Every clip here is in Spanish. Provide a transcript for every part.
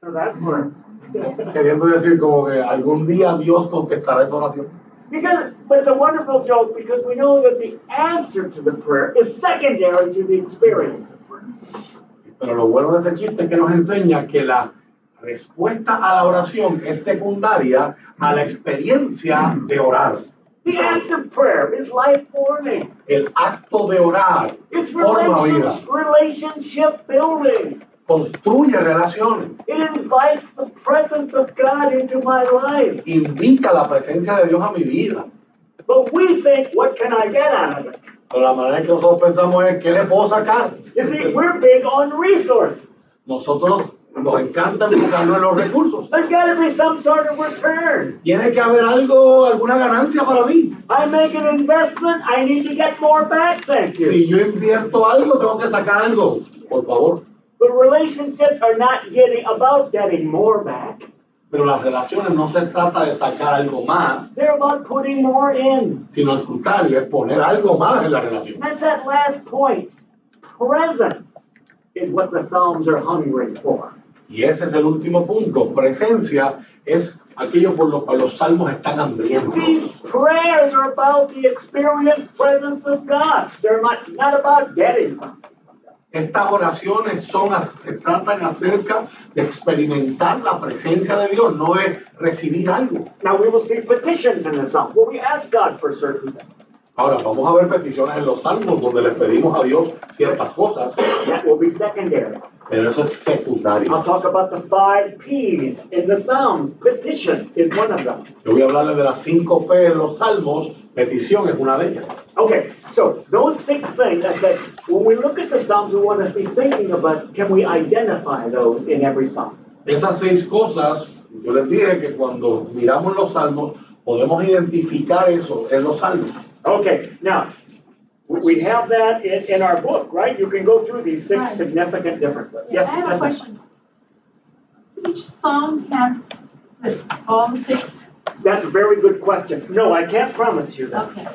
So that's where. Queriendo decir como que algún día Dios contestará esa oración. But it's a wonderful joke because we know that the answer to the prayer is secondary to the experience of prayer. Pero lo bueno de ese chiste es que nos enseña que la respuesta a la oración es secundaria a la experiencia de orar. The act of prayer is life-forming. El acto de orar It's forma vida, relationship building. construye relaciones, It invites the presence of God into my life. invita la presencia de Dios a mi vida. But we think, what can I get out of it? Pero la manera que nosotros pensamos es, ¿qué le puedo sacar? You see, we're big on resources. Nosotros nos encanta enfocarnos en los recursos. There's got to be some sort of return. Tiene que haber algo, alguna ganancia para mí. I make an investment, I need to get more back, thank you. Si yo invierto algo, tengo que sacar algo. Por favor. But relationships are not about getting more back. Pero las relaciones no se trata de sacar algo más, They're about putting more in. sino al contrario, es poner algo más en la relación. That's that last point. Presence is what the Psalms are hungering for. Y ese es el último punto. Presencia es aquello por lo cual los salmos están hambrientos. These prayers are about the experienced presence of God. They're not about getting something. Estas oraciones se tratan acerca de experimentar la presencia de Dios, no de recibir algo. Now we will see petitions in the Psalms where we ask God for certain things. Ahora, vamos a ver peticiones en los salmos donde les pedimos a Dios ciertas cosas. That will be secondary. Pero eso es secundario. I'll talk about the 5 P's in the Psalms. Petition is one of them. Yo voy a hablarles de las 5 P en los salmos. Petición es una de ellas. Okay, so those 6 things, I said, when we look at the Psalms, we want to be thinking about, can we identify those in every Psalm? Esas 6 cosas, yo les dije que cuando miramos los salmos, podemos identificar eso en los salmos. Okay, now, we have that in our book, right? You can go through these 6 significant differences. Yeah, Yes, I have a question. Each psalm has this, all 6? That's a very good question. No, I can't promise you that. Okay.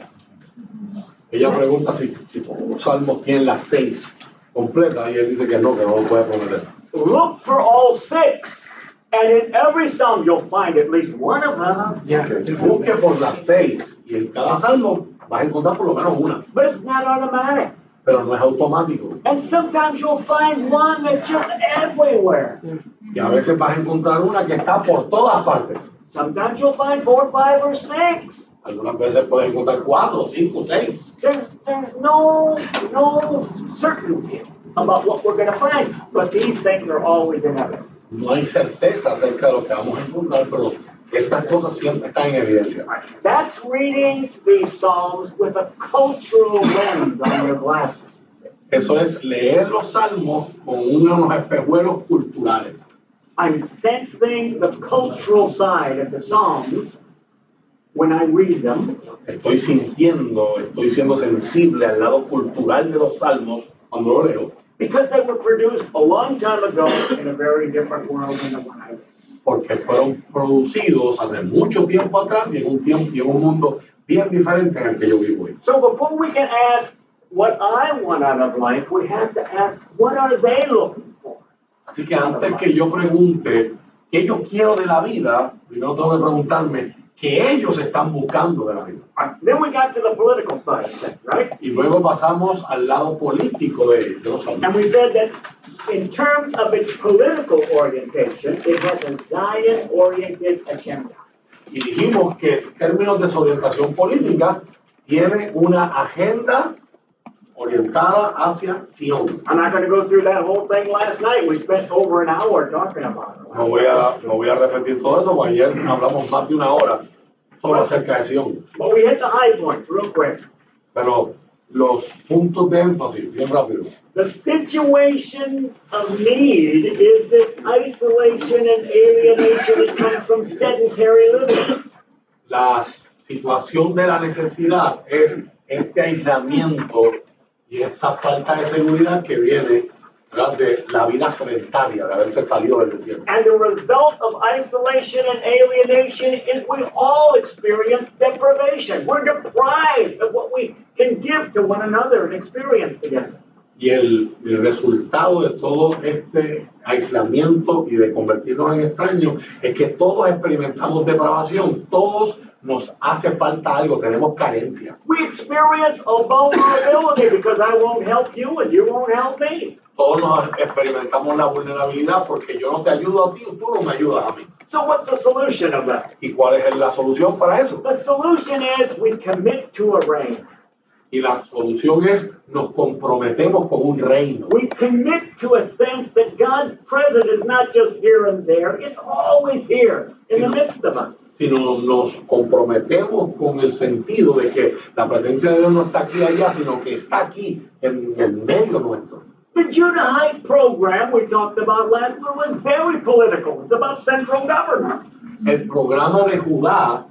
Ella pregunta si los salmos tienen las 6 completas y él dice que no lo puede prometer. Look for all 6, and in every Psalm you'll find at least one of them. Busque por las 6 y en cada salmo vas a encontrar por lo menos una. But it's not automatic. Pero no es automático. And sometimes you'll find one that's just everywhere. Y a veces vas a encontrar una que está por todas partes. Sometimes you'll find 4, 5, or 6. Algunas veces puedes encontrar 4, 5, 6. There's no certainty about what we're going to find, but these things are always in evidence. No hay certeza acerca de lo que vamos a encontrar, pero estas cosas siempre están en evidencia. That's reading these Psalms with a cultural lens on your glasses. Eso es leer los salmos con unos espejuelos culturales. I'm sensing the cultural side of the Psalms when I read them. Estoy siendo sensible al lado cultural de los salmos cuando lo leo. Because they were produced a long time ago in a very different world than the one I live. Porque fueron producidos hace mucho tiempo atrás y en un mundo bien diferente en el que yo vivo hoy. So before we can ask what I want out of life, we have to ask what are they looking for. Así que antes que yo pregunte qué yo quiero de la vida, primero tengo que preguntarme qué ellos están buscando de la vida. Then we got to the political side of things, right? Y luego pasamos al lado político de los salmos. And we said that in terms of its political orientation, it has a Zion-oriented agenda. Y dijimos que en términos de su orientación política, tiene una agenda orientada hacia Sion. I'm not going to go through that whole thing last night. We spent over an hour talking about it. No voy a repetir todo eso, porque ayer hablamos más de una hora sobre acerca de Sion. But we hit the high points real quick. Pero los puntos de énfasis, bien rápido. The situation of need is this isolation and alienation that comes from sedentary living. La situación de la necesidad es este aislamiento y esa falta de seguridad que viene, ¿verdad?, de la vida sedentaria, de haberse salido del desierto. And the result of isolation and alienation is we all experience deprivation. We're deprived of what we can give to one another and experience together. Y el resultado de todo este aislamiento y de convertirnos en extraños es que todos experimentamos depravación, todos nos hace falta algo, tenemos carencias. We experience a vulnerability because I won't help you and you won't help me. Todos nos experimentamos la vulnerabilidad porque yo no te ayudo a ti, tú no me ayudas a mí. So what's the solution of that? ¿Y cuál es la solución para eso? The solution is we commit to a reign. Y la solución es nos comprometemos con un reino. We commit to a sense that God's presence is not just here and there, it's always here in the midst of us. Sino nos comprometemos con el sentido de que la presencia de Dios no está aquí allá, sino que está aquí en el medio nuestro. The Judahite program we talked about last week was very political. It's about central government. El programa de Judá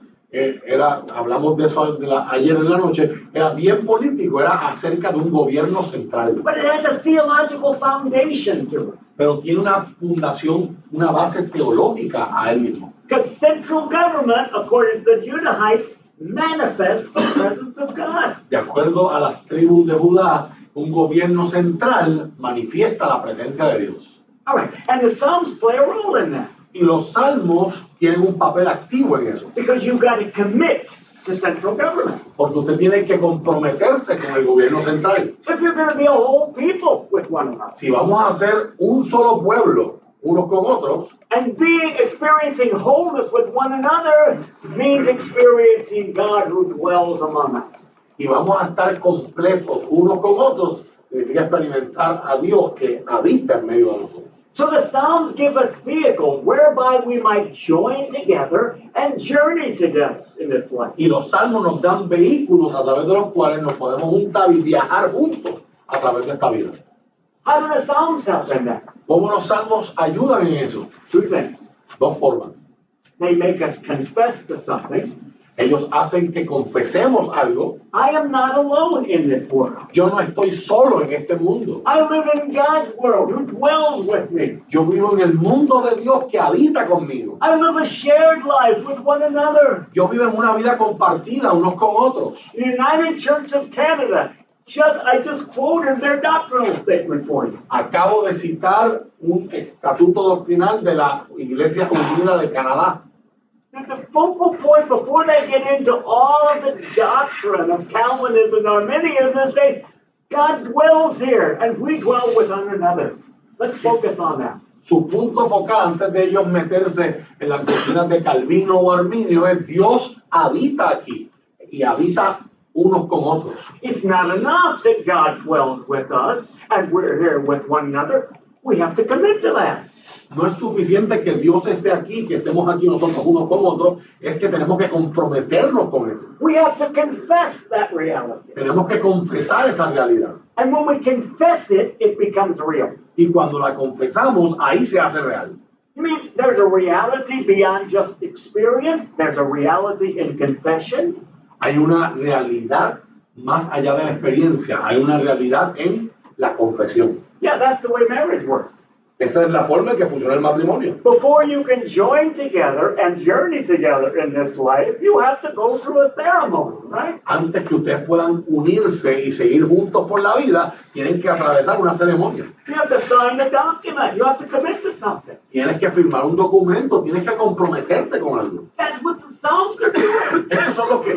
hablamos de eso ayer en la noche, era bien político, era acerca de un gobierno central. But it has a theological foundation to it. Pero tiene una fundación, una base teológica a él mismo. Because central government, according to the Judahites, manifests the presence of God. De acuerdo a las tribus de Judá, un gobierno central manifiesta la presencia de Dios. All right, and the Psalms play a role in that. Y los salmos tienen un papel activo en eso. Because you've got to commit to central government. Porque usted tiene que comprometerse con el gobierno central. If you're going to be a whole people with one another. Si vamos a ser un solo pueblo, unos con otros, and experiencing wholeness with one another means experiencing God who dwells among us. Y vamos a estar completos unos con otros, significa experimentar a Dios que habita en medio de nosotros. So the Psalms give us vehicles whereby we might join together and journey together in this life. Y los salmos nos dan vehículos a través de los cuales nos podemos juntar y viajar juntos a través de esta vida. How do the Psalms help in that? ¿Cómo los salmos ayudan en eso? Two things. Dos formas. They make us confess to something. Ellos hacen que confesemos algo. I am not alone in this world. Yo no estoy solo en este mundo. I live in God's world who dwells with me. Yo vivo en el mundo de Dios que habita conmigo. I live a shared life with one another. Yo vivo en una vida compartida unos con otros. The United Church of Canada, I just quoted their doctrinal statement for you. Acabo de citar un estatuto doctrinal de la Iglesia Unida de Canadá. The focal point before they get into all of the doctrine of Calvinism and Arminianism is say, God dwells here and we dwell with one another. Let's focus on that. Su punto focal antes de ellos meterse en las doctrinas de Calvino o Arminio es Dios habita aquí y habita unos con otros. It's not enough that God dwells with us and we're here with one another. We have to commit to that. No es suficiente que Dios esté aquí, que estemos aquí nosotros unos con otros, es que tenemos que comprometernos con eso. We have to confess that reality. Tenemos que confesar esa realidad. And when we confess it, it becomes real. Y cuando la confesamos, ahí se hace real. You mean there's a reality beyond just experience? There's a reality in confession? Hay una realidad más allá de la experiencia, hay una realidad en la confesión. Yeah, that's the way marriage works. Esa es la forma en que funciona el matrimonio. Before you can join together and journey together in this life, you have to go through a ceremony, right? Antes que ustedes puedan unirse y seguir juntos por la vida, tienen que atravesar una ceremonia. You have to sign a document. You have to commit to something. Tienes que firmar un documento, tienes que comprometerte con algo. That's what the Psalms are doing. Eso es lo que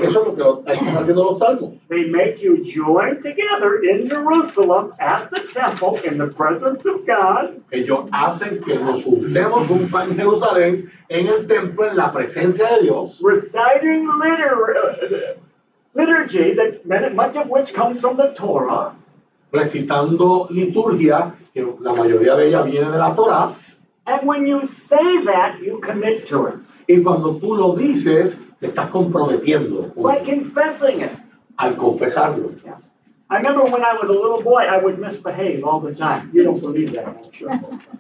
están haciendo los salmos. They make you join together in Jerusalem at the temple in the presence of God. Ellos hacen que nos juntemos juntos en Jerusalén, en el templo, en la presencia de Dios. Reciting liturgy, that much of which comes from the Torah. Recitando liturgia, que la mayoría de ella viene de la Torá. And when you say that, you commit to it. Y cuando tú lo dices, te estás comprometiendo By confessing it. al confesarlo. Yeah. I remember when I was a little boy, I would misbehave all the time. You don't believe that, I'm sure.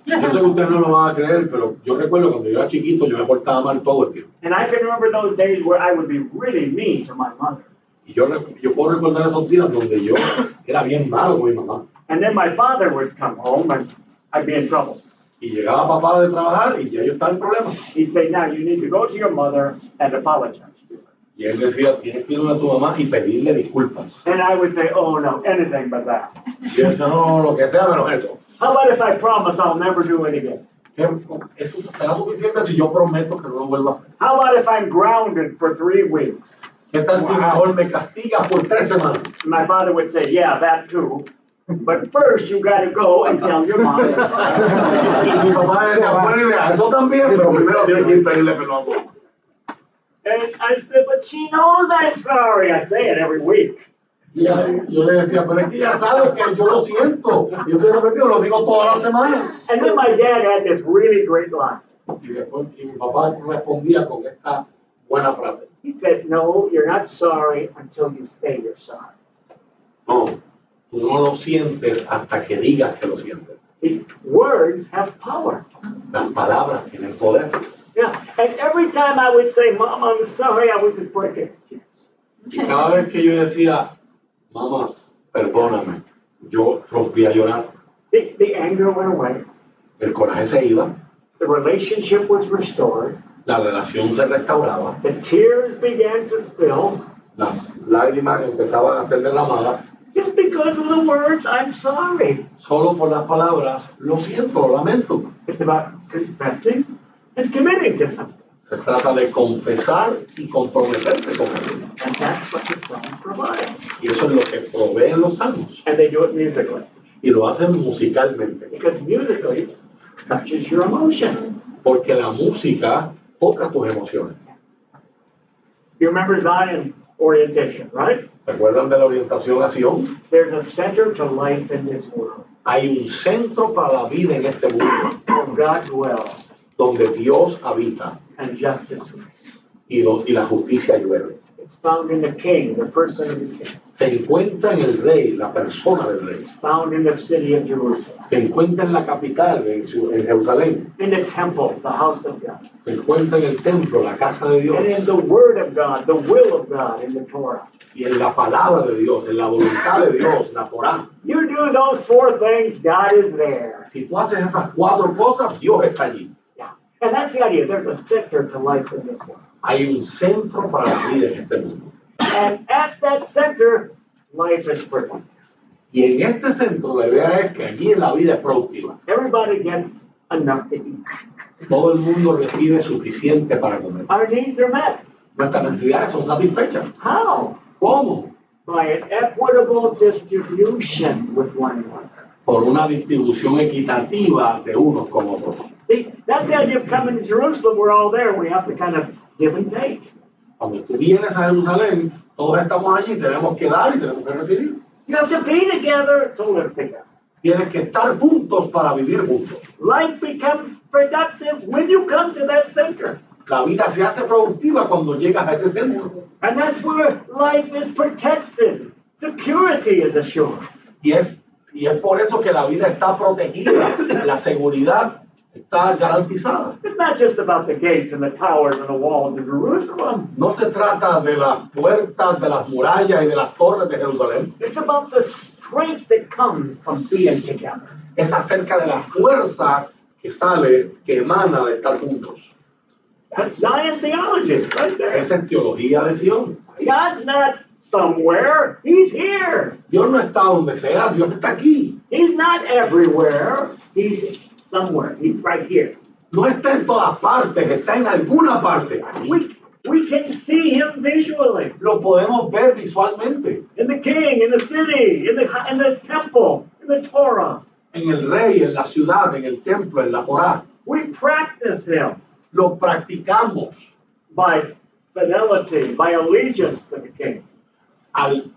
Yo sé que ustedes no lo van a creer, pero yo recuerdo cuando yo era chiquito, yo me portaba mal todo el tiempo. And I can remember those days where I would be really mean to my mother. Y yo puedo recordar esos días donde yo era bien malo con mi mamá. And then my father would come home and I'd be in trouble. Y llegaba papá de trabajar y ya yo estaba en problemas. He'd say, now you need to go to your mother and apologize. Y él decía, tienes que ir a tu mamá y pedirle disculpas. And I would say, oh no, anything but that. Y yo decía, no, lo que sea menos eso. How about if I promise I'll never do it again? Eso será suficiente si yo prometo que no lo vuelvo a hacer. How about if I'm grounded for 3 weeks? ¿Qué tal si mejor me castigas por 3 semanas? My father would say, yeah, that too. But first you got to go and tell your mom. Y mi papá decía, buena idea, eso también, pero primero tienes que ir a pedirle perdón a tu mamá. And I said, but she knows I'm sorry. I say it every week. Y yo le decía, pero es que ya sabes que yo lo siento. Yo te he repetido, lo digo toda la semana. And then my dad had this really great line. Y después mi papá respondía con esta buena frase. He said, no, you're not sorry until you say you're sorry. No, tú no lo sientes hasta que digas que lo sientes. The words have power. Las palabras tienen poder. Yeah, and every time I would say, Mom, I'm sorry, I would just break it. Y cada vez que yo decía, mamá, perdóname, yo rompí a llorar. The anger went away. El coraje se iba, The relationship was restored. la relación se restauraba, The tears began to spill. las lágrimas empezaban a ser derramadas, Just because of the words, I'm sorry. solo por las palabras, lo siento, lo lamento. It's about confessing and committing to something. Se trata de confesar y comprometerse con él. And that's what the Psalms provide. Y eso es lo que proveen los salmos. And they do it musically. Y lo hacen musicalmente. Because musically touches your emotion. Porque la música toca tus emociones. You remember Zion orientation, right? ¿Se acuerdan de la orientación a Sion? There's a center to life in this world. Hay un centro para la vida en este mundo, Where God dwells donde Dios habita and justice reigns. y la justicia llueve. It's found in the king, the person of the king. Se encuentra en el rey, la persona del rey. It's found in the city of Jerusalem. Se encuentra en la capital, en Jerusalén. In the temple, the house of God. Se encuentra en el templo, la casa de Dios. And in the word of God, the will of God in the Torah. Y en la palabra de Dios, en la voluntad de Dios, la Torá. You do those 4 things, God is there. Si tú haces esas 4 cosas, Dios está allí. Yeah. And that's the idea. There's a center to life in this world. Hay un centro para la vida en este mundo. And at that center, life is productive. Y en este centro la idea es que allí la vida es productiva. Everybody gets enough to eat. Todo el mundo recibe suficiente para comer. Our needs are met. Nuestras necesidades son satisfechas. How? ¿Cómo? By an equitable distribution with one another. Por una distribución equitativa de unos con otros. See, that's the idea of coming to Jerusalem. We're all there. We have to kind of give and take. Cuando tú vienes a Jerusalén, todos estamos allí, tenemos que dar y tenemos que recibir. You have to be together to live together. Tienes que estar juntos para vivir juntos. Life becomes productive when you come to that center. La vida se hace productiva cuando llegas a ese centro. And that's where life is protected. Security is assured. Y es por eso que la vida está protegida, la seguridad está garantizada. It's not just about the gates and the towers and the walls of Jerusalem. No se trata de las puertas, de las murallas y de las torres de Jerusalén. It's about the strength that comes from being together. Es acerca de la fuerza que sale, que emana de estar juntos. That's Zion theology right there. Esa es teología de Sion. God's not somewhere. He's here. Dios no está donde sea, Dios está aquí. He's not everywhere. He's somewhere. He's right here. No está en todas partes, está en alguna parte. Aquí. We can see him visually. Lo podemos ver visualmente. In the king, in the city, in the temple, in the Torah. En el rey, en la ciudad, en el templo, en la Torá. We practice him Lo practicamos by fidelity, by allegiance to the king. al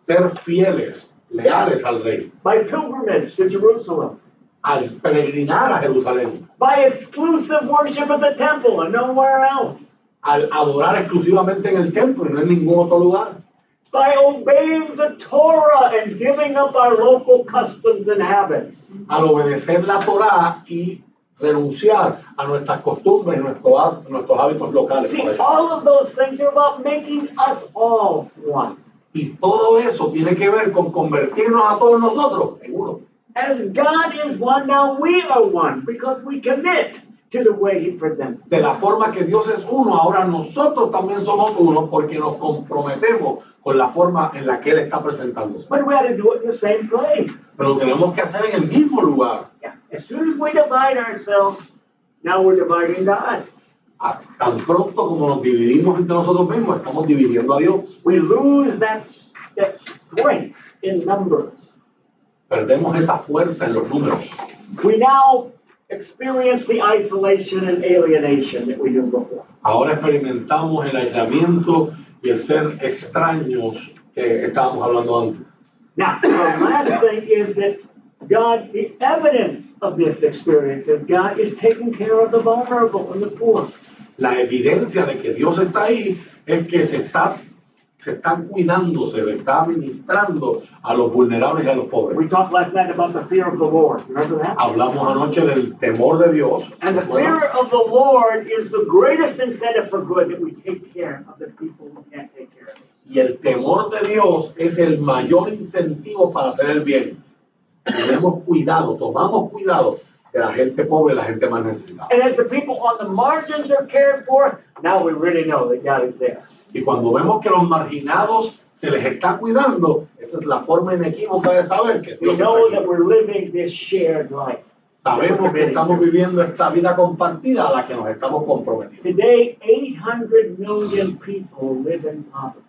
ser fieles, leales al rey, By pilgrimage to Jerusalem. al peregrinar a Jerusalén, By exclusive worship at the temple and nowhere else. al adorar exclusivamente en el templo y no en ningún otro lugar, By obeying the Torah and giving up our local customs and habits. al obedecer la Torá y renunciar a nuestras costumbres, nuestros hábitos locales. See, por ejemplo. all of those things are about making us all one. Y todo eso tiene que ver con convertirnos a todos nosotros en uno. As God is one, now we are one because we commit to the way he presents. De la forma que Dios es uno, ahora nosotros también somos uno porque nos comprometemos con la forma en la que Él está presentándose. But we had to do it in the same place. Pero lo tenemos que hacer en el mismo lugar. Yeah. As soon as we divide ourselves, now we're dividing God. Tan pronto como nos dividimos entre nosotros mismos, estamos dividiendo a Dios. We lose that strength in numbers. Perdemos esa fuerza en los números. We now experience the isolation and alienation that we knew before. Ahora experimentamos el aislamiento y el ser extraños que estábamos hablando antes. Now, the last thing is that God, the evidence of this experience is God is taking care of the vulnerable and the poor. La evidencia de que Dios está ahí es que se está cuidando, se le está ministrando a los vulnerables y a los pobres. We talked last night about the fear of the Lord. Remember that? Hablamos anoche del temor de Dios. And the fear of the Lord is the greatest incentive for good, that we take care of the people who can't take care of us. Y el temor de Dios es el mayor incentivo para hacer el bien. Tenemos cuidado, tomamos cuidado de la gente pobre y la gente más necesitada. And as the people on the margins are cared for, now we really know that God is there. Y cuando vemos que los marginados se les está cuidando, esa es la forma inequívoca de saber que We Dios está know aquí. that we're living this shared life. Sabemos que estamos viviendo esta vida compartida a la que nos estamos comprometiendo. Today, 800 million people live in poverty.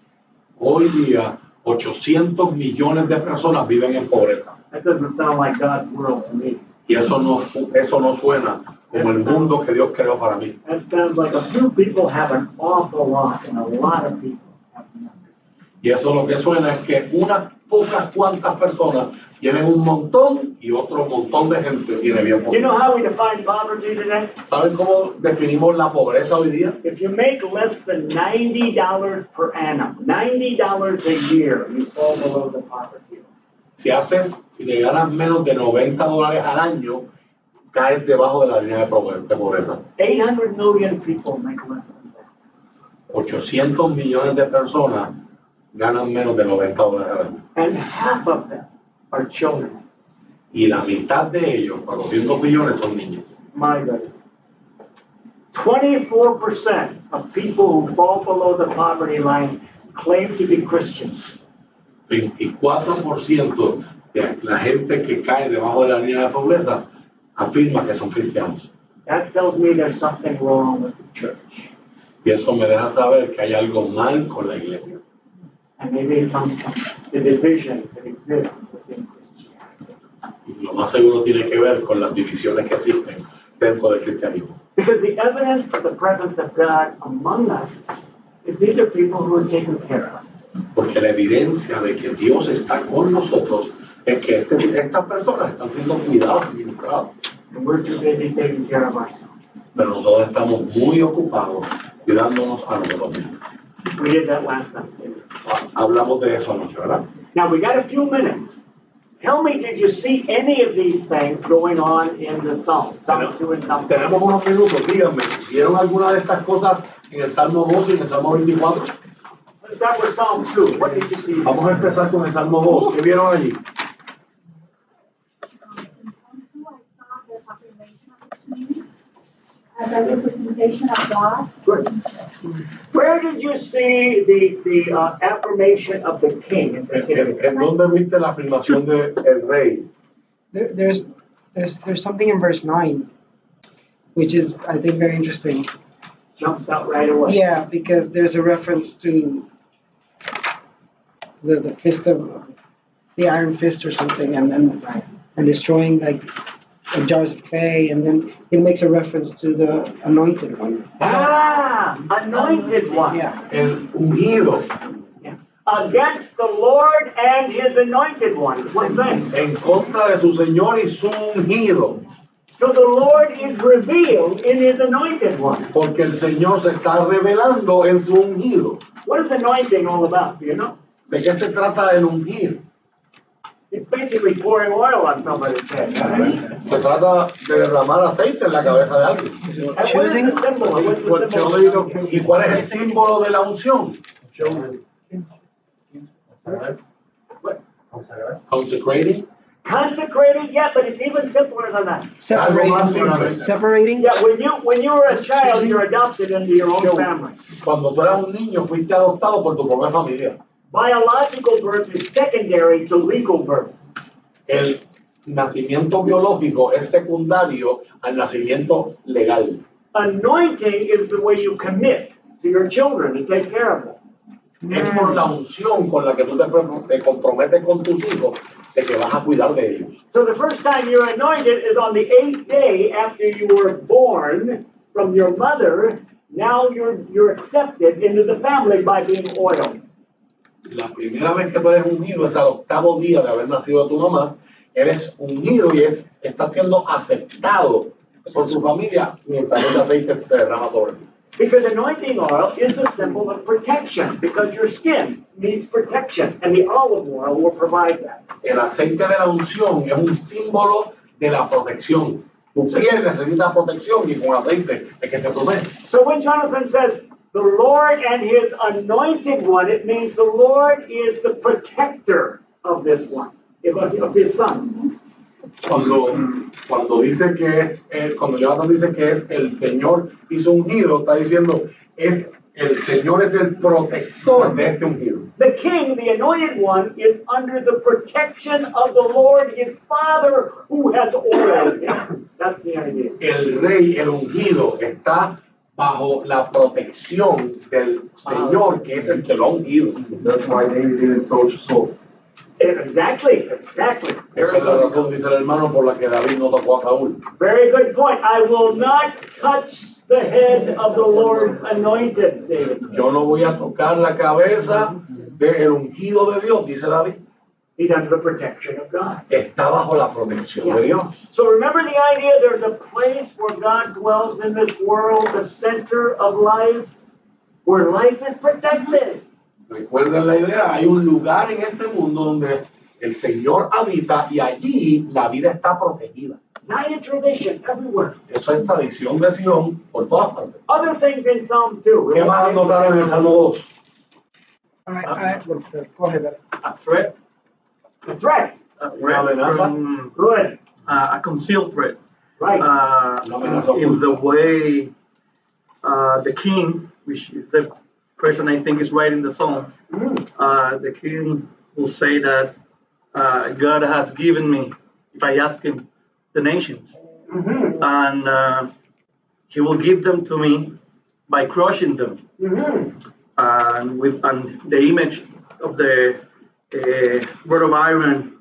Hoy día, 800 millones de personas viven en pobreza. That doesn't sound like God's world to me. Y eso no suena como el mundo que Dios creó para mí. That sounds like a few people have an awful lot, and a lot of people have nothing. Y eso lo que suena es que unas pocas cuantas personas tienen un montón y otro montón de gente tiene bien poco. You know how we define poverty today? ¿Saben cómo definimos la pobreza hoy día? If you make less than $90 per annum, $90 a year, you fall below the poverty line. Si te ganas menos de $90 al año, caes debajo de la línea de pobreza. 800 million people make less than that. 800 millones de personas ganan menos de $90 al año. And half of them are children. Y la mitad de ellos, 400 millones, son niños. My goodness. 24% of people who fall below the poverty line claim to be Christians. 24% de la gente que cae debajo de la línea de pobreza afirma que son cristianos. That tells me there's something wrong with the church. Y eso me deja saber que hay algo mal con la iglesia. And maybe it comes from the division that exists within Christianity. Y lo más seguro tiene que ver con las divisiones que existen dentro del cristianismo. Because the evidence of the presence of God among us is these are people who are taken care of. Porque la evidencia de que Dios está con nosotros es que estas personas están siendo cuidadas y ministradas. And we're too busy taking care of ourselves. Pero nosotros estamos muy ocupados cuidándonos a nosotros mismos. We did that last night. Hablamos de eso anoche, ¿verdad? Now we got a few minutes. Tell me, did you see any of these things going on in the Psalms? Psalm 2 and Psalm 3? Tenemos unos minutos, díganme, ¿vieron alguna de estas cosas en el Salmo 2 y en el Salmo 24? Let's start with Psalm 2. What did you see? Vamos a empezar con el Salmo 2. ¿Qué vieron allí? As a representation of God. Good. Where did you see the affirmation of the king? ¿En dónde viste la afirmación del rey? There's something in verse 9, which is, I think, very interesting. Jumps out right away. Yeah, because there's a reference to the fist of the iron fist or something, and destroying like jars of clay, and then it makes a reference to the anointed one. Ah, anointed one. Yeah. El ungido. Yeah. Against the Lord and his anointed one. One thing. En contra de su Señor y su ungido. So the Lord is revealed in his anointed one. Porque el Señor se está revelando en su ungido. What is anointing all about? Do you know? ¿De qué se trata el ungir? It's basically pouring oil on somebody's head. Right? Se trata de derramar aceite en la cabeza de alguien. Is it And what is choosing? the symbol? What's the symbol? ¿Y cuál es el símbolo de la unción? What? Consecrating. Consecrated, yeah, but it's even simpler than that. Separating. Yeah, when you were a child, you're adopted into your own family. Cuando tú eras un niño, fuiste adoptado por tu propia familia. Biological birth is secondary to legal birth. El nacimiento biológico es secundario al nacimiento legal. Anointing is the way you commit to your children and take care of them. Es por la unción con la que tú te comprometes con tus hijos de que vas a cuidar de ellos. So the first time you're anointed is on the 8th day after you were born from your mother. Now you're accepted into the family by being oiled. La primera vez que tú eres ungido es al 8º día de haber nacido de tu mamá. Eres ungido y estás siendo aceptado por tu familia mientras ese aceite se derrama sobre ti. Because anointing oil is a symbol of protection, because your skin needs protection, and the olive oil will provide that. El aceite de la unción es un símbolo de la protección. Tu piel necesita protección y con aceite es que se protege. So when Jonathan says, the Lord and his anointed one, it means the Lord is the protector of this one, of his son. Cuando dice que cuando Jonathan dice que es el Señor y su ungido, está diciendo el Señor es el protector de este ungido. The king, the anointed one, is under the protection of the Lord, his father, who has oiled him. That's the idea. El rey, el ungido, está bajo la protección del Señor, que es el que lo ha ungido. That's why David didn't touch Saul. Exactly. Esa es la razón, dice el hermano, por la que David no tocó a Saúl. Very good point. I will not touch the head of the Lord's anointed, David. Yo no voy a tocar la cabeza del ungido de Dios, dice David. He's under the protection of God. Está bajo la protección de Dios. So remember the idea, there's a place where God dwells in this world, the center of life, where life is protected. Recuerden la idea, hay un lugar en este mundo donde el Señor habita y allí la vida está protegida. Zion tradition everywhere. Eso es tradición de Sion por todas partes. Other things in Psalm 2. ¿Qué vas a notar en el Salmo 2? Go ahead. A threat. A threat. A Una amenaza. from, Good. a concealed threat. Right. Una amenaza In the oculta. way the king, which is the person I think is writing the song, the king will say that God has given me, if I ask him, the nations. Mm-hmm. And he will give them to me by crushing them. Mm-hmm. And the image of the rod of iron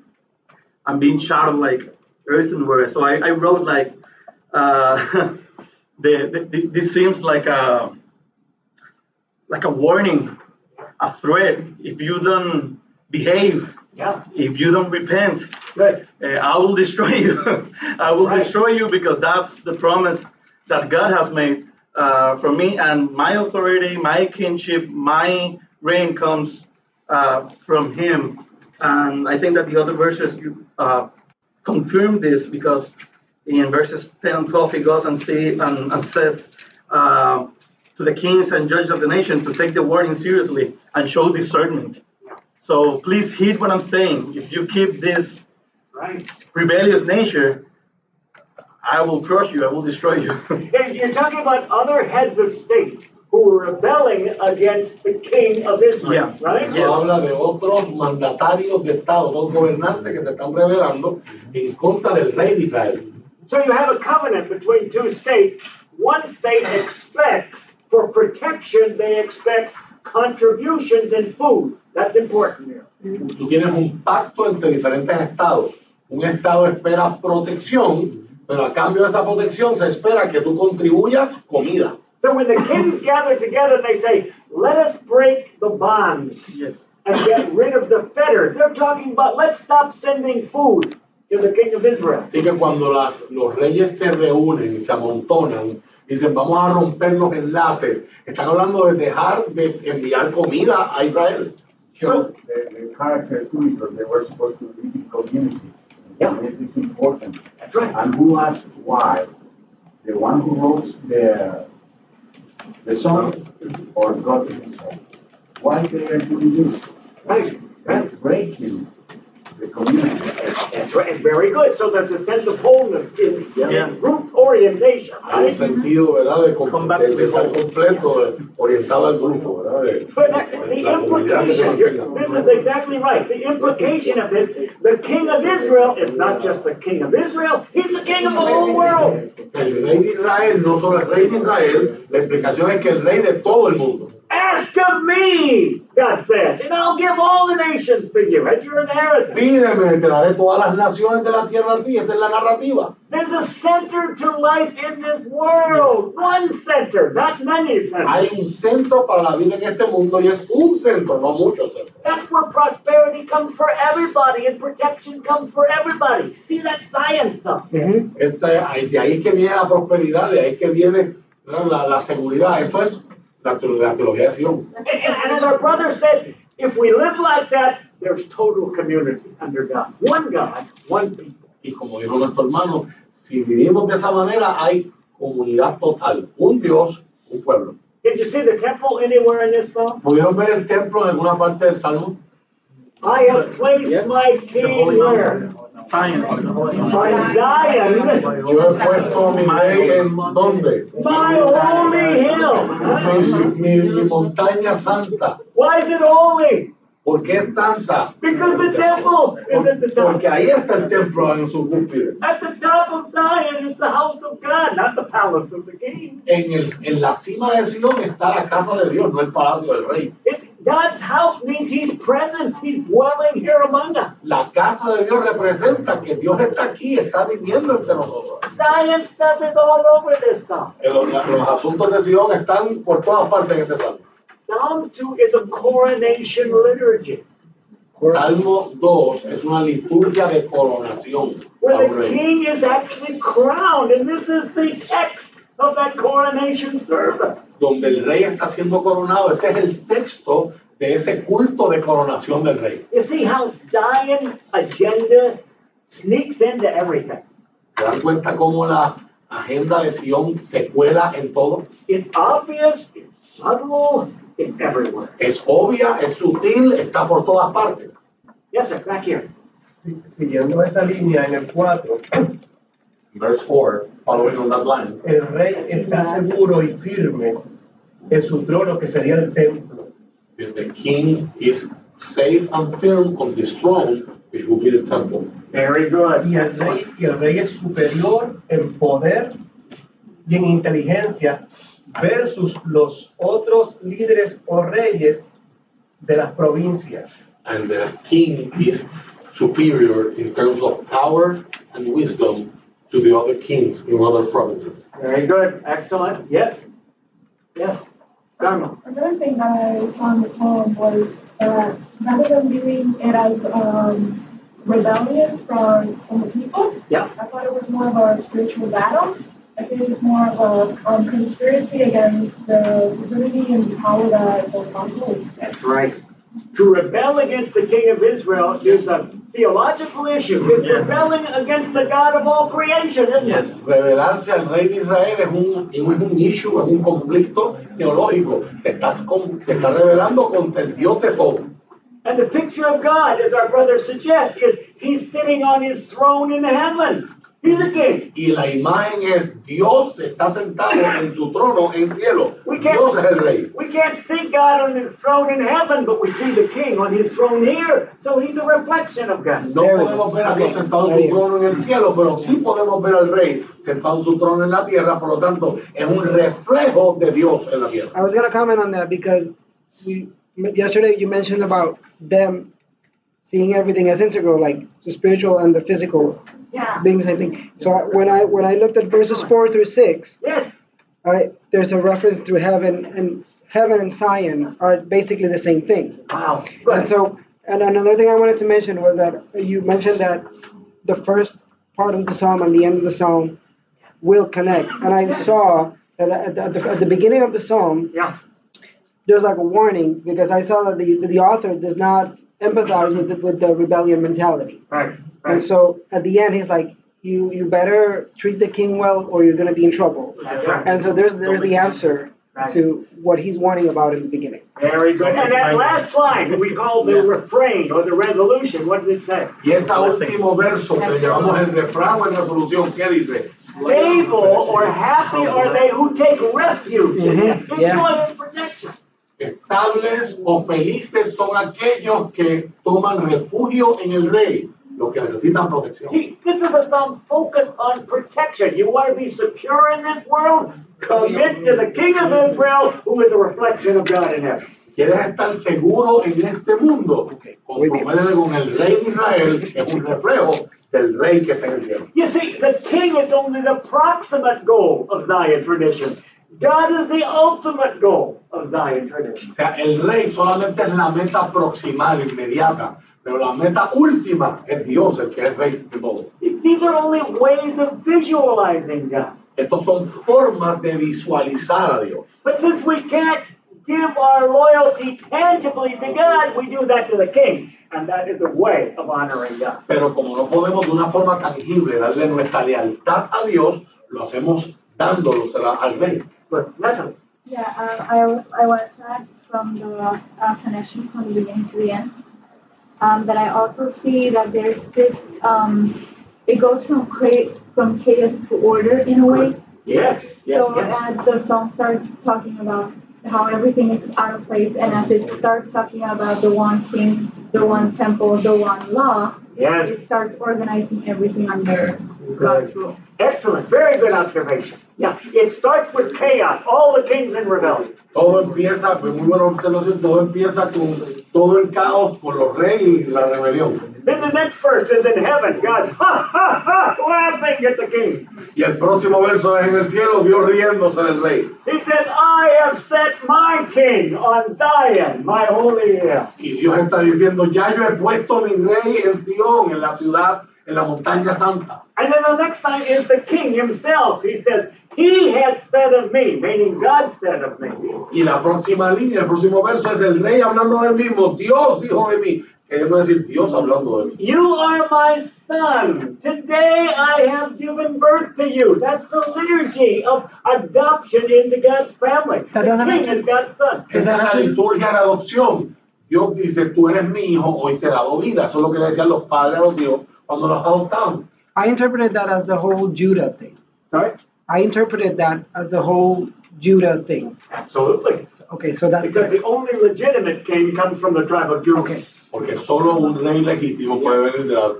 and being shattered like earthenware. So I wrote like this seems like a warning, a threat. If you don't behave, if you don't repent, Good. I will destroy you. I will destroy you, because that's the promise that God has made for me, and my authority, my kinship, my reign comes from Him. And I think that the other verses confirm this, because in verses 10 and 12 he goes and says to the kings and judges of the nation to take the warning seriously and show discernment. So please heed what I'm saying. If you keep this rebellious nature, I will crush you, I will destroy you. You're talking about other heads of state who were rebelling against the king of Israel, right? Yes. Habla de otros mandatarios de Estado, dos gobernantes que se están rebelando en contra del rey de Israel. So you have a covenant between two states. One state expects, for protection, they expect contributions in food. That's important here. Tú tienes un pacto entre diferentes estados. Un estado espera protección, pero a cambio de esa protección se espera que tú contribuyas comida. So when the kings gather together and they say, let us break the bonds Yes. and get rid of the fetters, they're talking about, let's stop sending food to the king of Israel. Así que cuando los reyes se reúnen y se amontonan, dicen vamos a romper los enlaces, están hablando de dejar de enviar comida a Israel. Sure. The character too, because they were supposed to live in community. Yeah. It is important. That's right. And who asked why? The one who wrote the song, or God himself? Why they are doing this? Right. They're breaking the community. That's right, very good. So there's a sense of wholeness in Yeah. group orientation, Hay un right? sentido, ¿verdad? De Come back to the estar whole. completo, orientado al grupo, ¿verdad? But the La comunidad que se implication, mantenga. this is exactly right. The implication of this is the king of Israel is not just the king of Israel, he's the king of the whole world. El rey de Israel, no solo el rey de Israel, la explicación es que el rey de todo el mundo. Ask of me, God said, and I'll give all the nations to you as your inheritance. Pídeme, te daré todas las naciones de la tierra a ti. Esa es la narrativa. There's a center to life in this world. One center, not many centers. Hay un centro para la vida en este mundo y es un centro, no muchos centros. That's where prosperity comes for everybody and protection comes for everybody. See that science stuff. Mhm. De ahí es que viene la prosperidad, de ahí es que viene la seguridad. Eso es la teología de Sion. And as our brother said, if we live like that, there's total community under God. One God, one people. Y como dijo nuestro hermano, si vivimos de esa manera, hay comunidad total. Un Dios, un pueblo. Did you see the temple anywhere in this psalm? ¿Pudieron ver el templo en alguna parte del Salmo? I have placed my king where? Zion. On Zion, Yo he puesto mi rey en ¿dónde? my holy hill. Mi montaña santa. Why is it holy? ¿Por qué es santa? Because the temple is at the Porque top. ahí está el templo en su cúspide. At the top of Zion is the house of God, not the palace of the king. En la cima de Sion está la casa de Dios, no el palacio del rey. God's house means He's presence. He's dwelling here among us. La casa de Dios representa que Dios está aquí, está viviendo entre nosotros. Zion stuff is all over this psalm. Los asuntos de Sion están por todas partes en este salmo. Psalm 2 is a coronation liturgy, Salmo 2 es una liturgia de coronación. where a un the rey. king is actually crowned, and this is the text of that coronation service. Donde el rey está siendo coronado. Este es el texto de ese culto de coronación del rey. You see how Zion agenda sneaks into everything. ¿Se dan cuenta cómo la agenda de Sion se cuela en todo? It's obvious, it's subtle, it's everywhere. Es obvia, es sutil, está por todas partes. Yes, sir, back here. Siguiendo esa línea en el 4, Verse 4, following on that line. el rey está seguro y firme en su trono que sería el templo. The king is safe and firm on his throne, which will be the temple. Very good. Y el rey es superior en poder y en inteligencia versus los otros líderes o reyes de las provincias. And the king is superior in terms of power and wisdom to the other kings in other provinces. Very good. Excellent. Yes? Yes. Dharma. Another thing that I saw in the psalm was that rather than viewing it as rebellion from the people, Yeah. I thought it was more of a spiritual battle. I think it was more of a conspiracy against the divinity and power that God holds. That's right. To rebel against the king of Israel is a theological issue. It's rebelling against the God of all creation, isn't it? Rebelarse al rey de Israel es un issue, es un conflicto teológico. Te estás rebelando contra el Dios de todo. And the picture of God, as our brother suggests, is He's sitting on His throne in heaven. He's a king. Y la imagen es Dios está sentado en su trono en cielo. We can't, Dios es el rey. we can't see God on His throne in heaven, but we see the king on His throne here. So He's a reflection of God. No podemos ver a Dios sentado en su trono en el cielo, pero sí podemos ver al rey sentado en su trono en la tierra. Por lo tanto, es un reflejo de Dios en la tierra. I was going to comment on that because yesterday you mentioned about them seeing everything as integral, like the spiritual and the physical Yeah. being the same thing. So when I looked at verses 4 through 6, Yes. there's a reference to heaven and Zion are basically the same thing. Wow. And so, and another thing I wanted to mention was that you mentioned that the first part of the psalm and the end of the psalm will connect. And I saw that at the beginning of the psalm, Yeah. there's like a warning because I saw that the author does not empathize with the rebellion mentality. Right. And so at the end, he's like, you better treat the king well or you're going to be in trouble. That's right. And so there's the answer to what he's warning about in the beginning. Very good. And that last line we call the refrain or the resolution. What does it say? Y ese último verso que llamamos el refrán o en resolución, ¿qué dice? Stable or happy are they who take refuge in him. Enjoy his protection. Estables o felices son aquellos que toman refugio en el rey, los que necesitan protección. See, this is a psalm focused on protection. You want to be secure in this world? Commit to the King of Israel, who is a reflection of God in heaven. ¿Quieres estar seguro en este mundo? Comprométete con el rey de Israel, que es un reflejo del rey que está en el cielo. You see, the king is only the proximate goal of Zion tradition. God is the ultimate goal of Zion tradition. O sea, el rey solamente es la meta proximal, inmediata, pero la meta última es Dios, el que es rey de todo. These are only ways of visualizing God. Estos son formas de visualizar a Dios. But since we can't give our loyalty tangibly to God, we do that to the king. And that is a way of honoring God. Pero como no podemos de una forma tangible darle nuestra lealtad a Dios, lo hacemos dándolosela al rey. But Natalie. Yeah, I wanted to add from the connection from the beginning to the end that I also see that there's this, it goes from chaos to order in a way. Yes. So the song starts talking about how everything is out of place, and as it starts talking about the one king, the one temple, the one law, it starts organizing everything under God's rule. Excellent. Very good observation. Yeah, it starts with chaos, all the kings in rebellion. Todo empieza, pues muy buena observación, todo empieza con todo el caos, con los reyes y la rebelión. Then the next verse is in heaven, God laughing at the king. Y el próximo verso es en el cielo, Dios riéndose del rey. He says, I have set my king on Zion, my holy hill. Y Dios está diciendo, ya yo he puesto mi rey en Sion, en la ciudad, en la montaña santa. And then the next line is the king himself. He says, he has said of me, meaning God said of me. Y la próxima línea, el próximo verso es el rey hablando del mismo, Dios dijo de mí. Queriendo decir Dios hablando de mí. You are my son. Today I have given birth to you. That's the liturgy of adoption into God's family. The king is God's son. Esa es la liturgia de adopción. Dios dice, tú eres mi hijo, hoy te he dado vida. Eso es lo que le decían los padres a los hijos cuando los adoptaban. I interpreted that as the whole Judah thing. Sorry? I interpreted that as the whole Judah thing. Absolutely. Okay, so that... Because the only legitimate king comes from the tribe of Judah. Okay. Porque solo un rey legítimo puede venir de la...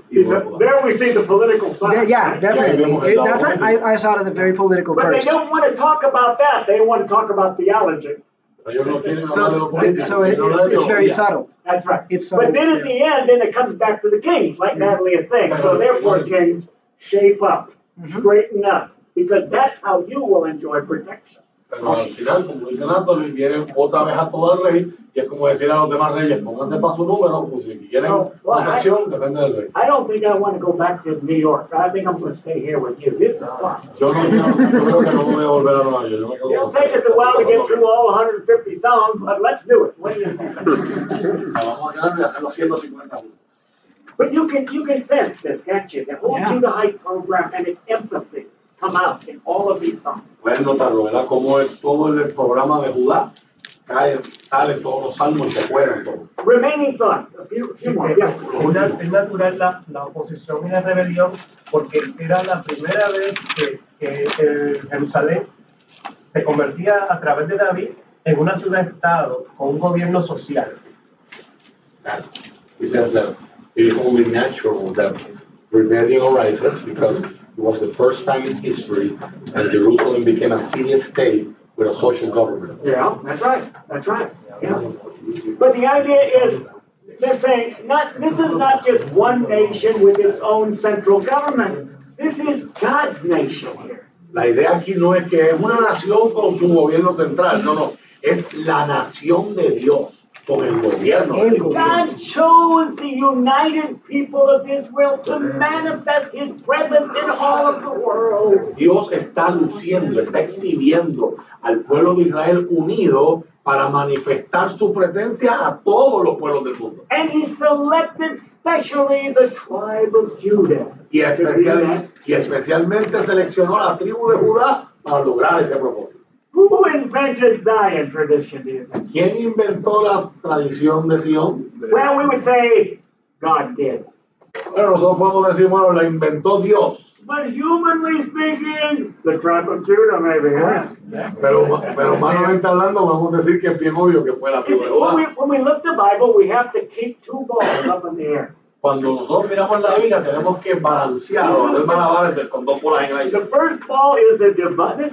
There we see the political side. Yeah, definitely. I saw it as a very political But verse. they don't want to talk about that. They want to talk about theology. So it's very subtle. That's right. It's subtle. But then at the end, then it comes back to the kings, like Natalie is saying. So therefore, kings, shape up, straighten up, because that's how you will enjoy protection. Pero al final, como dice Natalie, viene otra vez a todo el rey, y es como decir a los demás reyes, pónganse para su número, pues si quieren protección, depende del rey. I don't think I want to go back to New York. I think I'm going to stay here with you. This is fun. Yo creo que no voy a volver a Nueva York. It'll take us a while to get through all 150 songs, but let's do it. What do you think? Vamos a quedarme a hacer los 150. But you can sense this, can't you? The whole Judahite program and its emphasis come out in all of these songs. Pueden notarlo, ¿verdad? Como es todo el programa de Judá, salen todos los salmos y se cuelan todo. Remaining thoughts, a few more. Yes. Es natural la oposición y la rebelión porque era la primera vez que Jerusalén se convertía a través de David en una ciudad-estado con un gobierno social. He says that it is only natural that rebellion arises because it was the first time in history that Jerusalem became a city-state with a social government. Yeah, that's right. That's right. Yeah. But the idea is, they're saying, this is not just one nation with its own central government. This is God's nation here. La idea aquí no es que es una nación con su gobierno central, no, es la nación de Dios con el gobierno. God chose the united people of Israel to manifest His presence in all of the world. Dios está luciendo, está exhibiendo al pueblo de Israel unido para manifestar su presencia a todos los pueblos del mundo. And He selected specially the tribe of Judah. Y especialmente seleccionó a la tribu de Judá para lograr ese propósito. Who invented Zion tradition, do you think? ¿Quién inventó la tradición de Sion? Well, we would say God did. Bueno, nosotros podemos decir, bueno, la inventó Dios. But humanly speaking, the tribe of Judah maybe, yes. Pero humanamente hablando, vamos a decir que es bien obvio que fue la You see, tribu de when we look at the Bible, we have to keep two balls up in the air. Cuando nosotros miramos la Biblia, tenemos que balancear o hacer malabares con dos bolas en el aire. The first ball is this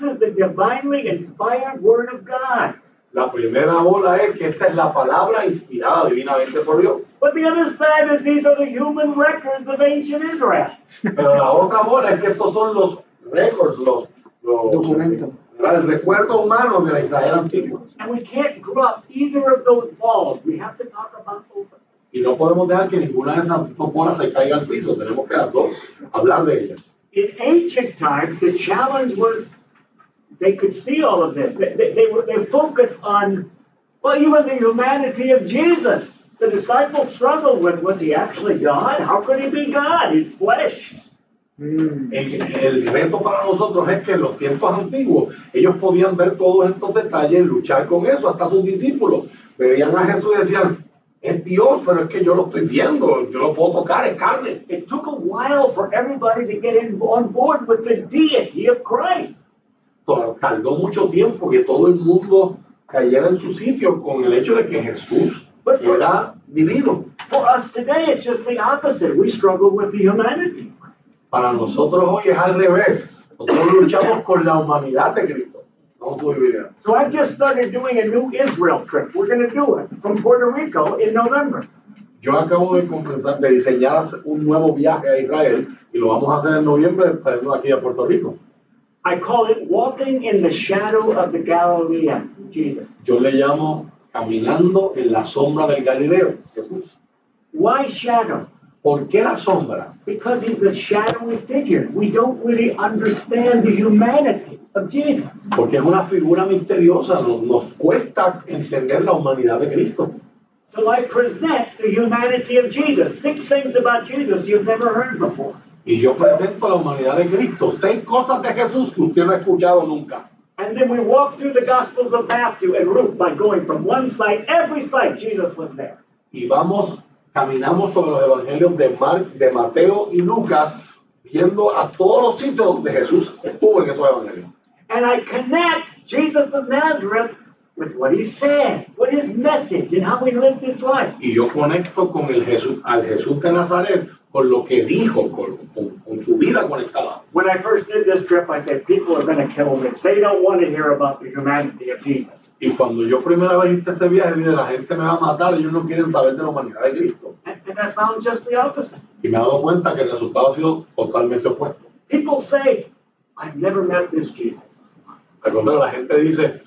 is the divinely inspired Word of God. La primera bola es que esta es la palabra inspirada divinamente por Dios. But the other side is these are the human records of ancient Israel. Pero la otra bola es que estos son los récords, los Documentos. el recuerdo humano de la Israel antigua. And we can't drop either of those balls. We have to talk about both. Y no podemos dejar que ninguna de esas dos bolas se caiga al piso. Tenemos que las dos hablar de ellas. In ancient times, the challenge was they could see all of this. They focused on, well, even the humanity of Jesus. The disciples struggled with, was he actually God? How could he be God? He's flesh. El reto para nosotros es que en los tiempos antiguos ellos podían ver todos estos detalles y luchar con eso. Hasta sus discípulos veían a Jesús y decían, es Dios, pero es que yo lo estoy viendo, yo lo puedo tocar, es carne. It took a while for everybody to get on board with the deity of Christ. Tardó mucho tiempo que todo el mundo cayera en su sitio con el hecho de que Jesús era divino. For us today, it's just the opposite. We struggle with the humanity. Para nosotros hoy es al revés. Nosotros luchamos con la humanidad de Cristo. No su divinidad. So I just started doing a new Israel trip. We're going to do it from Puerto Rico in November. Yo acabo de comenzar de diseñar un nuevo viaje a Israel y lo vamos a hacer en noviembre trayendo aquí a Puerto Rico. I call it walking in the shadow of the Galilean, Jesus. Yo le llamo caminando en la sombra del Galileo, Jesús. Why shadow? ¿Por qué la sombra? Because he's a shadowy figure. We don't really understand the humanity of Jesus. Porque es una figura misteriosa, nos cuesta entender la humanidad de Cristo. So I present the humanity of Jesus. 6 things about Jesus you've never heard before. Y yo presento la humanidad de Cristo, 6 cosas de Jesús que usted no ha escuchado nunca. And then we walk through the Gospels of Matthew and Luke by going from one site, every site, Jesus was there. Y caminamos sobre los evangelios de Mateo y Lucas, viendo a todos los sitios donde Jesús estuvo en esos evangelios. And I connect Jesus of Nazareth with what he said, what his message, and how he lived his life. Y yo conecto con al Jesús de Nazaret, con lo que dijo, con su vida conectada. When I first did this trip, I said, people are going to kill me. They don't want to hear about the humanity of Jesus. Y cuando yo primera vez hice este viaje, dije, la gente me va a matar, ellos no quieren saber de la humanidad de Cristo. And I found just the opposite. Y me he dado cuenta que el resultado ha sido totalmente opuesto. People say, I've never met this Jesus. Al contrario, la gente dice,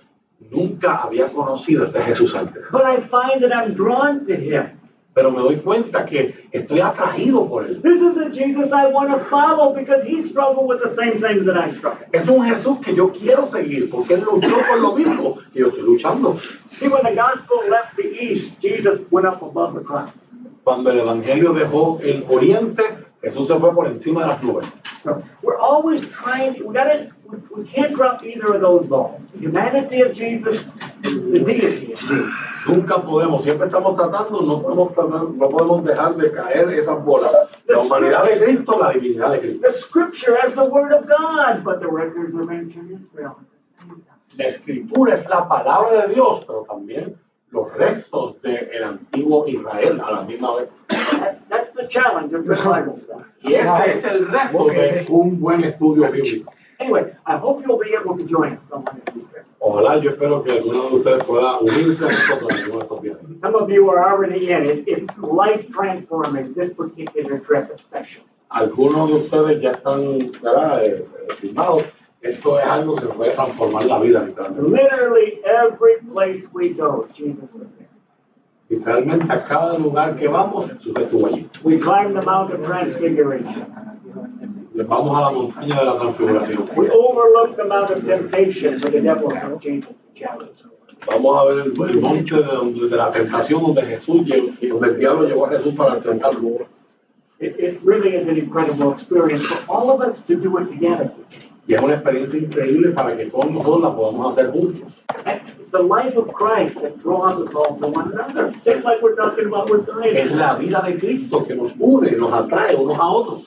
nunca había conocido a este Jesús antes. But I find that I'm drawn to him. Pero me doy cuenta que estoy atraído por él. This is the Jesus I want to follow because he struggled with the same things that I struggle. Es un Jesús que yo quiero seguir porque él luchó por lo mismo que yo estoy luchando. See, when the gospel left the east, Jesus went up above the clouds. Cuando el evangelio dejó el oriente, Jesús se fue por encima de las nubes. So we're always trying. We can't drop either of those balls. The humanity of Jesus, the deity of Jesus. Nunca podemos, siempre estamos tratando, no podemos dejar de caer esas bolas. La humanidad de Cristo, la divinidad de Cristo. The scripture as the word of God, but the records of ancient Israel at the same time. La escritura es la palabra de Dios, pero también los restos del antiguo Israel a la misma vez. That's the challenge of the Bible study. Y ese es el reto de un buen estudio bíblico. Anyway, I hope you'll be able to join us on one of these trips. Ojalá, yo espero que alguno de ustedes pueda unirse a nosotros en uno de estos viajes. Some of you are already in it. It's life transforming, this particular trip especially. Algunos de ustedes ya están, ¿verdad? Firmados. Esto es algo que puede transformar la vida, literalmente. Literally every place we go, Jesus was there. Literalmente a cada lugar que vamos, Jesús estuvo allí. We climb the Mount of Transfiguration. Vamos a la montaña de la transfiguración. We overlook the Mount of Temptation where the devil took Jesus to challenge. Vamos a ver el monte de la tentación donde Jesús donde el diablo llevó a Jesús para enfrentarlo. It really is an incredible experience for all of us to do it together. Y es una experiencia increíble para que todos nosotros la podamos hacer juntos. It's the life of Christ that draws us all to one another, just like we're talking about with Es Zion. la vida de Cristo que nos une, nos atrae unos a otros,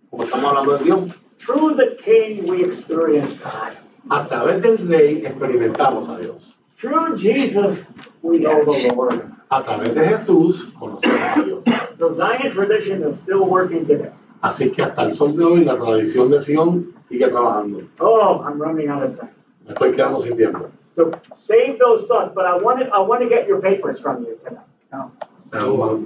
como estamos hablando de Dios. Through the King, we experience God. A través del Rey experimentamos a Dios. Through Jesus, we know the Lord. A través de Jesús conocemos a Dios. So Zion tradition is still working today. Así que hasta el sol de hoy la tradición de Sion sigue trabajando. Oh, I'm running out of time. Me estoy quedando sin tiempo. So save those thoughts, but I want to get your papers from you tonight. No. Pero,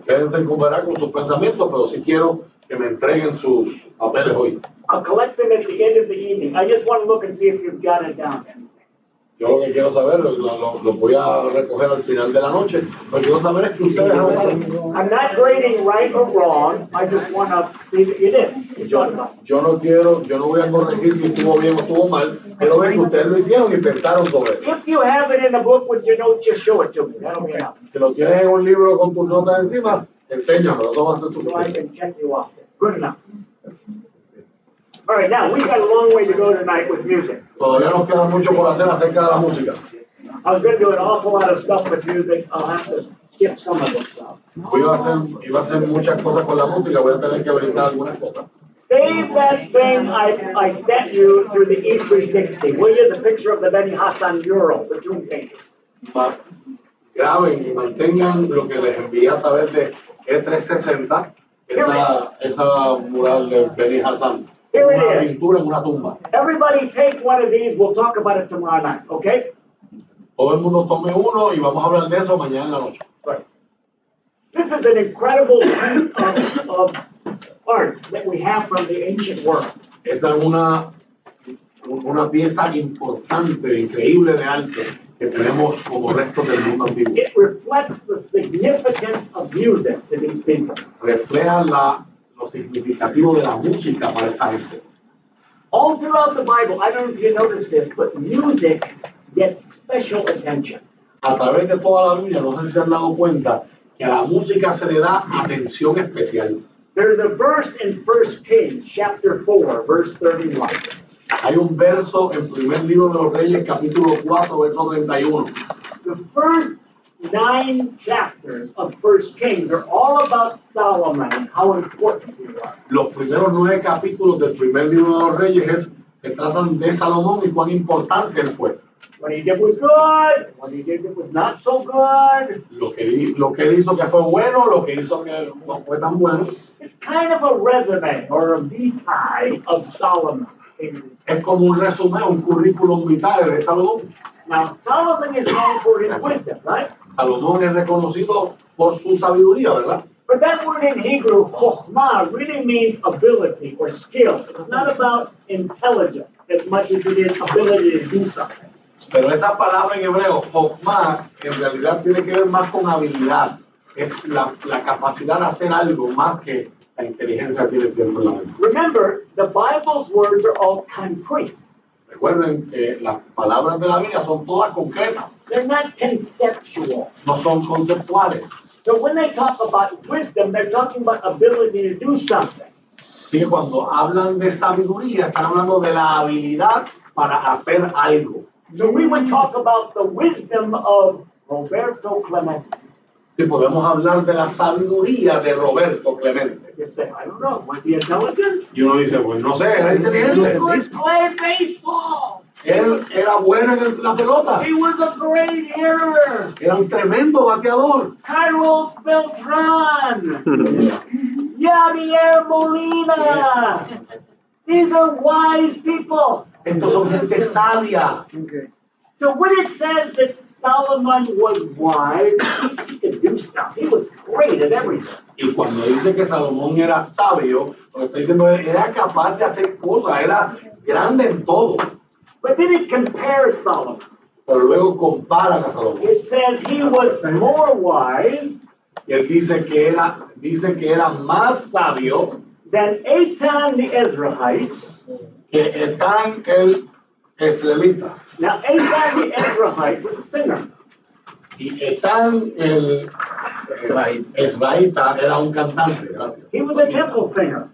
quédense con sus pensamientos, pero sí quiero que me entreguen sus papeles hoy. I'll collect them at the end of the evening. I just want to look and see if you've got it down. Yo lo que quiero saber, lo voy a recoger al final de la noche. Lo que quiero saber es que ustedes hablan. I'm not grading right or wrong. I just want to see that you did. Yo no voy a corregir si estuvo bien o estuvo mal. Quiero ver que ustedes lo hicieron y pensaron sobre eso. If you have it in a book with your notes, just show it to me. That'll be enough. Si lo tienes en un libro con tus notas encima, enséñamelo. Eso va a ser So I suficiente. can check you off there. Good enough. All right, now we've got a long way to go tonight with music. Todavía nos queda mucho por hacer acerca de la música. I was going to do an awful lot of stuff with music. I'll have to skip some of this stuff. Iba a hacer muchas cosas con la música, voy a tener que brincar algunas cosas. Save that thing I sent you through the E360. Will you? The picture of the Beni Hassan mural, the tomb painting. Graben y mantengan lo que les envié a través de E360, esa mural de Beni Hassan. Here it Una is. pintura en una tumba. Everybody take one of these. We'll talk about it tomorrow night, okay? Todo el mundo tome uno y vamos a hablar de eso mañana en la noche. Right. This is an incredible piece of art that we have from the ancient world. Esa es una pieza importante, increíble de arte que tenemos como restos del mundo antiguo. It reflects the significance of music to these people. Refleja lo significativo de la música para esta gente. All throughout the Bible, I don't know if you noticed this, but music gets special attention. A través de toda la Biblia, no sé si se han dado cuenta, que a la música se le da atención especial. There's a verse in 1 Kings, chapter 4, verse 31. Hay un verso en primer libro de los Reyes, capítulo 4, verso 31. The first 9 chapters of 1 Kings are all about Solomon and how important he was. Los primeros 9 capítulos del primer libro de los Reyes se tratan de Salomón y cuán importante él fue. What he did was good, what he did was not so good. Lo que él hizo que fue bueno, lo que hizo que no fue tan bueno. It's kind of a resume or a vitae of Solomon. Es como un resumen, un currículum vitae de Salomón. Now, Solomon is known for his wisdom, right? Salomón es reconocido por su sabiduría, ¿verdad? But that word in Hebrew, chokhmah, really means ability or skill. It's not about intelligence as much as it is ability to do something. Pero esa palabra en hebreo, chokmah, en realidad tiene que ver más con habilidad. Es la capacidad de hacer algo más que la inteligencia tiene dentro de la mente. Remember, the Bible's words are all concrete. Recuerden que las palabras de la Biblia son todas concretas, They're not conceptual. no son conceptuales. So when they talk about wisdom, they're talking about ability to do something. Así que cuando hablan de sabiduría, están hablando de la habilidad para hacer algo. So we would talk about the wisdom of Roberto Clemente. Si podemos hablar de la sabiduría de Roberto Clemente. You say, I don't know, was he intelligent? Y uno dice, pues no sé, era inteligente. He could play baseball. Él era bueno en la pelota. He was a great hitter. Era un tremendo bateador. Carlos Beltran. Javier Molina. These are wise people. Estos son gente sabia. Okay. So when it says that Solomon was wise, he could do stuff. He was great at everything. Y cuando dice que Salomón era sabio, lo que está diciendo es era capaz de hacer cosas, era grande en todo. But then it compares Solomon. Pero luego comparan a Salomón. It says he was more wise Y él dice que era más sabio than Ethan the Ezrahite. que Etán el Esrelita. Now, Ethan the Ezrahite was a singer. Y Etán el Esraíta era un cantante, gracias. He was a temple singer.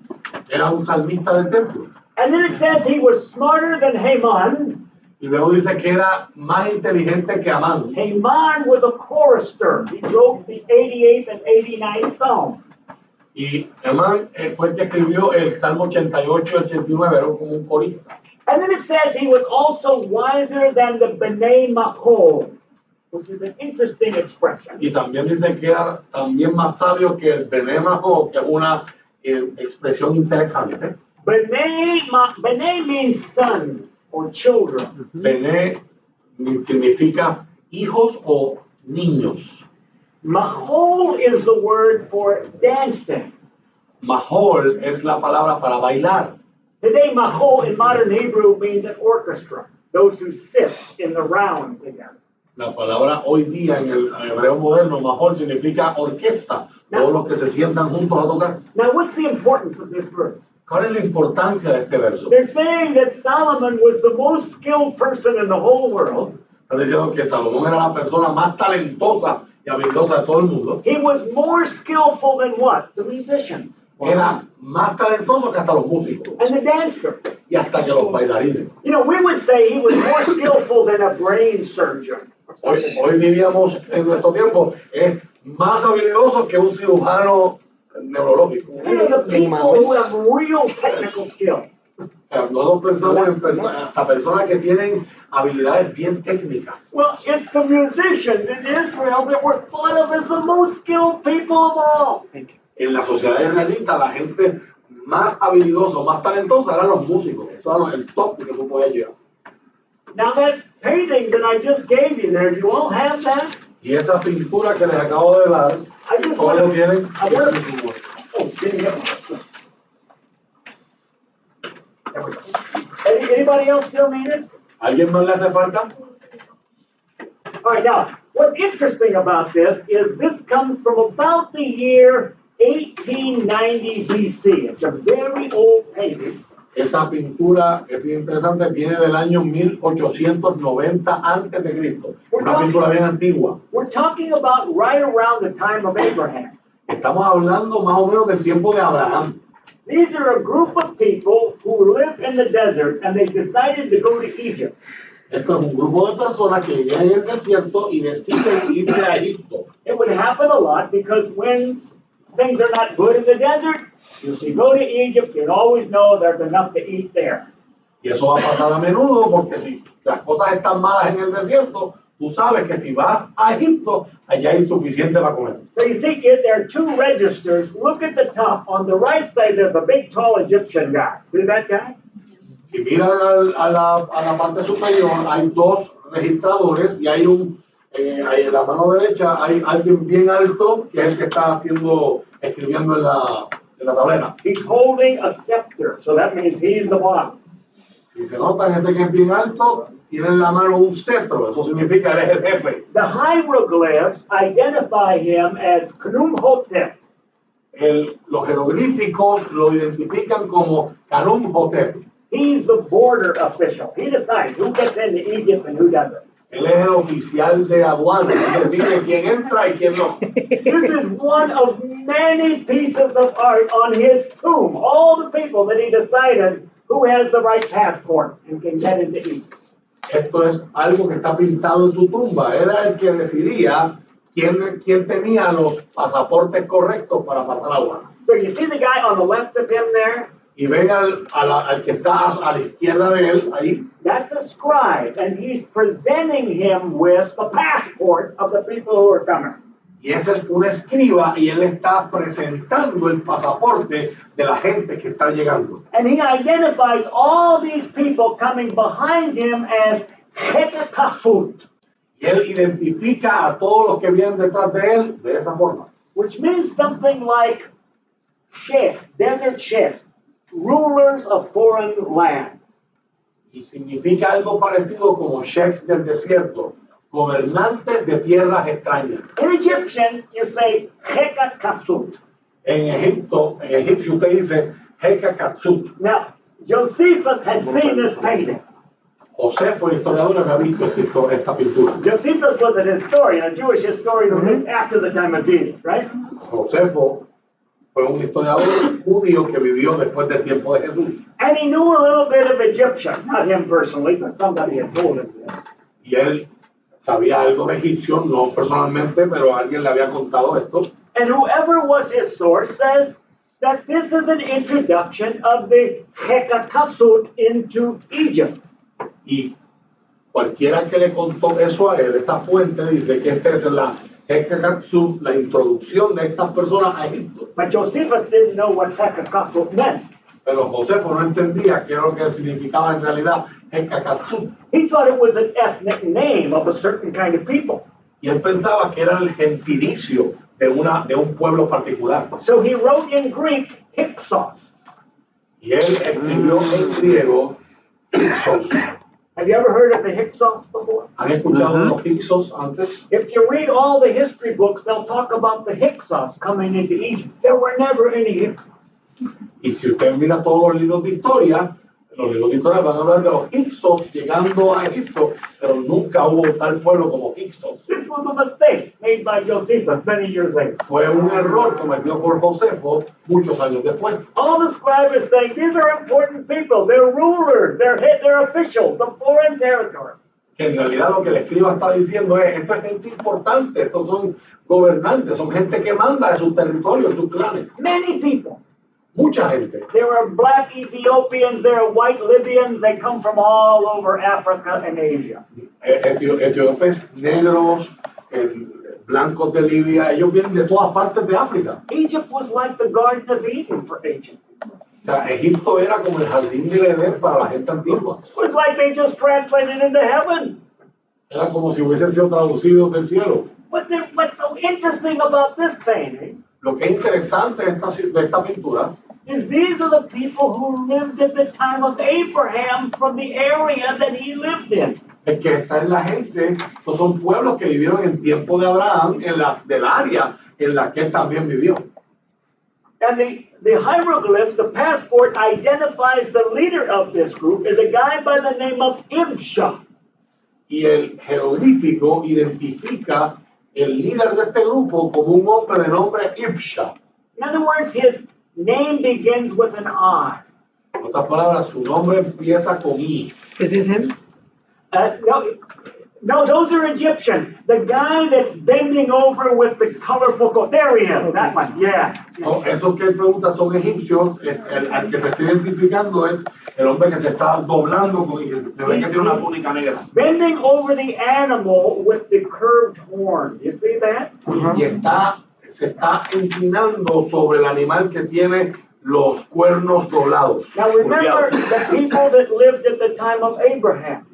Era un salmista del templo. And then it says he was smarter than Haman. Y luego dice que era más inteligente que Amán. Haman was a chorister. He wrote the 88th and 89th Psalm. Y Amán fue el que escribió el Salmo 88 y 89, era como un corista. And then it says he was also wiser than the Bnei Mahol, which is an interesting expression. Y también dice que era también más sabio que el Bnei Mahol, que es una expresión interesante. Bnei means sons or children. Bnei significa hijos o niños. Mahol is the word for dancing. Mahol es la palabra para bailar. Today, Mahol in modern Hebrew means an orchestra, those who sit in the round together. La palabra hoy día en el hebreo moderno, Mahol, significa orquesta, todos los que se sientan juntos a tocar. Now, what's the importance of this verse? ¿Cuál es la importancia de este verso? They're saying that Solomon was the most skilled person in the whole world. Están diciendo que Salomón era la persona más talentosa y habilidosa de todo el mundo. He was more skillful than what? The musicians. Era más talentoso que hasta los músicos And the dancer. y hasta que los bailarines. You know, we would say he was more skillful than a brain surgeon. Hoy vivíamos en nuestro tiempo, es más habilidoso que un cirujano neurológico. You know, the people who have real technical skill. O sea, nosotros pensamos en hasta personas que tienen habilidades bien técnicas. Well, it's the musicians in Israel that were thought of as the most skilled people of all. En la sociedad israelita, la gente más habilidosa, más talentosa eran los músicos. Eso era el top que tú podías llegar. Now that painting that I just gave you there, you all have that? Y esa pintura que les acabo de dar, todos lo tienen. Oh, didn't get it. There we go. Anybody else still need it? ¿Alguien más le hace falta? All right, now, what's interesting about this is this comes from about the year 1890 BC. It's a very old painting. Esa pintura es bien interesante, viene del año 1890 antes de Cristo. Una pintura bien antigua. We're talking about right around the time of Abraham. Estamos hablando más o menos del tiempo de Abraham. These are a group of people who live in the desert and they decided to go to Egypt. Esto es un grupo de personas que viven en el desierto y deciden irse a Egipto. It would happen a lot because when things are not good in the desert, if you go to Egypt, you always know there's enough to eat there. Y eso va a pasar a menudo porque si las cosas están malas en el desierto, tú sabes que si vas a Egipto, allá hay suficiente para comer. So you see, there are two registers. Look at the top. On the right side, there's a big, tall Egyptian guy. See that guy? Si miran a la parte superior, hay dos registradores y hay en la mano derecha hay alguien bien alto que es el que está escribiendo en la tablera. He's holding a scepter, so that means he's the boss. Si se notan, ese que es bien alto tiene en la mano un cetro, eso significa él es el jefe. The hieroglyphs identify him as Khnum-Hotep. Los jeroglíficos lo identifican como Khnum-Hotep. He's the border official. He decides who gets into Egypt and who doesn't. Él es el oficial de aduana, es decir, quién entra y quién no. This is one of many pieces of art on his tomb. All the people that he decided who has the right passport and can get into Egypt. Esto es algo que está pintado en su tumba. Era el que decidía quién tenía los pasaportes correctos para pasar a aduana. So you see the guy on the left of him there? Y ven al que está a la izquierda de él, ahí. That's a scribe, and he's presenting him with the passport of the people who are coming. Y ese es un escriba y él está presentando el pasaporte de la gente que está llegando. And he identifies all these people coming behind him as Hetekafut, Y él identifica a todos los que vienen detrás de él de esa forma. which means something like chef, desert chef, rulers of foreign lands. Y significa algo parecido como chefs del desierto, gobernantes de tierras extrañas. In Egyptian, you say Hetekafut. En egipcio usted dice Hekakatsut. Now, Josephus had seen this painting. Josefo, el historiador, había visto esta pintura. Josephus was an historian, a Jewish historian who lived after the time of Jesus, right? Josefo Fue un historiador judío que vivió después del tiempo de Jesús. And he knew a little bit of Egyptian. Not him personally, but somebody had told him this. Y él sabía algo de egipcio, no personalmente, pero alguien le había contado esto. And whoever was his source says that this is an introduction of the Hekakasut into Egypt. Y cualquiera que le contó eso a él, esta fuente dice que esta es la Hekakasut, la introducción de estas personas a Egipto. But Josephus didn't know what Hekakasut meant. Pero Josefo no entendía qué era lo que significaba en realidad Hekakasut. He thought it was an ethnic name of a certain kind of people. Y él pensaba que era el gentilicio de un pueblo particular. So he wrote in Greek, Hyksos. Y él escribió en griego Hyksos. Have you ever heard of the Hyksos before? ¿Han escuchado de los Hyksos antes? If you read all the history books, they'll talk about the Hyksos coming into Egypt. There were never any Hyksos. Y si usted mira todos los libros de historia van a hablar de los Hyksos llegando a Egipto, pero nunca hubo tal pueblo como Hyksos. This was a mistake made by Josephus many years later. Fue un error cometido por Josefo muchos años después. All the scribe is saying, these are important people. They're rulers. They're officials of foreign territory. Que en realidad lo que el escriba está diciendo es, esto es gente importante, estos son gobernantes, son gente que manda de sus territorios, de sus clanes. Many people. Mucha gente. There are black Ethiopians, there are white Libyans, they come from all over Africa and Asia. Etíopes negros, blancos de Libia, ellos vienen de todas partes de África. Egypt was like the Garden of Eden for ancient people. O sea, Egipto era como el jardín del Edén para la gente antigua. It was like they just translated into heaven. Era como si hubiesen sido traducidos del cielo. What's so interesting about this painting Lo que es interesante de esta pintura is these are the people who lived at the time of Abraham from the area that he lived in. es que esta es la gente, estos son pueblos que vivieron en tiempo de Abraham, del área en la que él también vivió. And the hieroglyphs, the passport, identifies the leader of this group as a guy by the name of Ibsha. Y el jeroglífico identifica el líder de este grupo como un hombre de nombre Ibsha. In other words, his name begins with an I. En otras palabras, su nombre empieza con I. Is this him? No, those are Egyptians. The guy that's bending over with the colorful coat. There he is, that one, yeah. No, esos que él pregunta son egipcios, al que se está identificando es el hombre que se está doblando, y se ve que tiene una túnica negra. Bending over the animal with the curved horn. You see that? Y se está inclinando sobre el animal que tiene los cuernos doblados. Now remember the people that lived at the time of Abraham.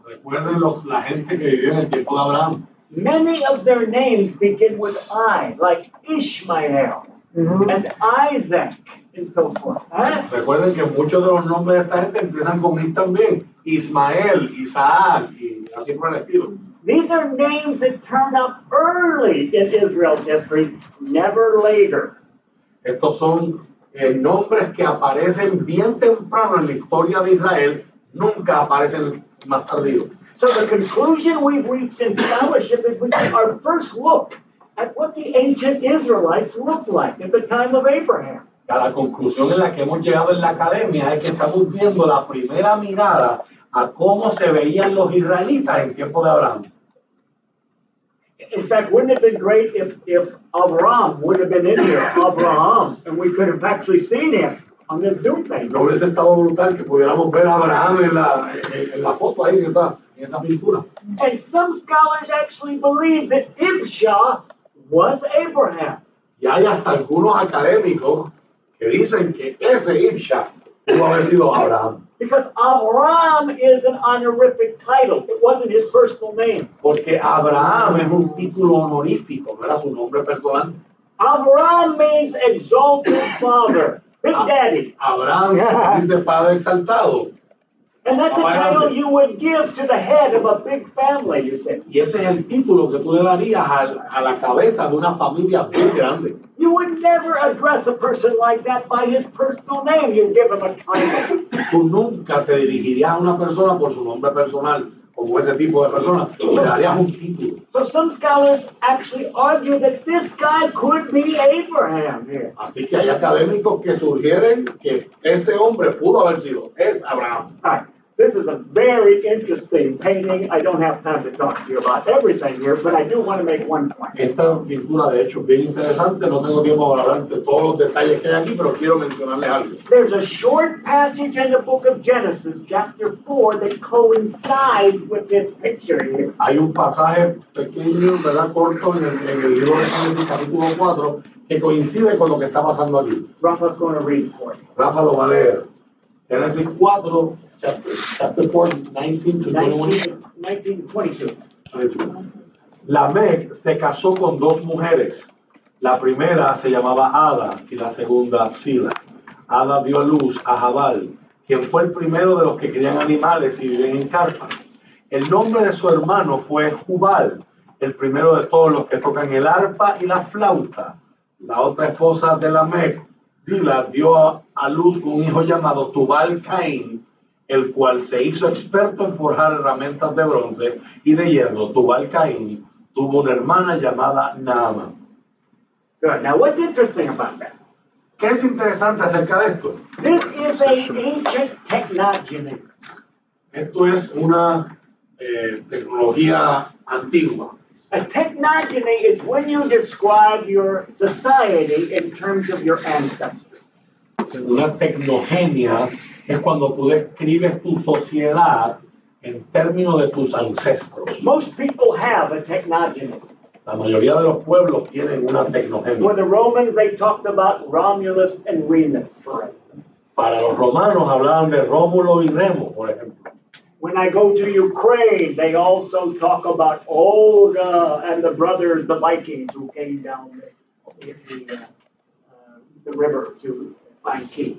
Recuerden la gente que vivió en el tiempo de Abraham. Many of their names begin with I, like Ishmael and Isaac and so forth. Huh? Recuerden que muchos de los nombres de esta gente empiezan con I también. Ismael, Isaac y así por el estilo. These are names that turn up early in Israel's history, never later. Estos son nombres que aparecen bien temprano en la historia de Israel, nunca aparecen más tardíos. So the conclusion we've reached in scholarship is we take our first look at what the ancient Israelites looked like at the time of Abraham. La conclusión en la que hemos llegado en la academia es que estamos viendo la primera mirada a cómo se veían los israelitas en tiempo de Abraham. In fact, wouldn't it have been great if Abraham would have been in here, Abraham, and we could have actually seen him on this doom thing. No hubiese estado brutal que pudiéramos ver a Abraham en la foto ahí, en esa pintura. And some scholars actually believe that Ibsha was Abraham. Y hay hasta algunos académicos que dicen que ese Ibsha pudo haber sido Abraham. Because Abraham is an honorific title. It wasn't his personal name. Porque Abraham es un título honorífico, no era su nombre personal. Abraham means exalted father, big daddy. Abraham dice padre exaltado. And that's a title you would give to the head of a big family, you say. Y ese es el título que tú le darías a la cabeza de una familia bien grande. You would never address a person like that by his personal name. You give him a title. Tú nunca te dirigirías a una persona por su nombre personal. como ese tipo de personas, le darías un título. So some scholars actually argue that this guy could be Abraham here. Así que hay académicos que sugieren que ese hombre pudo haber sido, es Abraham. All right. This is a very interesting painting. I don't have time to talk to you about everything here, but I do want to make one point. Esta pintura, de hecho, es bien interesante. No tengo tiempo para hablar de todos los detalles que hay aquí, pero quiero mencionarles algo. There's a short passage in the book of Genesis, chapter 4, that coincides with this picture here. Hay un pasaje pequeño, ¿verdad? Corto en el libro de Génesis, capítulo 4, que coincide con lo que está pasando aquí. Rafa's going to read for you. Rafa lo va a leer. Génesis 4, chapter 4, 19 to 21. 19 to 22. Lamec se casó con dos mujeres. La primera se llamaba Ada y la segunda Sila. Ada dio a luz a Jabal, quien fue el primero de los que crían animales y viven en carpas. El nombre de su hermano fue Jubal, el primero de todos los que tocan el arpa y la flauta. La otra esposa de Lamec, Sila, dio a luz un hijo llamado Tubal Caín, el cual se hizo experto en forjar herramientas de bronce y de hierro. Tubal Caín tuvo una hermana llamada Naama. Good. Now, what's interesting about that? ¿Qué es interesante acerca de esto? This is an ancient technogeny. Esto es una tecnología antigua. A technogeny is when you describe your society in terms of your ancestry. Una tecnogenia es cuando tú describes tu sociedad en términos de tus ancestros. Most people have a technogeny. La mayoría de los pueblos tienen una For tecnogenia. the Romans, they talked about Romulus and Remus, for instance. Para los romanos hablaban de Rómulo y Remo, por ejemplo. When I go to Ukraine, they also talk about Olga and the brothers, the Vikings, who came down the river to find Kiev.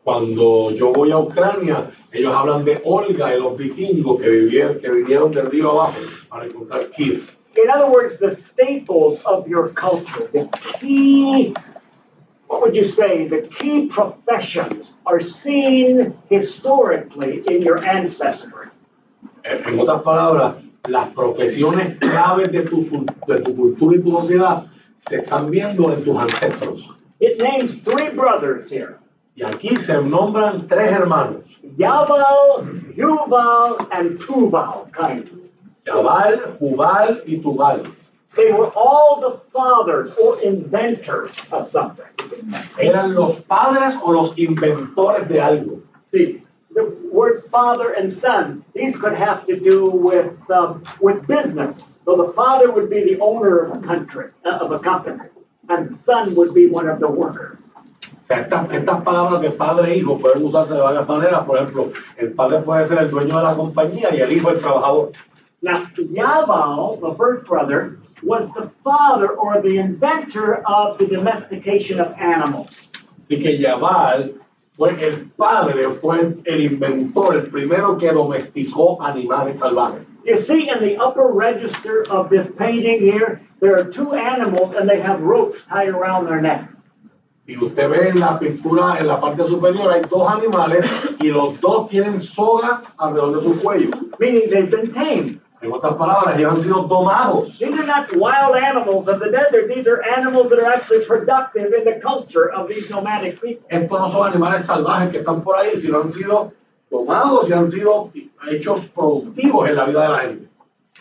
Cuando yo voy a Ucrania, ellos hablan de Olga y los vikingos que vinieron del río abajo para encontrar Kiev. In other words, the staples of your culture, the key, what would you say, the key professions are seen historically in your ancestry. En otras palabras, las profesiones claves de tu cultura y tu sociedad se están viendo en tus ancestros. It names three brothers here. Y aquí se nombran tres hermanos, Yaval, Yuval, and Tuval, kind of. Jabal, Jubal y Tubal. They were all the fathers or inventors of something. Eran los padres o los inventores de algo. See, the words father and son, these could have to do with business. So the father would be the owner of a company, and the son would be one of the workers. O sea, estas palabras de padre e hijo pueden usarse de varias maneras. Por ejemplo, el padre puede ser el dueño de la compañía y el hijo el trabajador. Now, Yaval, the first brother, was the father or the inventor of the domestication of animals. Así que Jabal fue el padre, fue el inventor, el primero que domesticó animales salvajes. You see in the upper register of this painting here, there are two animals and they have ropes tied around their neck. Si usted ve en la pintura, en la parte superior, hay dos animales y los dos tienen sogas alrededor de su cuello. Meaning they've been tamed. En otras palabras, ellos han sido domados. These are not wild animals of the desert. These are animals that are actually productive in the culture of these nomadic people. Estos no son animales salvajes que están por ahí, sino han sido domados y han sido hechos productivos en la vida de la gente.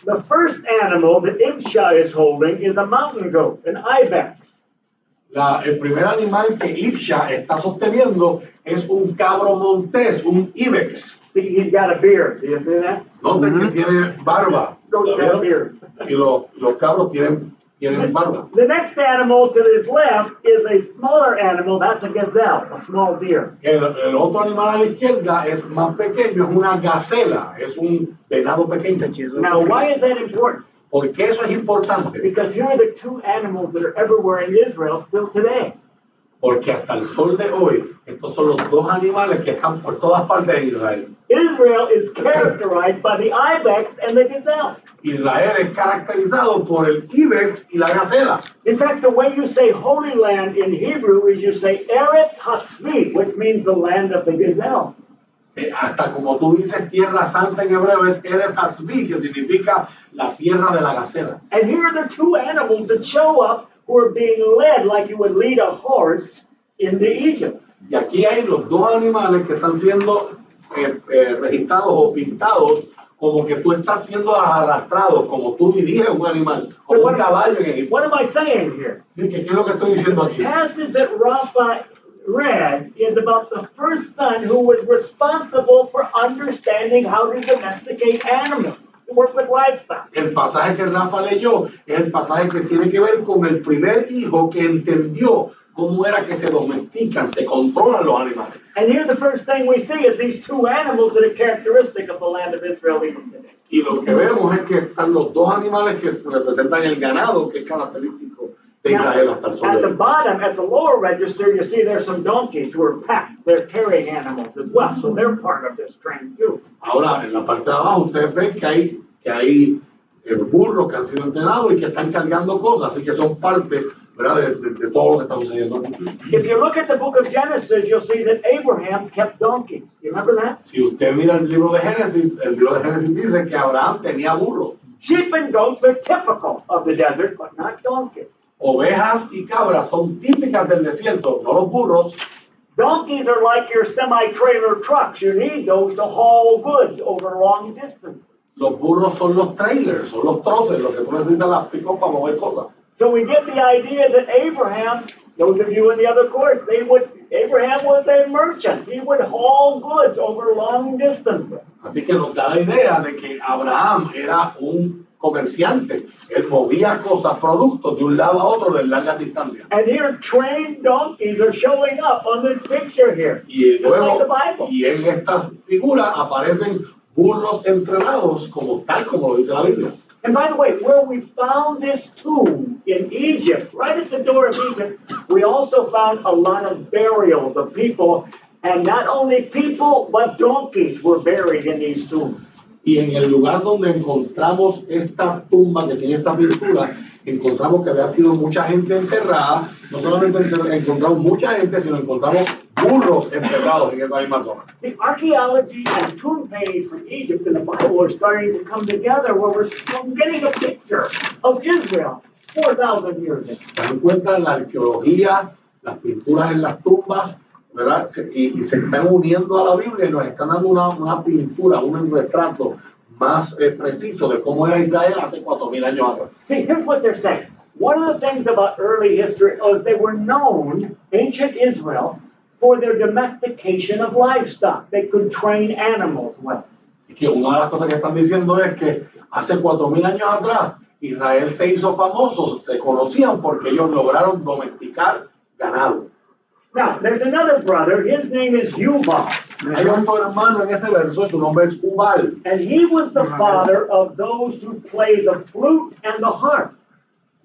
The first animal that Ibsha is holding is a mountain goat, an ibex. El primer animal que Ibsha está sosteniendo es un cabro montés, un ibex. See, he's got a beard. Do you see that? Noten que tiene barba. Goats have beards. Y los cabros tienen barba. The next animal to his left is a smaller animal. That's a gazelle, a small deer. El otro animal a la izquierda es más pequeño, es una gacela, es un venado pequeño. Now, why is that important? ¿Por qué eso es importante? Because here are the two animals that are everywhere in Israel still today. Porque hasta el sol de hoy, estos son los dos animales que están por todas partes de Israel. Israel is characterized by the ibex and the gazelle. Israel es caracterizado por el ibex y la gacela. In fact, the way you say Holy Land in Hebrew is you say Eretz Hatzvi, which means the land of the gazelle. Hasta como tú dices, tierra santa en hebreo es Eretz Hatzvi, que significa la tierra de la gacela. And here are the two animals that show up who are being led like you would lead a horse into Egypt. Y aquí hay los dos animales que están siendo registrados o pintados como que tú estás siendo arrastrado, como tú diriges un animal, como un caballo en Egipto. What am I saying here? Así que, ¿qué es lo que estoy diciendo aquí? The passage that Rafa read is about the first son who was responsible for understanding how to domesticate animals, to work with livestock. El pasaje que Rafa leyó es el pasaje que tiene que ver con el primer hijo que entendió cómo era que se domestican, se controlan los animales. And here the first thing we see is these two animals that are characteristic of the land of Israel even today. Y lo que vemos es que están los dos animales que representan el ganado, que es característico de Israel hasta el sol At de the hoy. bottom, at the lower register, you see there's some donkeys who are packed. They're carrying animals as well, so they're part of this train too. Ahora, en la parte de abajo, ustedes ven que hay burros que han sido entrenados y que están cargando cosas, así que son parte, ¿verdad?, de todo lo que está sucediendo. If you look at the book of Genesis, you'll see that Abraham kept donkeys. You remember that? Si usted mira el libro de Génesis dice que Abraham tenía burros. Sheep and goats are typical of the desert, but not donkeys. Ovejas y cabras son típicas del desierto, no los burros. Donkeys are like your semi-trailer trucks. You need those to haul goods over long distances. Los burros son los trailers, son los troces, los que tú necesitas las pick-up para mover cosas. So we get the idea that Abraham, those of you in the other course, Abraham was a merchant. He would haul goods over long distances. Así que nos da la idea de que Abraham era un comerciante. Él movía cosas, productos de un lado a otro de largas distancias. And here trained donkeys are showing up on this picture here. Y Just like the luego, Bible. y en esta figura aparecen burros entrenados tal como lo dice la Biblia. And by the way, where we found this tomb in Egypt, right at the door of Egypt, we also found a lot of burials of people, and not only people, but donkeys were buried in these tombs. Y en el lugar donde encontramos esta tumba que tiene esta pintura, encontramos que había sido mucha gente enterrada. No solamente encontramos mucha gente, sino encontramos burros enterrados en esa misma zona. See, archaeology and tomb paintings from Egypt in the Bible are starting to come together where we're getting a picture of Israel 4,000 years ago. Se dan cuenta la arqueología, las pinturas en las tumbas, ¿verdad? Y se están uniendo a la Biblia y nos están dando una pintura, un retrato más preciso de cómo era Israel hace 4,000 años atrás. See, here's what they're saying. One of the things about early history is they were known, ancient Israel, for their domestication of livestock. They could train animals well. Y que una de las cosas que están diciendo es que hace 4,000 años atrás Israel se hizo famoso, se conocían porque ellos lograron domesticar ganado. Now, there's another brother. His name is Yuval. Hay otro hermano en ese verso, su nombre es Ubal. And he was the father of those who play the flute and the harp.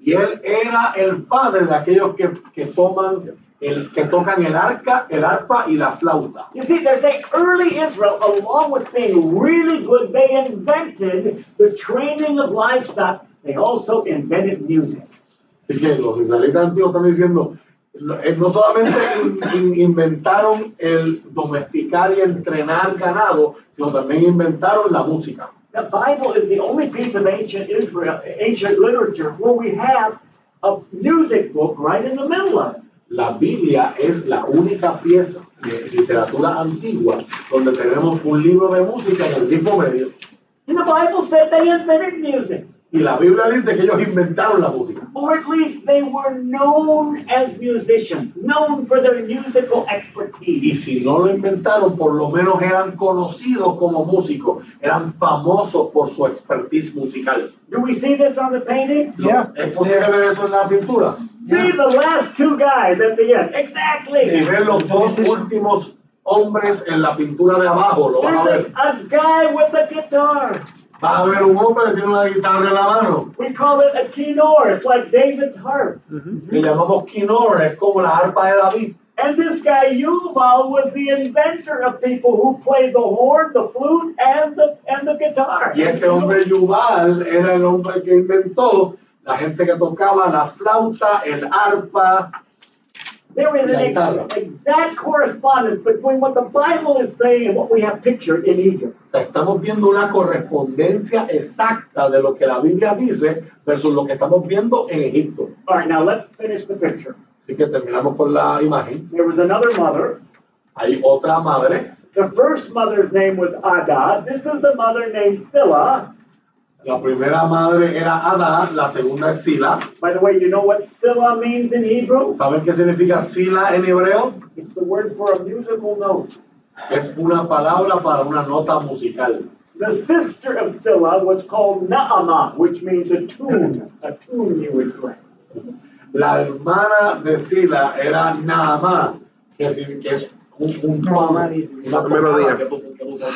Y él era el padre de aquellos que tocan el arpa y la flauta. You see, there's the early Israel, along with being really good, they invented the training of livestock. They also invented music. Así que los israelitas antiguos están diciendo, no solamente inventaron el domesticar y entrenar ganado, sino también inventaron la música. The Bible is the only piece of ancient literature where we have a music book right in the middle of it. La Biblia es la única pieza de literatura antigua donde tenemos un libro de música en el mismo medio. And the Bible said they invented music. Y la Biblia dice que ellos inventaron la música. Or at least they were known as musicians, known for their musical Y expertise. si no lo inventaron, por lo menos eran conocidos como músicos, eran famosos por su expertise musical. Do we see this on the painting? Yeah. ¿Es posible ver eso en la pintura? See the last two guys at the end. Si Exactly. ven los dos últimos hombres en la pintura de abajo, lo van a There's ver. a guy with a guitar. Vas a ver un hombre que tiene una guitarra en la mano. We call it a kinnor. It's like David's harp. Le llamamos quinor, es como la arpa de David. And this guy Yuval was the inventor of people who play the horn, the flute, and the guitar. Y este hombre Yuval era el hombre que inventó la gente que tocaba la flauta, el arpa There is La an guitarra. exact correspondence between what the Bible is saying and what we have pictured in Egypt. O sea, estamos viendo una correspondencia exacta de lo que la Biblia dice versus lo que estamos viendo en Egipto. All right, now let's finish the picture. Así que terminamos con la imagen. There was another mother. Hay otra madre. The first mother's name was Ada. This is the mother named Silla. La primera madre era Ada, la segunda es Sila. By the way, you know what Silla means in Hebrew? ¿Saben qué significa Sila en hebreo? It's the word for a musical note. Es una palabra para una nota musical. The sister of Silla was called Naamah, which means a tune you would play. La hermana de Sila era Naamá, que es un tono, una melodía.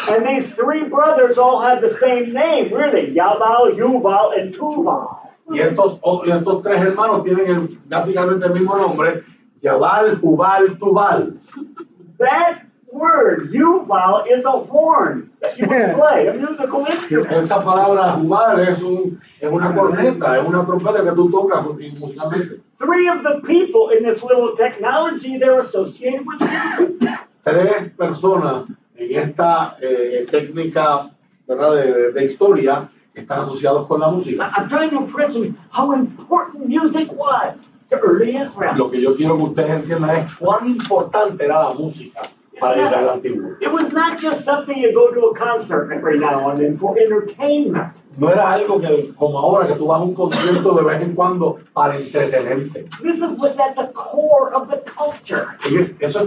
And these three brothers all had the same name, really, Yabal, Yuval, and Tuval. Y estos tres hermanos tienen básicamente el mismo nombre, Yabal, Jubal, Tubal. That word, Yuval, is a horn that you would play, a musical instrument. Esa palabra Jubal es una corneta, es una trompeta que tú tocas musicalmente. Three of the people in this little technology, they're associated with music. Tres personas en esta técnica, ¿verdad? de historia están asociados con la música. I'm trying to impress you how important music was to early Israel. Lo que yo quiero que ustedes entiendan es cuán importante era la música para Israel antiguo. It was not just something you go to a concert every now and then for entertainment. No era algo que, como ahora, que tú vas a un concierto de vez en cuando para entretenerte. This is what's at the core of the culture.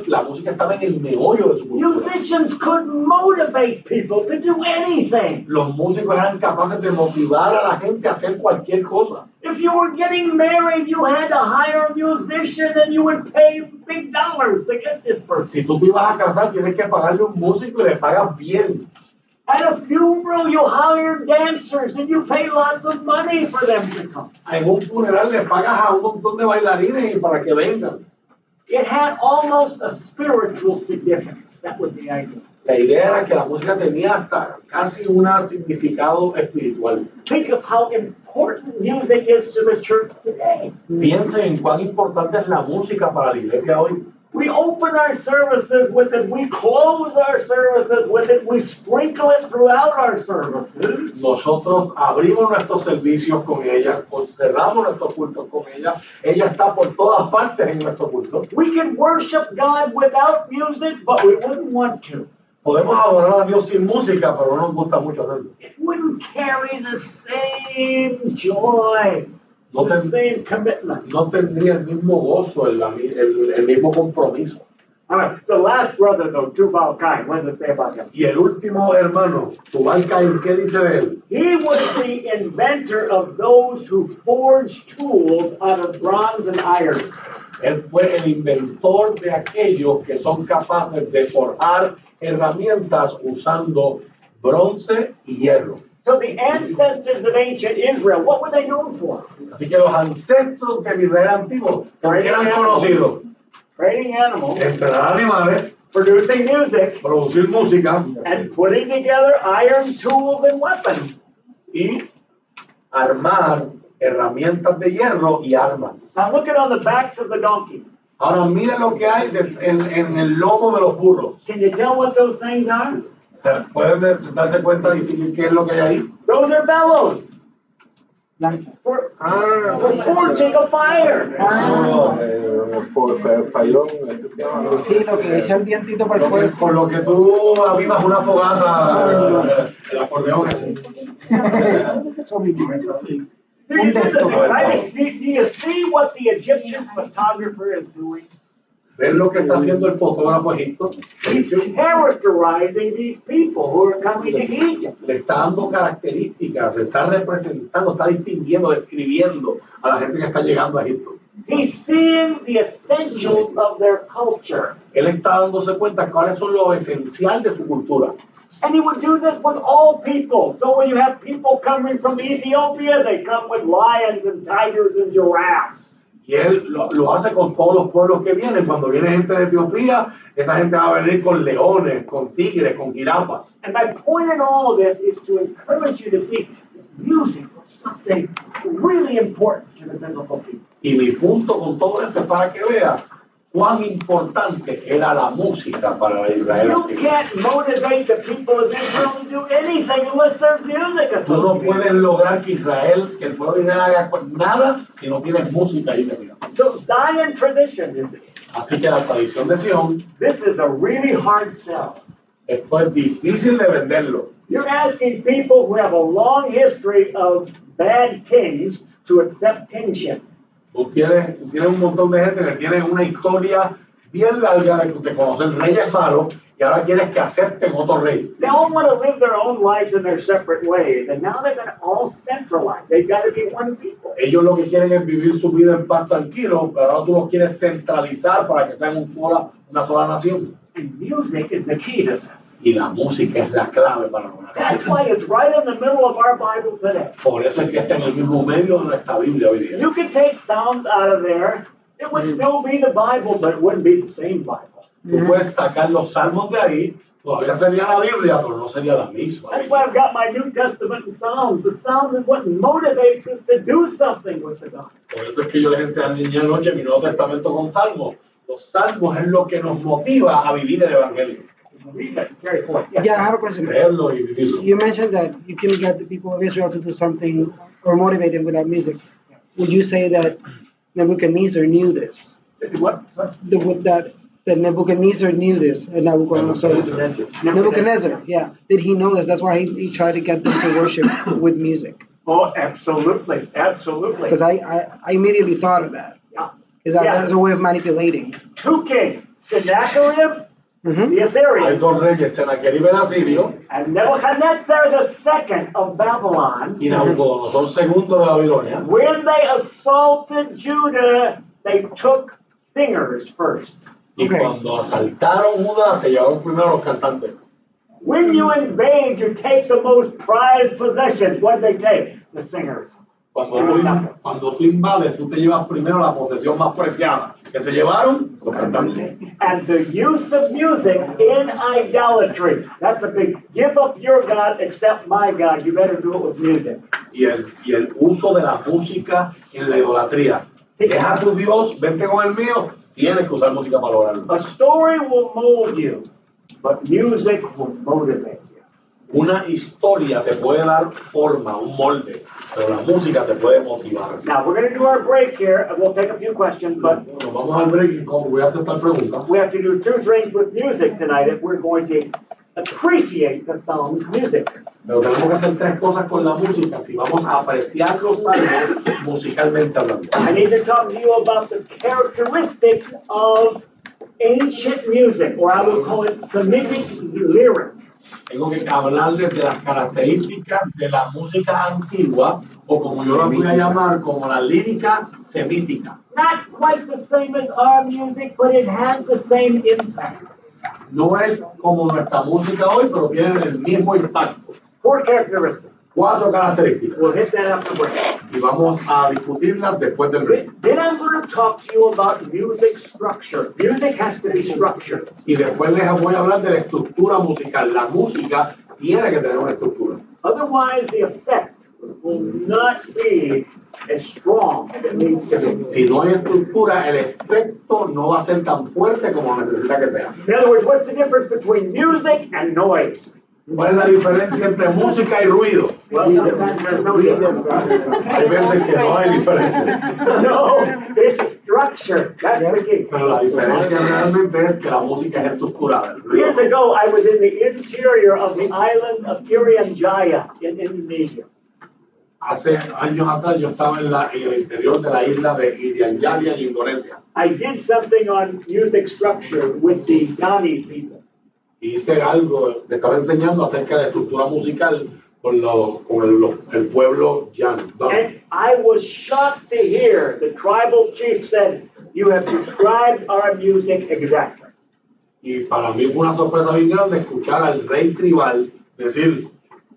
La música estaba en el meollo de su cultura. Musicians could motivate people to do anything. Los músicos eran capaces de motivar a la gente a hacer cualquier cosa. If you were getting married, you had to hire a musician and you would pay big dollars to get this person. Si tú te ibas a casar, tienes que pagarle un músico y le pagas bien. At a funeral, you hire dancers and you pay lots of money for them to come. En un funeral le pagas a un montón de bailarines y para que vengan. It had almost a spiritual significance. That was the idea. La idea era que la música tenía hasta casi un significado espiritual. Think of how important music is to the church today. Piensen en cuán importante es la música para la iglesia hoy. We open our services with it. We close our services with it. We sprinkle it throughout our services. Nosotros abrimos nuestros servicios con ella, cerramos nuestros cultos con ella. Ella está por todas partes en nuestros cultos. We can worship God without music, but we wouldn't want to. Podemos adorar a Dios sin música, pero no nos gusta mucho hacerlo. It wouldn't carry the same joy. The same commitment. No tendría el mismo gozo, el mismo compromiso. All right, the last brother though, Tubal Cain, what does it say about him? Y el último hermano, Tubal Cain, ¿qué dice de él? He was the inventor of those who forged tools out of bronze and iron. Él fue el inventor de aquellos que son capaces de forjar herramientas usando bronce y hierro. So the ancestors of ancient Israel, what were they known for? Así que los ancestros del Israel antiguo, ¿por qué eran conocidos? Training animals, entrenar animales, producing music, producir música, and putting together iron tools and weapons. Y armar herramientas de hierro y armas. Now look at on the backs of the donkeys. Ahora mira lo que hay en el lomo de los burros. Can you tell what those things are? ¿Pueden darse cuenta de qué es lo que hay ahí? Those are bellows. For forging a fire. Sí, lo que es el vientito para el fuego. Con lo que tú avivas una fogata, el acordeón ese. Do you see what the Egyptian photographer is doing? ¿Ven lo que está haciendo el fotógrafo egipcio? He's characterizing these people who are coming to Egypt. Le está dando características, le está representando, está distinguiendo, describiendo a la gente que está llegando a Egipto. He's seeing the essentials of their culture. Él está dándose cuenta cuáles son lo esencial de su cultura. And he would do this with all people. So when you have people coming from Ethiopia, they come with lions and tigers and giraffes. Y él lo hace con todos los pueblos que vienen. Cuando viene gente de Etiopía, esa gente va a venir con leones, con tigres, con jirafas. And my point in all of this is to encourage you to see music was something really important to the biblical people. Y mi punto con todo esto es para que veas cuán importante era la música para Israel. You can't motivate the people of Israel to do anything unless there's music Tú no associated. puedes lograr que el pueblo de Israel haga nada si no tienes música ahí metida. So Zion tradition is, Así que la tradición de Sion, this is a really hard sell. esto es difícil de venderlo. You're asking people who have a long history of bad kings to accept kingship. Tú tienes un montón de gente que tiene una historia bien larga de que te conocen reyes malos y ahora quieres que acepten otro rey. They all want to live their own lives in their separate ways, and now they're going to all centralize. They've got to be one people. Ellos lo que quieren es vivir su vida en paz tranquilo, pero ahora tú los quieres centralizar para que sean una sola nación. And music is the key to this. Y la música es la clave para lograr That's eso. why it's right in the middle of our Bible today. Por eso es que está en el mismo medio de nuestra Biblia hoy día. You could take Psalms out of there, it would still be the Bible, but it wouldn't be the same Bible. Tú puedes sacar los salmos de ahí, todavía sería la Biblia, pero no sería la misma. That's why I've got my New Testament and Psalms. The Psalms is what motivates us to do something with the gospel. Por eso es que yo les enseñé anoche mi Nuevo Testamento con salmos. Los salmos es lo que nos motiva a vivir el Evangelio. Read that, carry forward. Yeah, I have a question. Leerlo y vivirlo. You mentioned that you can get the people of Israel to do something or motivate them without music. Would you say that Nebuchadnezzar knew this? What? That Nebuchadnezzar knew this, and Nebuchadnezzar, yeah. Did he know this? That's why he tried to get them to worship with music. Oh, absolutely, absolutely. Because I immediately thought of that. Yeah. Because Yeah. that's a way of manipulating. Two kings, Sennacherib, Mm-hmm. the Hay Assyrian, dos reyes, Sennacherib el asirio and Nebuchadnezzar the second of Babylon. y Nabucodonosor segundo de Babilonia. When they assaulted Judah, they took singers first. Y Okay. cuando asaltaron Judá, se llevaron primero los cantantes. When you invade, you take the most prized possessions. What did they take? The singers. Cuando tú invades, tú te llevas primero la posesión más preciada. Que se llevaron los cantantes. And the use of music in idolatry. That's a big, give up your God, accept my God. You better do it with music. Y el uso de la música en la idolatría. Deja a tu Dios, vente con el mío. Tienes que usar música para lograrlo. A story will mold you, but music will motivate you. Una historia te puede dar forma, un molde, pero la música te puede motivar. Now, we're going to do our break here, and we'll take a few questions, but Nos vamos al break y voy a aceptar preguntas. we have to do two things with music tonight if we're going to appreciate the Psalms music. Pero tenemos que hacer tres cosas con la música si vamos a apreciar los salmos musicalmente hablando. I need to talk to you about the characteristics of ancient music, or I would call it Semitic lyric. Tengo que hablarles de las características de la música antigua, o como yo la voy a llamar, como la lírica semítica. Not quite the same as our music, but it has the same impact. No es como nuestra música hoy, pero tiene el mismo impacto. 4 characteristics. 4 características. We'll hit that after break. Y vamos a discutirlas después del break. Then I'm going to talk to you about music structure. Music has to be structured. Y después les voy a hablar de la estructura musical. La música tiene que tener una estructura. Otherwise, the effect will not be as strong as it needs to be. Si no hay estructura, el efecto no va a ser tan fuerte como necesita que sea. In other words, what's the difference between music and noise? ¿Cuál es la diferencia entre música y ruido? Well, sometimes there's no difference. Hay veces que no hay diferencia. No, it's structure. That's the key. Pero la diferencia realmente es que la música es estructurada. Years ago, I was in the interior of the island of Irian Jaya in Indonesia. Hace años atrás yo estaba en el interior de la isla de Irian Jaya en Indonesia. I did something on music structure with the Dani people. Hice algo, le estaba enseñando acerca de la estructura musical con el pueblo llano. And I was shocked to hear the tribal chief said, "You have described our music exactly." Y para mí fue una sorpresa bien grande escuchar al rey tribal decir,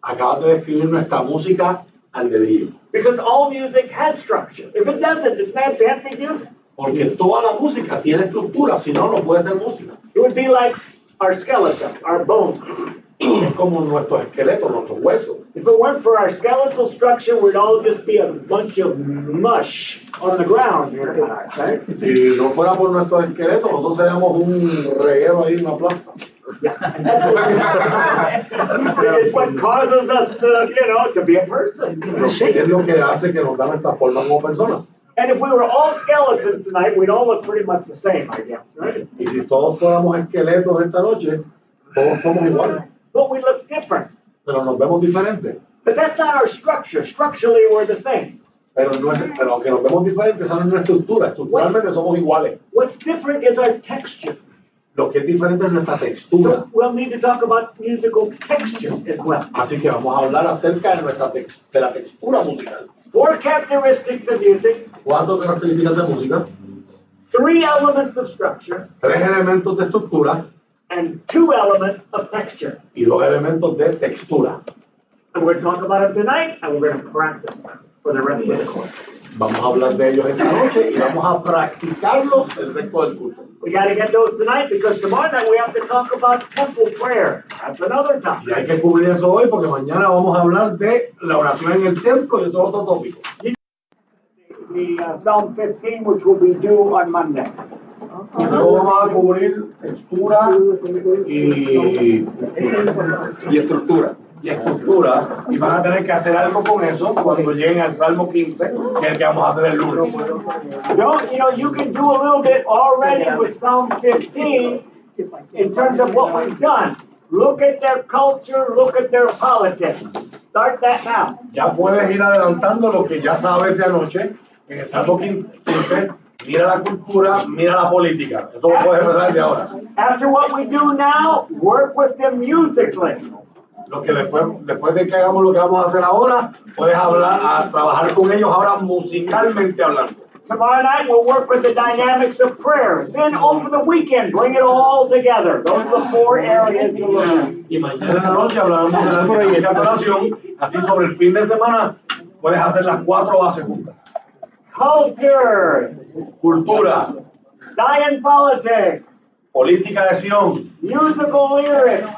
acabas de describir nuestra música al dedillo. Because all music has structure. If it doesn't, it's not fancy music. Porque toda la música tiene estructura, si no, no puede ser música. It would be like our skeleton, our bones. Es como nuestros esqueletos, nuestros huesos. If it weren't for our skeletal structure, we'd all just be a bunch of mush on the ground here tonight, right? Si no fuera por nuestros esqueletos, nosotros seríamos un reguero ahí, una plasta. It's what causes us to be a person. Es lo que hace que nos dan esta forma como personas. And if we were all skeletons tonight, we'd all look pretty much the same, I guess, right? Y si todos fuéramos esqueletos esta noche, todos somos iguales. But we look different. Pero nos vemos diferentes. But that's not our structure. Structurally, we're the same. Pero aunque nos vemos diferentes, esa no es nuestra estructura. Estructuralmente somos iguales. What's different is our texture. Lo que es diferente es nuestra textura. So we'll need to talk about musical texture as well. Así que vamos a hablar acerca de de la textura musical. 4 characteristics of music. 4 características de música. 3 elements of structure. 3 elementos de estructura. And 2 elements of texture. Y 2 elementos de textura. And we're going to talk about them tonight, and we're going to practice them for the rest of the course. Vamos a hablar de ellos esta noche y vamos a practicarlos el resto del curso. We got to get those tonight because tomorrow night we have to talk about temple prayer. That's another topic. Y hay que cubrir eso hoy porque mañana vamos a hablar de la oración en el templo y eso es otro tópico. The Psalm 15, which will be due on Monday. Y luego vamos a cubrir textura y estructura. Y estructura, y van a tener que hacer algo con eso cuando lleguen al Salmo 15, que es el que vamos a hacer el lunes. You can do a little bit already with Psalm 15 in terms of what we've done. Look at their culture, look at their politics. Start that now. Ya puedes ir adelantando lo que ya sabes de anoche en el Salmo 15. Mira la cultura, mira la política. Eso lo puedes empezar de ahora. After what we do now, work with them musically. Lo que después de que hagamos lo que vamos a hacer ahora, puedes trabajar con ellos ahora musicalmente hablando. Tomorrow night we'll work with the dynamics of prayer. Then over the weekend, bring it all together. Those are the 4 areas to look at. Y mañana en la noche hablaremos de la dinámica de oración. Así sobre el fin de semana puedes hacer las 4 bases juntas. Culture, Cultura, Zion politics, política de Sion, musical lyrics,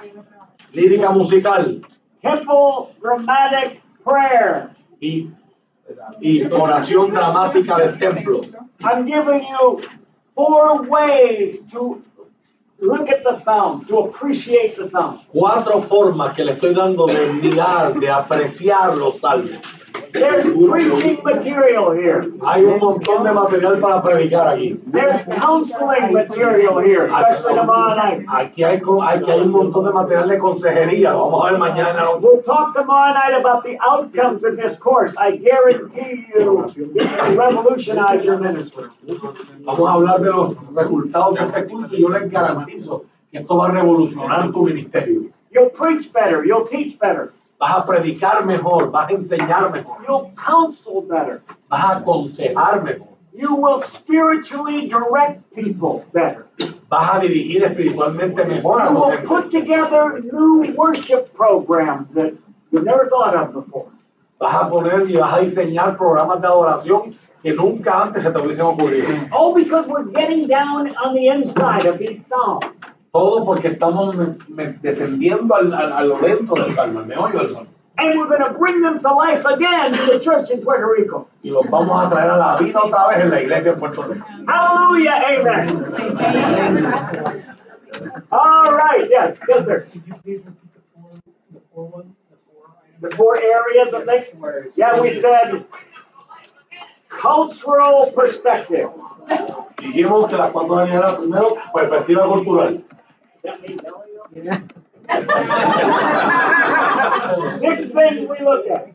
lírica musical temple dramatic prayer. y oración dramática del templo. I'm giving you 4 ways to look at the psalm, to appreciate the psalm. 4 formas que le estoy dando de mirar, de apreciar los salmos. There's preaching material here. Hay un montón de material para predicar aquí. There's counseling material here, especially tomorrow night. Aquí hay un montón de material de consejería. Lo vamos a ver mañana. We'll talk tomorrow night about the outcomes of this course. I guarantee you it will revolutionize your ministry. Vamos a hablar de los resultados de este curso y yo les garantizo que esto va a revolucionar tu ministerio. You'll preach better. You'll teach better. Vas a predicar mejor, vas a enseñar mejor, You'll counsel better. vas a aconsejar mejor, You will spiritually direct people better. vas a dirigir espiritualmente mejor a You los will demás. put together new worship programs that you never thought of before. Vas a poner y vas a diseñar programas de adoración que nunca antes se te hubiesen ocurrido. All because we're getting down on the inside of these psalms. Todo porque estamos descendiendo a lo lento del salmo, al meollo del salmo. And we're going to bring them to life again in the church in Puerto Rico. Y los vamos a traer a la vida otra vez en la iglesia en Puerto Rico. Hallelujah, amen. All right, yes, sir. Could you please repeat the four one? The 4 areas of things. Yeah, we said cultural perspective. Dijimos que las 4 años era primero perspectiva cultural. 6 things we look at.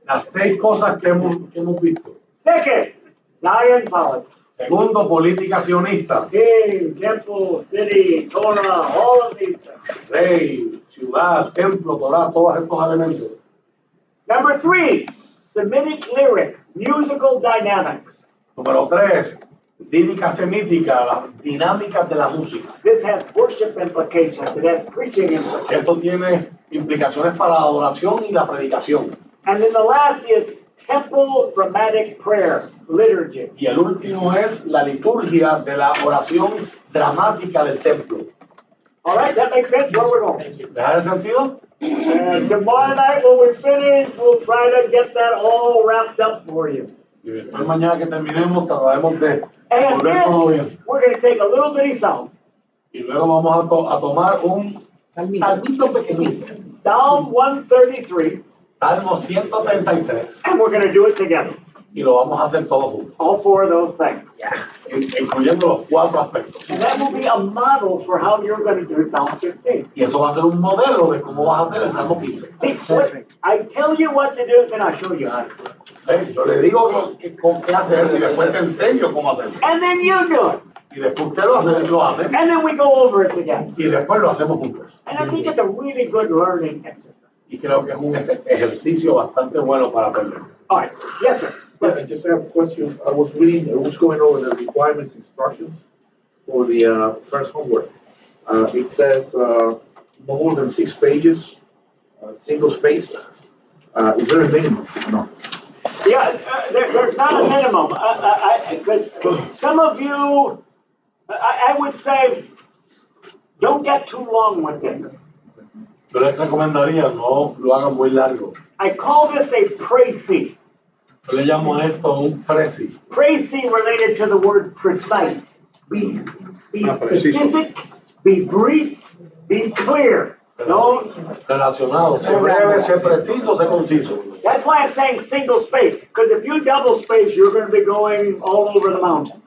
Las 6 cosas que hemos visto. Second, Zion politics. Segundo, política sionista. King, temple, city, Torah, all of these things. Rey, ciudad, templo, Torah, todos estos elementos. Number 3, Semitic lyric, musical dynamics. Número 3, lírica semítica, las dinámicas de la música. This has worship implications. It has preaching implications. Esto tiene implicaciones para la adoración y la predicación. And then the last is temple dramatic prayer, liturgy. Y el último es la liturgia de la oración dramática del templo. All right, that makes sense where we're going. ¿Les hace sentido? And tomorrow night when we finish, we'll try to get that all wrapped up for you. Y después mañana que terminemos trataremos de And volver todo then bien. we're going to take a little bitty psalm. Y luego vamos a tomar un salmito pequeñito. Psalm 133, Salmo 133. and we're going to do it together. Y lo vamos a hacer todos juntos. All four of those things. Incluyendo los 4 aspectos. And that will be a model for how you're going to do Psalm 15. Y eso va a ser un modelo de cómo vas a hacer el Salmo 15. See, what, I tell you what to do, then I'll show you how to do it. Yo le digo con qué hacer y después te enseño cómo hacerlo. And then you do it. Y después usted lo hace y lo hace. And then we go over it together. Y después lo hacemos juntos. And I think it's a really good learning exercise. Y creo que es un ejercicio bastante bueno para aprender. All right. Yes, sir. Yes, I just have a question. I was going over the requirements instructions for the first homework. It says no more than 6 pages, single space. Is there a minimum? No. Yeah, there's not a minimum. Because some of you, I would say, don't get too long with this. Yo les recomendaría no lo hagan muy largo. I call this a précis. Yo le llamo a esto un précis. Précis related to the word precise. Be specific, be brief, be clear. No. Relacionado, sé breve, sé preciso, sé conciso. That's why I'm saying single space. Because if you double space, you're going to be going all over the mountain.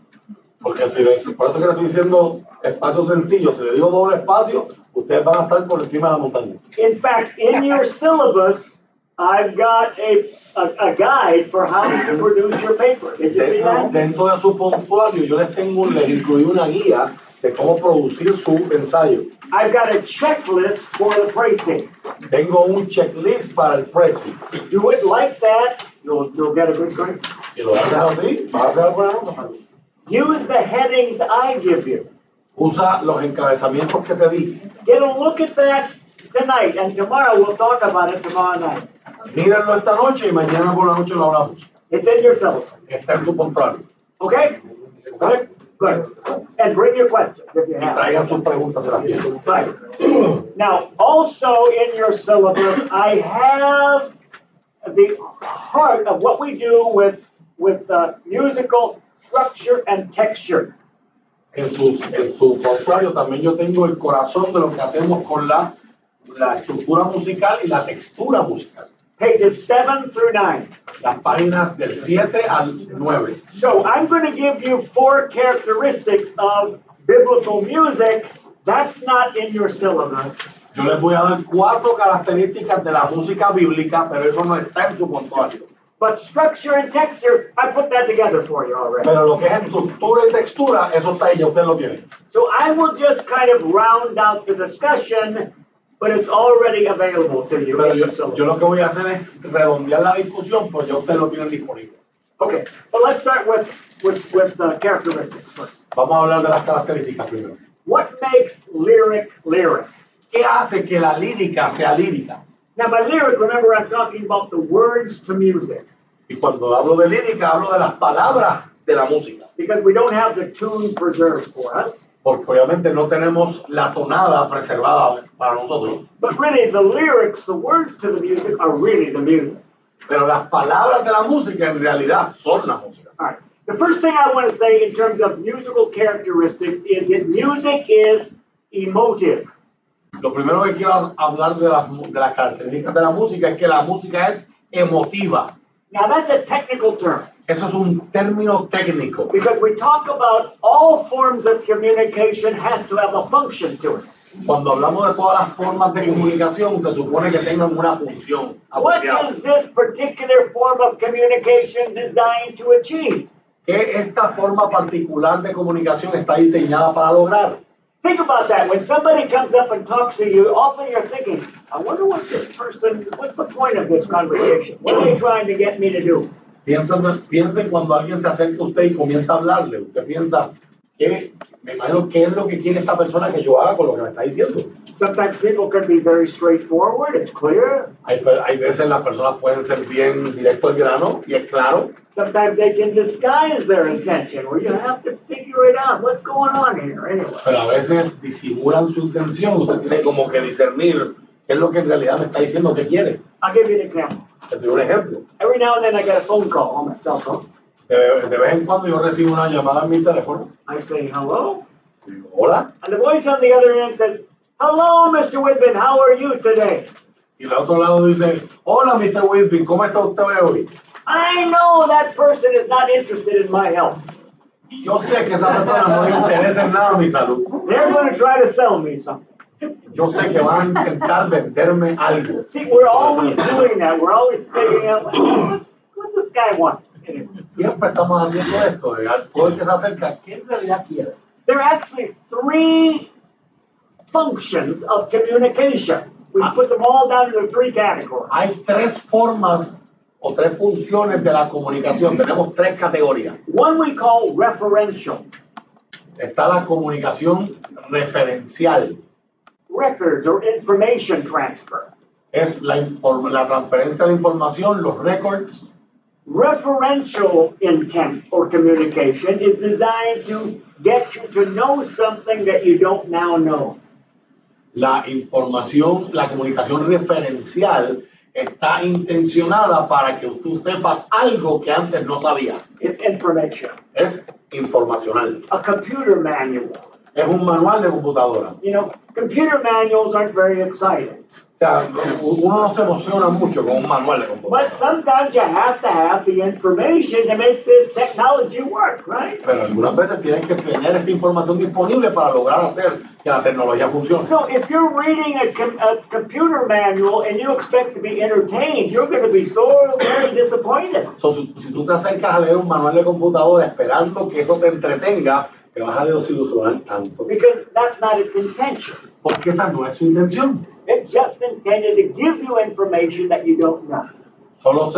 Porque por eso que le estoy diciendo espacio sencillo, si le digo doble espacio, ustedes van a estar por encima de la montaña. In fact, in your syllabus, I've got a guide for how to produce your paper. Did you see that? Dentro de su puntuario, yo les incluí una guía de cómo producir su ensayo. I've got a checklist for the pricing. Tengo un checklist para el précis. Do it like that, you'll get a good grade. Si lo haces así, vas a hacer alguna nota. Use the headings I give you. Usa los encabezamientos que te di. Get a look at that tonight, and tomorrow we'll talk about it tomorrow night. Mírenlo esta noche y mañana por la noche lo hablamos. It's in your syllabus. Está en tu puntuario. Okay? Good? Good. And bring your questions if you Y have. traigan sus preguntas a la tienda. Right. Now, also in your syllabus, I have the heart of what we do with musical structure and texture. En su puntuario también yo tengo el corazón de lo que hacemos con la estructura musical y la textura musical. Pages 7 through 9. Las páginas del 7 al 9. So I'm going to give you 4 characteristics of biblical music. That's not in your syllabus. Yo les voy a dar 4 características de la música bíblica, pero eso no está en su puntuario. But structure and texture, I put that together for you already. Pero lo que es estructura y textura, eso está ahí, ya ustedes lo tienen. So I will just kind of round out the discussion, but it's already available to you. Pero in your syllabus. yo lo que voy a hacer es redondear la discusión, pues ya ustedes lo tienen disponible. Okay, but let's start with characteristics first. Vamos a hablar de las características primero. What makes lyric lyric? ¿Qué hace que la lírica sea lírica? Now, by lyric, remember I'm talking about the words to music. Y cuando hablo de lírica, hablo de las palabras de la música. Because we don't have the tune preserved for us. Porque obviamente no tenemos la tonada preservada para nosotros. But really, the lyrics, the words to the music are really the music. Pero las palabras de la música en realidad son la música. All right. The first thing I want to say in terms of musical characteristics is that music is emotive. Lo primero que quiero hablar de las características de la música es que la música es emotiva. Now, that's a technical term. Eso es un término técnico. Because we talk about all forms of communication has to have a function to it. Cuando hablamos de todas las formas de comunicación, se supone que tengan una función What apropiada. is this particular form of communication designed to achieve? ¿Qué esta forma particular de comunicación está diseñada para lograr? Think about that. When somebody comes up and talks to you, often you're thinking, I wonder what this person, what's the point of this conversation? What are they trying to get me to do? Piensen cuando alguien se acerca a usted y comienza a hablarle. Usted piensa, me imagino qué es lo que quiere esta persona que yo haga con lo que me está diciendo. Sometimes people can be very straightforward, it's clear. Hay veces las personas pueden ser bien directo al grano y es claro. Sometimes they can disguise their intention, where you have to figure it out. What's going on here anyway? Pero a veces disimulan su intención. Usted tiene como que discernir qué es lo que en realidad me está diciendo que quiere. I'll give you an example. Te doy un ejemplo. Every now and then I get a phone call on my cell phone. De vez en cuando yo recibo una llamada en mi teléfono. I say, hello? Digo, hola. And the voice on the other end says, hello, Mr. Widbin, how are you today? Y el otro lado dice, hola, Mr. Widbin, ¿cómo está usted hoy? I know that person is not interested in my health. Y yo sé que esa persona no le interesa en nada mi salud. They're going to try to sell me something. Yo sé que van a intentar venderme algo. See, we're always doing that. We're always figuring out, what does this guy want? Siempre estamos haciendo esto. Todo el que se acerca, ¿qué en realidad quiere? There are actually 3 functions of communication. We put them all down into 3 categories. Hay 3 formas o 3 funciones de la comunicación. Tenemos 3 categorías. One we call referential. Está la comunicación referencial. Records or information transfer. Es la transferencia de información, los records. Referential intent or communication is designed to get you to know something that you don't now know. La información, la comunicación referencial está intencionada para que tú sepas algo que antes no sabías. It's information. Es informacional. A computer manual. Es un manual de computadora. You know, computer manuals aren't very exciting. O sea, uno no se emociona mucho con un manual de computadora. But sometimes you have to have the information to make this technology work, right? Pero algunas veces tienes que tener esta información disponible para lograr hacer que la tecnología funcione. So if you're reading a computer manual and you expect to be entertained, you're going to be so very disappointed. So, si tú te acercas a leer un manual de computadora esperando que eso te entretenga, te vas a desilusionar tanto. Because that's not its intention. Porque esa no es su intención. It's just intended to give you information that you don't know. Solo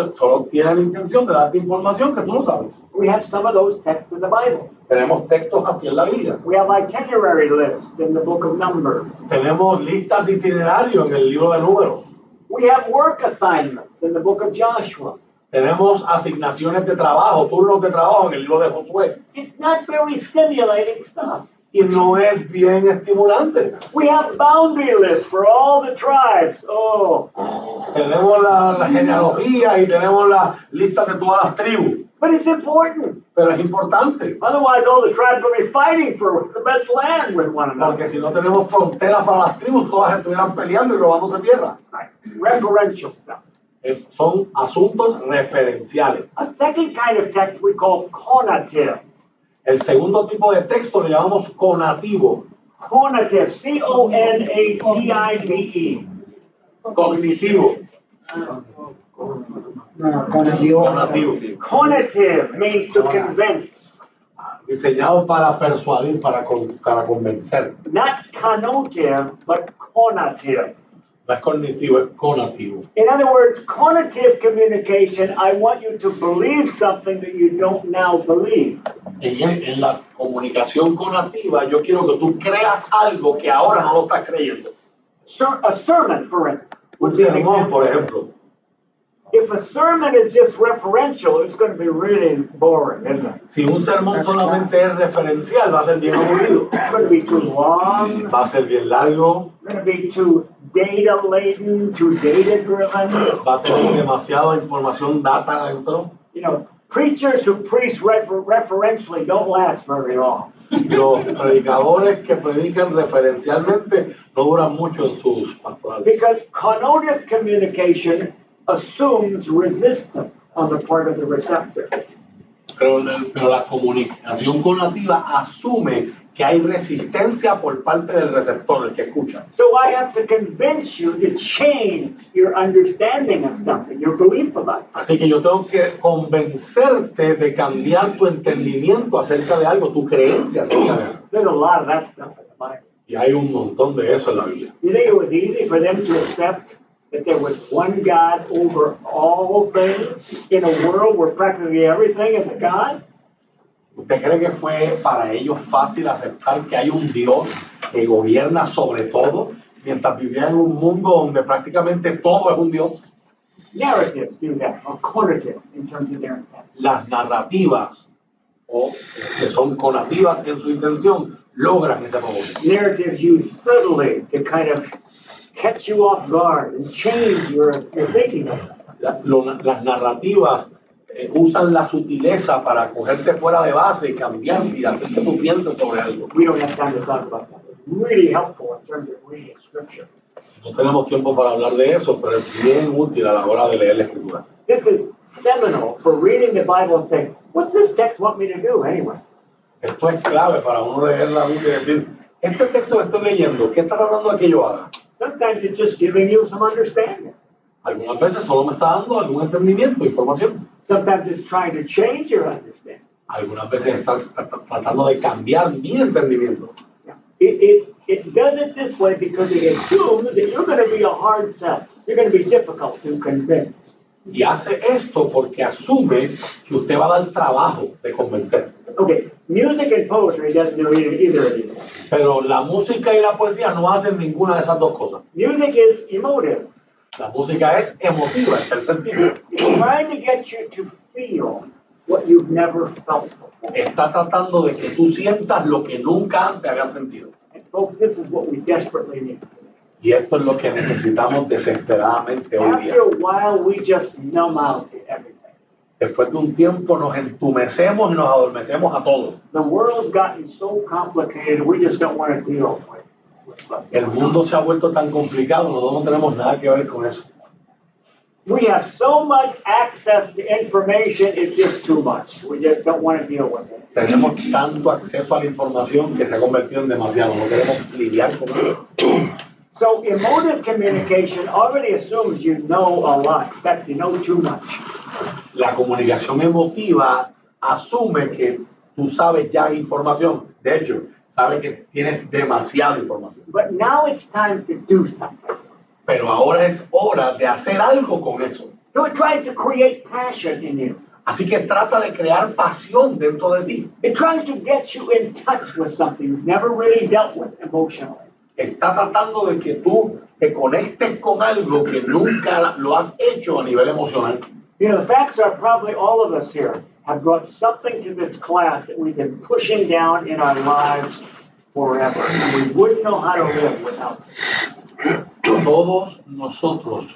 tiene la intención de darte información que tú no sabes. We have some of those texts in the Bible. Tenemos textos así en la Biblia. We have itinerary lists in the book of Numbers. Tenemos listas de itinerario en el libro de Números. We have work assignments in the book of Joshua. Tenemos asignaciones de trabajo, turnos de trabajo en el libro de Josué. It's not very stimulating stuff. Y no es bien estimulante. We have boundary lists for all the tribes. Oh. Tenemos la genealogía y tenemos la lista de todas las tribus. But it's important. Pero es importante. Otherwise, all the tribes will be fighting for the best land with one another. Porque si no tenemos fronteras para las tribus, todas estuvieran peleando y robándose tierra. Right. Referential stuff. Son asuntos referenciales. A second kind of text we call conative. El segundo tipo de texto le llamamos conativo. Conative, C-O-N-A-T-I-V-E. Cognitivo. No, conativo. Conativo. Conative means to convince. Diseñado para persuadir, para convencer. Not connotive, but conative. No es cognitivo, es conativo. In other words, conative communication, I want you to believe something that you don't now believe. En la comunicación conativa, yo quiero que tú creas algo que ahora no lo estás creyendo. A sermon, for instance. Un sermón, por ejemplo. If a sermon is just referential, it's going to be really boring, isn't it? Si un sermón solamente es referencial, va a ser bien aburrido. It's going to be too long. Va a ser bien largo. It's going to be too data-laden, too data-driven. Va a tener demasiada información, data dentro. You know, preachers who preach referentially don't last very long. Los predicadores que predican referencialmente no duran mucho en sus pastorales. Because connotative communication assumes resistance on the part of the receptor. Pero la comunicación conativa asume que hay resistencia por parte del receptor, el que escucha. So I have to convince you to change your understanding of something, your belief about it. Así que yo tengo que convencerte de cambiar tu entendimiento acerca de algo, tu creencia acerca de algo. There's a lot of that stuff in the Bible. Y hay un montón de eso en la Biblia. You think it was easy for them to accept that there was one God over all things in a world where practically everything is a God? ¿Usted cree que fue para ellos fácil aceptar que hay un Dios que gobierna sobre todo, mientras vivían en un mundo donde prácticamente todo es un Dios? Narratives do that, or conative in terms of their intent. Las narrativas, o que son conativas en su intención, logran ese propósito. Narratives use subtly to kind of catch you off guard and change your thinking of it. Las narrativas usan la sutileza para cogerte fuera de base y cambiar y hacer que tú pienses sobre algo. We don't have time to talk about that. It's really helpful in terms of reading scripture. No tenemos tiempo para hablar de eso, pero es bien útil a la hora de leer la escritura. This is seminal for reading the Bible and saying, what's this text want me to do anyway? Esto es clave para uno leer la Biblia y decir, este texto que estoy leyendo, ¿qué está tratando de que yo haga? Sometimes it's just giving you some understanding. Algunas veces solo me está dando algún entendimiento, información. Sometimes it's trying to change your understanding. Algunas veces está tratando de cambiar mi entendimiento. It does it this way because it assumes that you're going to be a hard sell. You're going to be difficult to convince. Y hace esto porque asume que usted va a dar trabajo de convencer. Okay, music and poetry doesn't do either of these things. Pero la música y la poesía no hacen ninguna de esas dos cosas. Music is emotive. La música es emotiva, es el sentido. It's trying to get you to feel what you've never felt before. Está tratando de que tú sientas lo que nunca antes habías sentido. And folks, this is what we desperately need. Y esto es lo que necesitamos desesperadamente hoy día. After a while, we just numb out to everything. Después de un tiempo nos entumecemos y nos adormecemos a todos. The world's gotten so complicated, we just don't want to deal with it. El mundo se ha vuelto tan complicado, nosotros no tenemos nada que ver con eso. We have so much access to information, it's just too much. We just don't want to deal with it. Tenemos tanto acceso a la información que se ha convertido en demasiado, no queremos lidiar con eso. So emotive communication already assumes you know a lot. In fact, you know too much. La comunicación emotiva asume que tú sabes ya información. De hecho, sabes que tienes demasiada información. But now it's time to do something. Pero ahora es hora de hacer algo con eso. So it tries to create passion in you. Así que trata de crear pasión dentro de ti. It tries to get you in touch with something you've never really dealt with emotionally. Está tratando de que tú te conectes con algo que nunca lo has hecho a nivel emocional. You know, the facts are probably all of us here have brought something to this class that we've been pushing down in our lives forever. And we wouldn't know how to live without it. Todos nosotros,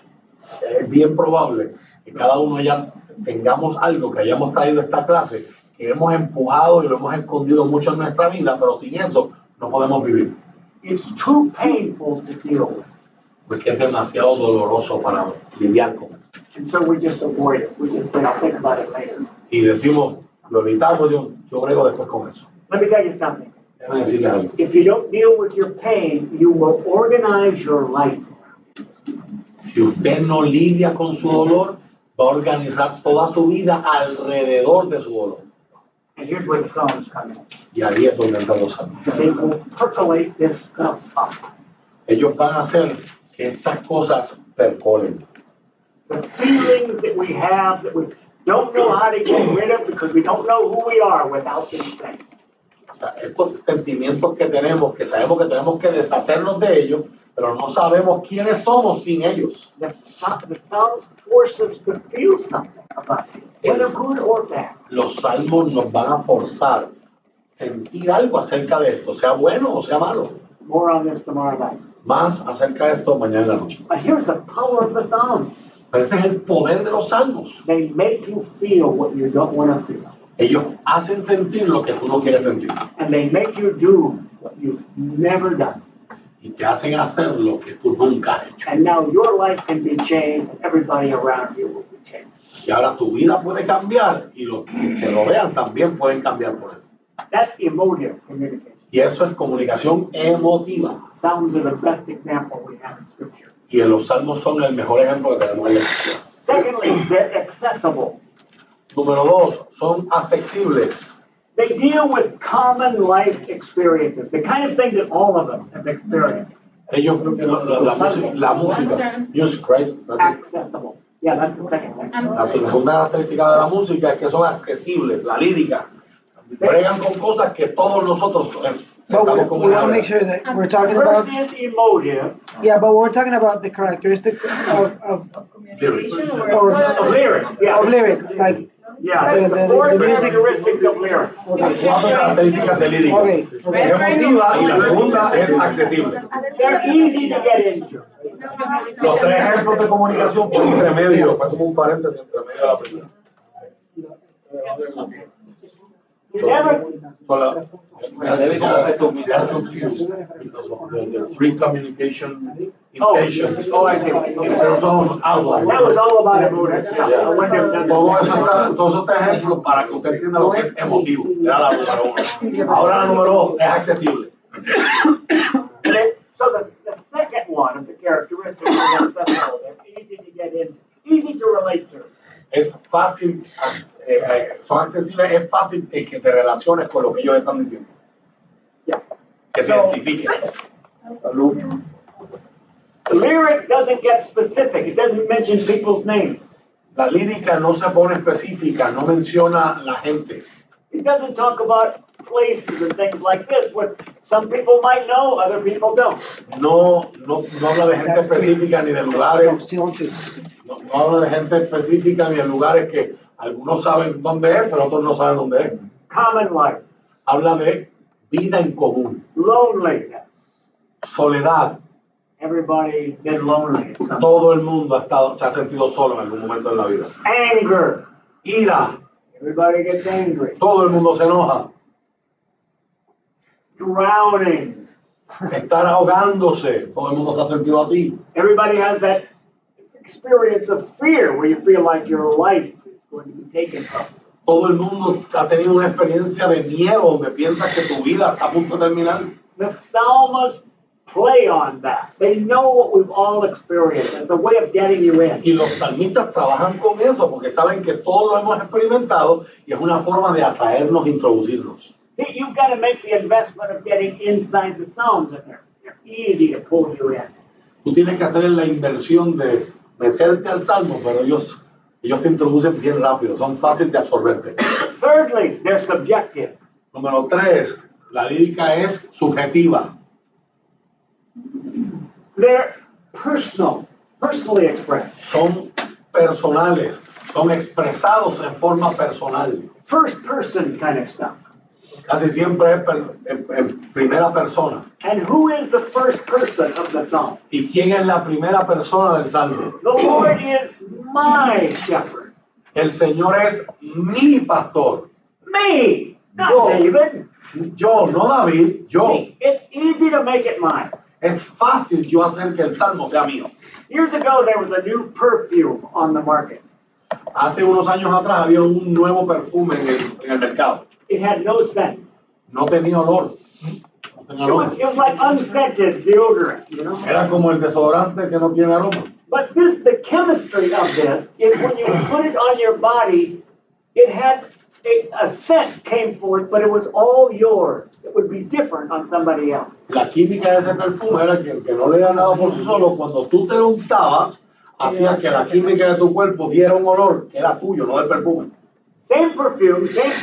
es bien probable que cada uno ya tengamos algo que hayamos traído a esta clase, que hemos empujado y lo hemos escondido mucho en nuestra vida, pero sin eso no podemos vivir. It's too painful to deal with. Porque es demasiado doloroso para lidiar con eso. And so we just avoid it. We just say, I'll think about it later. Y decimos, lo evitamos, yo brego después con eso. Let me tell you something. Déjame decirles algo. If you don't deal with your pain, you will organize your life. Si usted no lidia con su dolor, va a organizar toda su vida alrededor de su dolor. And here's where the Psalms come in. Y ahí es donde entran los salmos. They will percolate this stuff up. Ellos van a hacer que estas cosas percolen. The feelings that we have that we don't know how to get rid of because we don't know who we are without these things. O sea, estos sentimientos que sabemos que tenemos que deshacernos de ellos, pero no sabemos quiénes somos sin ellos. The Psalms force us to feel something about it, whether good or bad. Los salmos nos van a forzar a sentir algo acerca de esto, sea bueno o sea malo. More on this tomorrow night. Más acerca de esto mañana en la noche. But here's the power of the Psalms. Pero ese es el poder de los salmos. They make you feel what you don't want to feel. Ellos hacen sentir lo que tú no quieres sentir. And they make you do what you've never done. Y te hacen hacer lo que tú nunca has hecho. And now your life can be changed and everybody around you will be changed. Y ahora tu vida puede cambiar y los que te rodean también pueden cambiar por eso. That's emotive communication. Y eso es comunicación emotiva. Sounds are the best example we have in Scripture. Y en los salmos son el mejor ejemplo que tenemos en la Escritura. Secondly, they're accessible. Número 2, son accesibles. They deal with common life experiences, the kind of thing that all of us have experienced. Ellos, la música, music, right? Accessible. Yeah, that's the second thing. La segunda característica de la música es que son accesibles, la lírica. bregan con cosas que todos nosotros But we, estamos we want to make sure that we're talking about. First is emotive. Yeah, but we're talking about the characteristics of Communication or Of lyric, yeah. of lyric, like. Yeah, the four characteristics of lyric. Cuatro características de lírica. Okay, Es okay. emotiva y la segunda es accesible. They're easy to get into. Los tres ejemplos de comunicación fue entre medio, fue como un paréntesis entre medio de la primera. You never, They are confused because of the free communication intentions oh, I see. in terms of outline. That was all about emotive. Yeah, I wonder if Todo eso that's. está, todos estos ejemplos para que usted entienda lo que es emotivo. Era la número uno. Ahora la número dos es accesible. So the second one of the characteristics of that subtitle, they're easy to get in, easy to relate to. Es fácil, son accesibles, es fácil que te relaciones con lo que ellos están diciendo. Yeah. Que te So- identifiques. The lyric doesn't get specific. It doesn't mention people's names. La lírica no se pone específica, no menciona la gente. It doesn't talk about places and things like this, what some people might know, other people don't. No habla de gente específica ni de No, lugares. sí, on two. No habla de gente específica ni de lugares que algunos saben dónde es, pero otros no saben dónde es. Common life, Habla de vida en común, loneliness. soledad. Everybody been lonely. Todo el mundo se ha sentido solo en algún momento en la vida. Anger. Ira. Everybody gets angry. Todo el mundo se enoja. Drowning. Estar ahogándose. Todo el mundo se ha sentido así. Everybody has that experience of fear where you feel like your life is going to be taken from you. Todo el mundo ha tenido una experiencia de miedo donde piensas que tu vida está a punto de terminar. The Salmos play on that. They know what we've all experienced. It's a way of getting you in. Y los salmistas trabajan con eso porque saben que todos lo hemos experimentado y es una forma de atraernos e introducirnos. See, you've got to make the investment of getting inside the Psalms in there. They're easy to pull you in. Tú tienes que hacer la inversión de meterte al salmo, pero ellos te introducen bien rápido, son fáciles de absorberte. Thirdly, they're subjective. Número 3, la lírica es subjetiva. They're personally expressed. Son personales, son expresados en forma personal. First person kind of stuff. Casi siempre es en primera persona. And who is the first person of the psalm? ¿Y quién es la primera persona del salmo? The Lord is my shepherd. El Señor es mi pastor. Me, not Yo. David. Yo, no David, yo. See, it's easy to make it mine. Es fácil yo hacer que el salmo sea mío. Years ago, there was a new perfume on the market. Hace unos años atrás había un nuevo perfume en el mercado. It had no scent. No tenía olor. No tenía olor. It was like unscented deodorant, you know? Era como el desodorante que no tiene aroma. But the chemistry of this is when you put it on your body, it had a scent came forth, but it was all yours. It would be different on somebody else. La química de ese perfume era que no le había dado por sí solo, cuando tú te lo untabas, hacía que la química de tu cuerpo diera un olor que era tuyo, no del perfume. Same perfume, same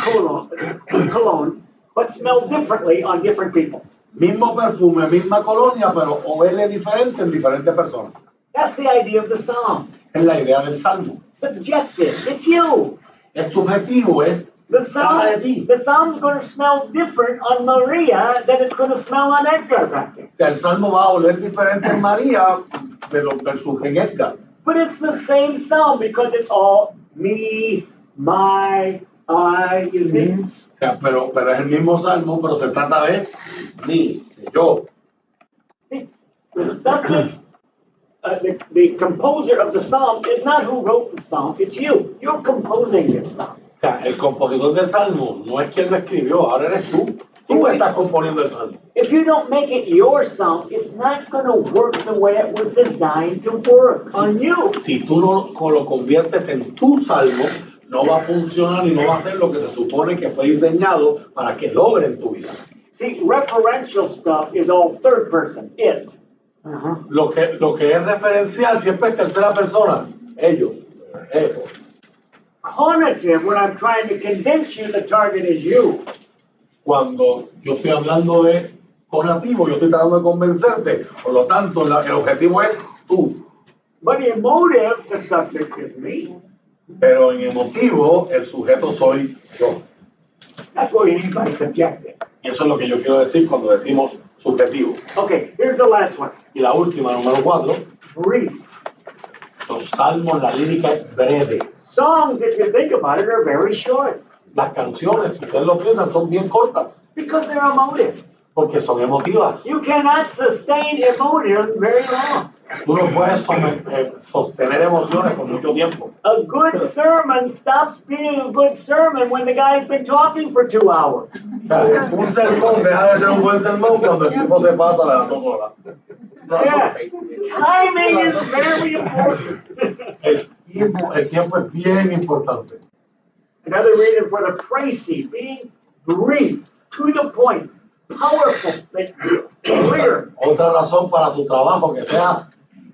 cologne, but smells differently on different people. Mismo perfume, misma colonia, pero huele diferente en diferentes personas. That's the idea of the psalm. Es la idea del salmo. Subjective. It's you. Es subjetivo, es The cada de ti. psalm's going to smell different on Maria than it's going to smell on Edgar back there. O sea, el salmo va a oler diferente en María, pero versus en Edgar. But it's the same psalm because it's all me, my, I, you see? O sea, pero es el mismo salmo, pero se trata de mí, de yo. The subject, the composer of the psalm is not who wrote the psalm, it's you. You're composing this psalm. O sea, el compositor del salmo no es quien lo escribió, ahora eres tú. Tú estás componiendo el salmo. If you don't make it your psalm, it's not going to work the way it was designed to work on you. Si tú no lo conviertes en tu salmo, no va a funcionar y no va a ser lo que se supone que fue diseñado para que logre en tu vida. See, referential stuff is all third person, it. Lo que es referencial siempre es tercera persona, ellos. conative when I'm trying to convince you the target is you. Cuando yo estoy hablando de conativo, yo estoy tratando de convencerte. Por lo tanto, el objetivo es tú. But emotive, the subject is me. Pero en emotivo, el sujeto soy yo. That's what we mean by subjective. Y eso es lo que yo quiero decir cuando decimos subjetivo. Okay, here's the last one. Y la última, número 4. Brief. Los salmos, la lírica es breve. Songs, if you think about it, are very short. Las canciones, si ustedes lo piensan, son bien cortas. Because they're emotive. Porque son emotivas. You cannot sustain emotion very long. Tú no puedes sostener emociones por mucho tiempo. A good sermon stops being a good sermon when the guy's been talking for 2 hours. O sea, un sermón deja de ser un buen sermón cuando el tipo se pasa las 2 horas. Yeah. Timing is very important. El tiempo es bien importante. Another reason for the précis, being brief, to the point, powerful, clear. Otra razón para su trabajo, que sea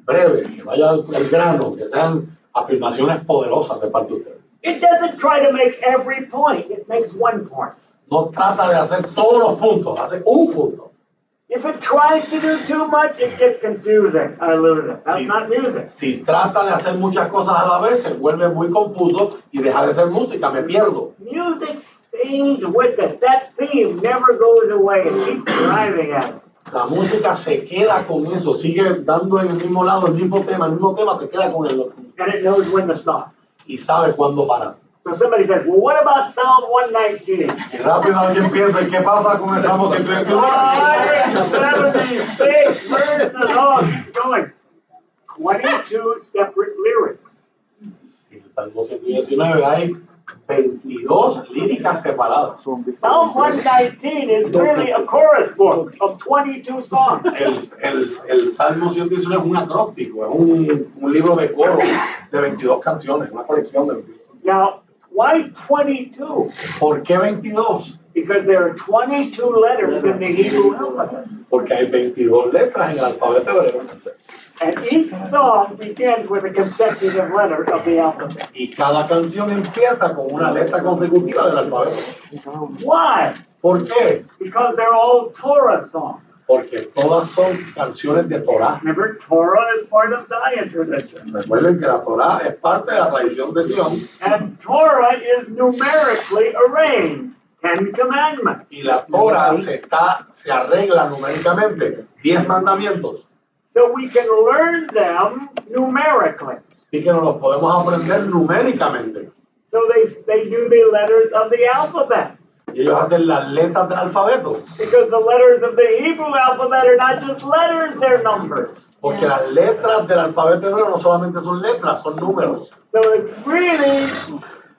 breve, que vaya al grano, que sean afirmaciones poderosas de parte de ustedes. It doesn't try to make every point, it makes one point. No trata de hacer todos los puntos, hace un punto. If it tries to do too much, it gets confusing. I lose it. That's not music. Si trata de hacer muchas cosas a la vez, se vuelve muy confuso y deja de ser música, me pierdo. Music stays with it. That theme never goes away. It keeps driving at it. La música se queda con eso, sigue dando en el mismo lado el mismo tema se queda con él. And it knows when to stop. Y sabe cuándo parar. So somebody says, well, what about Psalm 119? Y rápido alguien piensa, ¿qué pasa con el Salmo 119? 176 verses. Oh, keep going. 22 separate lyrics. En el Salmo 119 hay 22 líricas separadas. Psalm 119 is really a chorus book of 22 songs. El Salmo 119 es un acróstico, es un libro de coro de 22 canciones, una colección de 22. Now, why 22? ¿Por qué 22? Because there are 22 letters in the Hebrew alphabet. Porque hay 22 letras en el alfabeto hebreo. And each song begins with a consecutive letter of the alphabet. Y cada canción empieza con una letra consecutiva del alfabeto. Why? ¿Por qué? Because they're all Torah songs. Porque todas son canciones de Torah. Remember, Torah is part of Zion tradition. Recuerden que la Torah es parte de la tradición de Sion. And Torah is numerically arranged. 10 commandments. Y la Torah se arregla numéricamente. 10 mandamientos. So we can learn them numerically. Así que nos los podemos aprender numéricamente. So they do the letters of the alphabet. Y ellos hacen las letras del alfabeto. Because the letters of the Hebrew alphabet are not just letters, they're numbers. Porque las letras del alfabeto hebreo no solamente son letras, son números. So it's really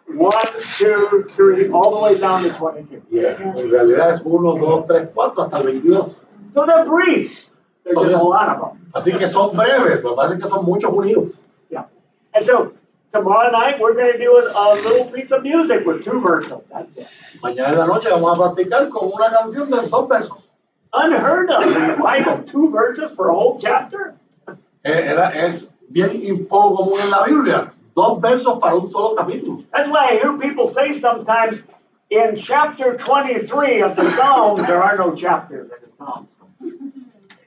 1, 2, 3, all the way down to 22. Yeah. En realidad es 1, 2, 3, 4 hasta el 22. So they're brief. There's just a lot of them. Así que son breves, lo que pasa es que son muchos unidos. Yeah. And so tomorrow night we're going to do a little piece of music with 2 verses. That's it. Mañana en la noche vamos a practicar con una canción de 2 versos. Unheard of in the Bible, 2 verses for a whole chapter. Es bien poco común en la Biblia. 2 versos para un solo capítulo. That's why I hear people say sometimes in chapter 23 of the Psalms, there are no chapters in the Psalms.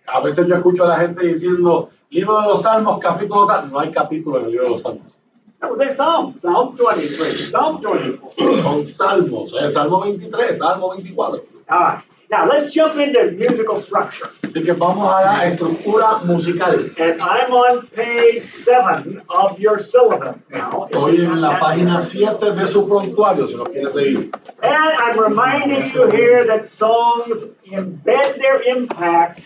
A veces yo escucho a la gente diciendo, libro de los Salmos, capítulo tal. No hay capítulo en el libro de los Salmos. No, they're Psalms. Psalm 23, Psalm 24. Son salmos, Salmo 23, Salmo 24. All right. Now let's jump into musical structure. Así que vamos a la estructura musical. And I'm on page 7 of your syllabus now. Estoy en la página 7 de su prontuario, si nos quiere seguir. And I'm reminding you here that songs embed their impact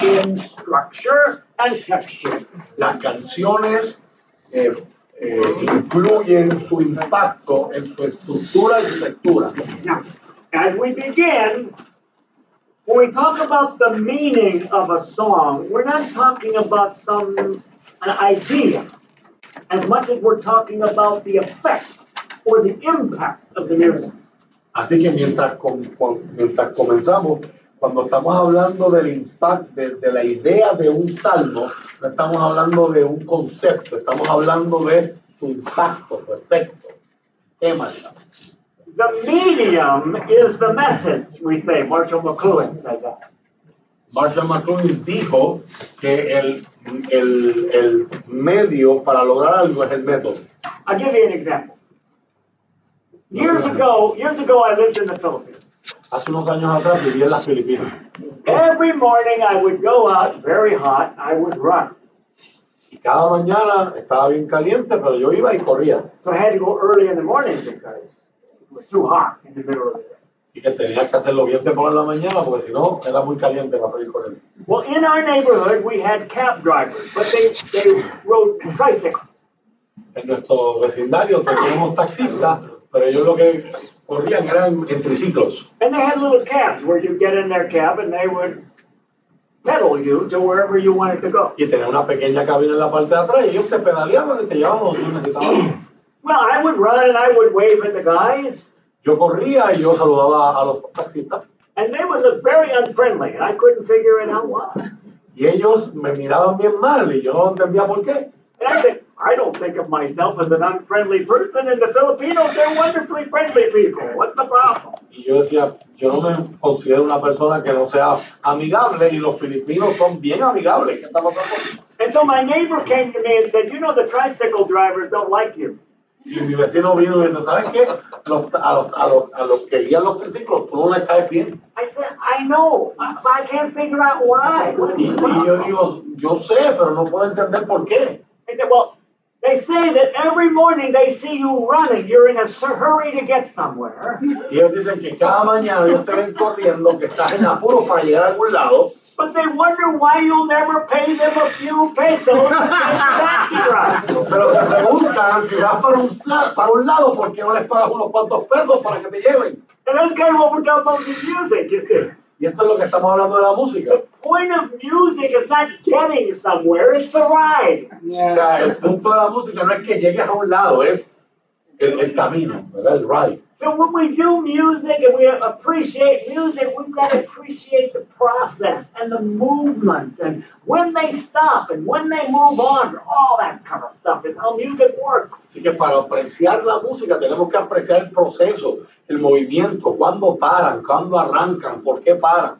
in structure and texture. Las canciones incluyen su impacto en su estructura y su textura. Now, as we begin, when we talk about the meaning of a song, we're not talking about an idea as much as we're talking about the effect or the impact of the music. Así que mientras comenzamos, cuando estamos hablando del impacto, de la idea de un salmo, no estamos hablando de un concepto, estamos hablando de su impacto, su efecto. tema. The medium is the message, we say. Marshall McLuhan said that. Marshall McLuhan dijo que el medio para lograr algo es el método. I'll give you an example. Years ago, I lived in the Philippines. Hace unos años atrás viví en las Filipinas. Every morning I would go out, very hot, I would run. Y cada mañana estaba bien caliente, pero yo iba y corría. So I had to go early in the morning because it was too hot in the middle of the day. Y que tenía que hacerlo bien temprano en la mañana, porque si no, era muy caliente para ir corriendo. Well, in our neighborhood, we had cab drivers, but they rode tricycles. En nuestro vecindario teníamos taxistas, pero ellos lo que corrían eran en triciclos. And they had little cabs where you get in their cab and they would pedal you to wherever you wanted to go. Y tenían una pequeña cabina en la parte de atrás y ellos te pedaleaban y te llevaban donde tú necesitabas. Well, I would run and I would wave at the guys. Yo corría y yo saludaba a los taxistas. And they would look very unfriendly, and I couldn't figure it out why. Y ellos me miraban bien mal y yo no entendía por qué. And I said, I don't think of myself as an unfriendly person. And the Filipinos, they're wonderfully friendly people. What's the problem? Y yo decía, yo no me considero una persona que no sea amigable y los filipinos son bien amigables. ¿Qué está pasando? And so my neighbor came to me and said, you know, the tricycle drivers don't like you. Y mi vecino vino y dice, ¿sabes qué? A los que guían los triciclos, tú no les caes bien. I said, I know. I can't figure out why. Y yo digo, yo sé, pero no puedo entender por qué. He said, well, they say that every morning they see you running. You're in a hurry to get somewhere. Y ellos dicen que cada mañana ellos te ven corriendo, que estás en apuro para llegar a algún lado. But they wonder why you'll never pay them a few pesos to get taxi ride. Pero te preguntan si vas para un lado, ¿por qué no les pagas unos cuantos pesos para que te lleven? And that's kind of what we're talking about with music, you see. Y esto es lo que estamos hablando de la música. The point of music is not getting somewhere, it's the ride. O sea, el punto de la música no es que llegues a un lado, es el camino, ¿verdad? El ride. So when we do music and we appreciate music, we've got to appreciate the process and the movement and when they stop and when they move on, all that kind of stuff is how music works. Así que para apreciar la música tenemos que apreciar el proceso, el movimiento, cuándo paran, cuándo arrancan, por qué paran.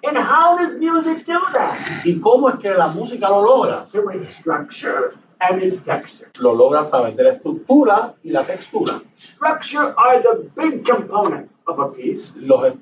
And how does music do that? ¿Y cómo es que la música lo logra? Through its structure and its texture. Lo logra a través de la estructura y la textura. Structure are the big components of a piece.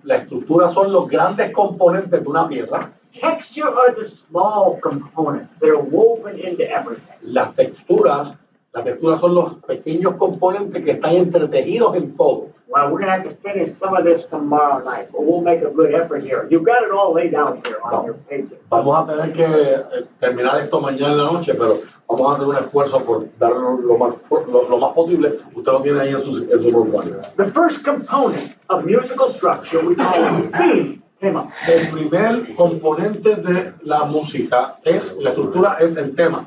La estructura son los grandes componentes de una pieza. Texture are the small components. They're woven into everything. Las texturas son los pequeños componentes que están entretejidos en todo. Well, we're going to have to finish some of this tomorrow night, but we'll make a good effort here. You've got it all laid out here on your pages. Vamos a tener que terminar esto mañana en la noche, pero vamos a hacer un esfuerzo por darlo lo más posible. Usted lo tiene ahí en su programa. The first component of musical structure we call a theme. Tema. El primer componente de la música la estructura es el tema.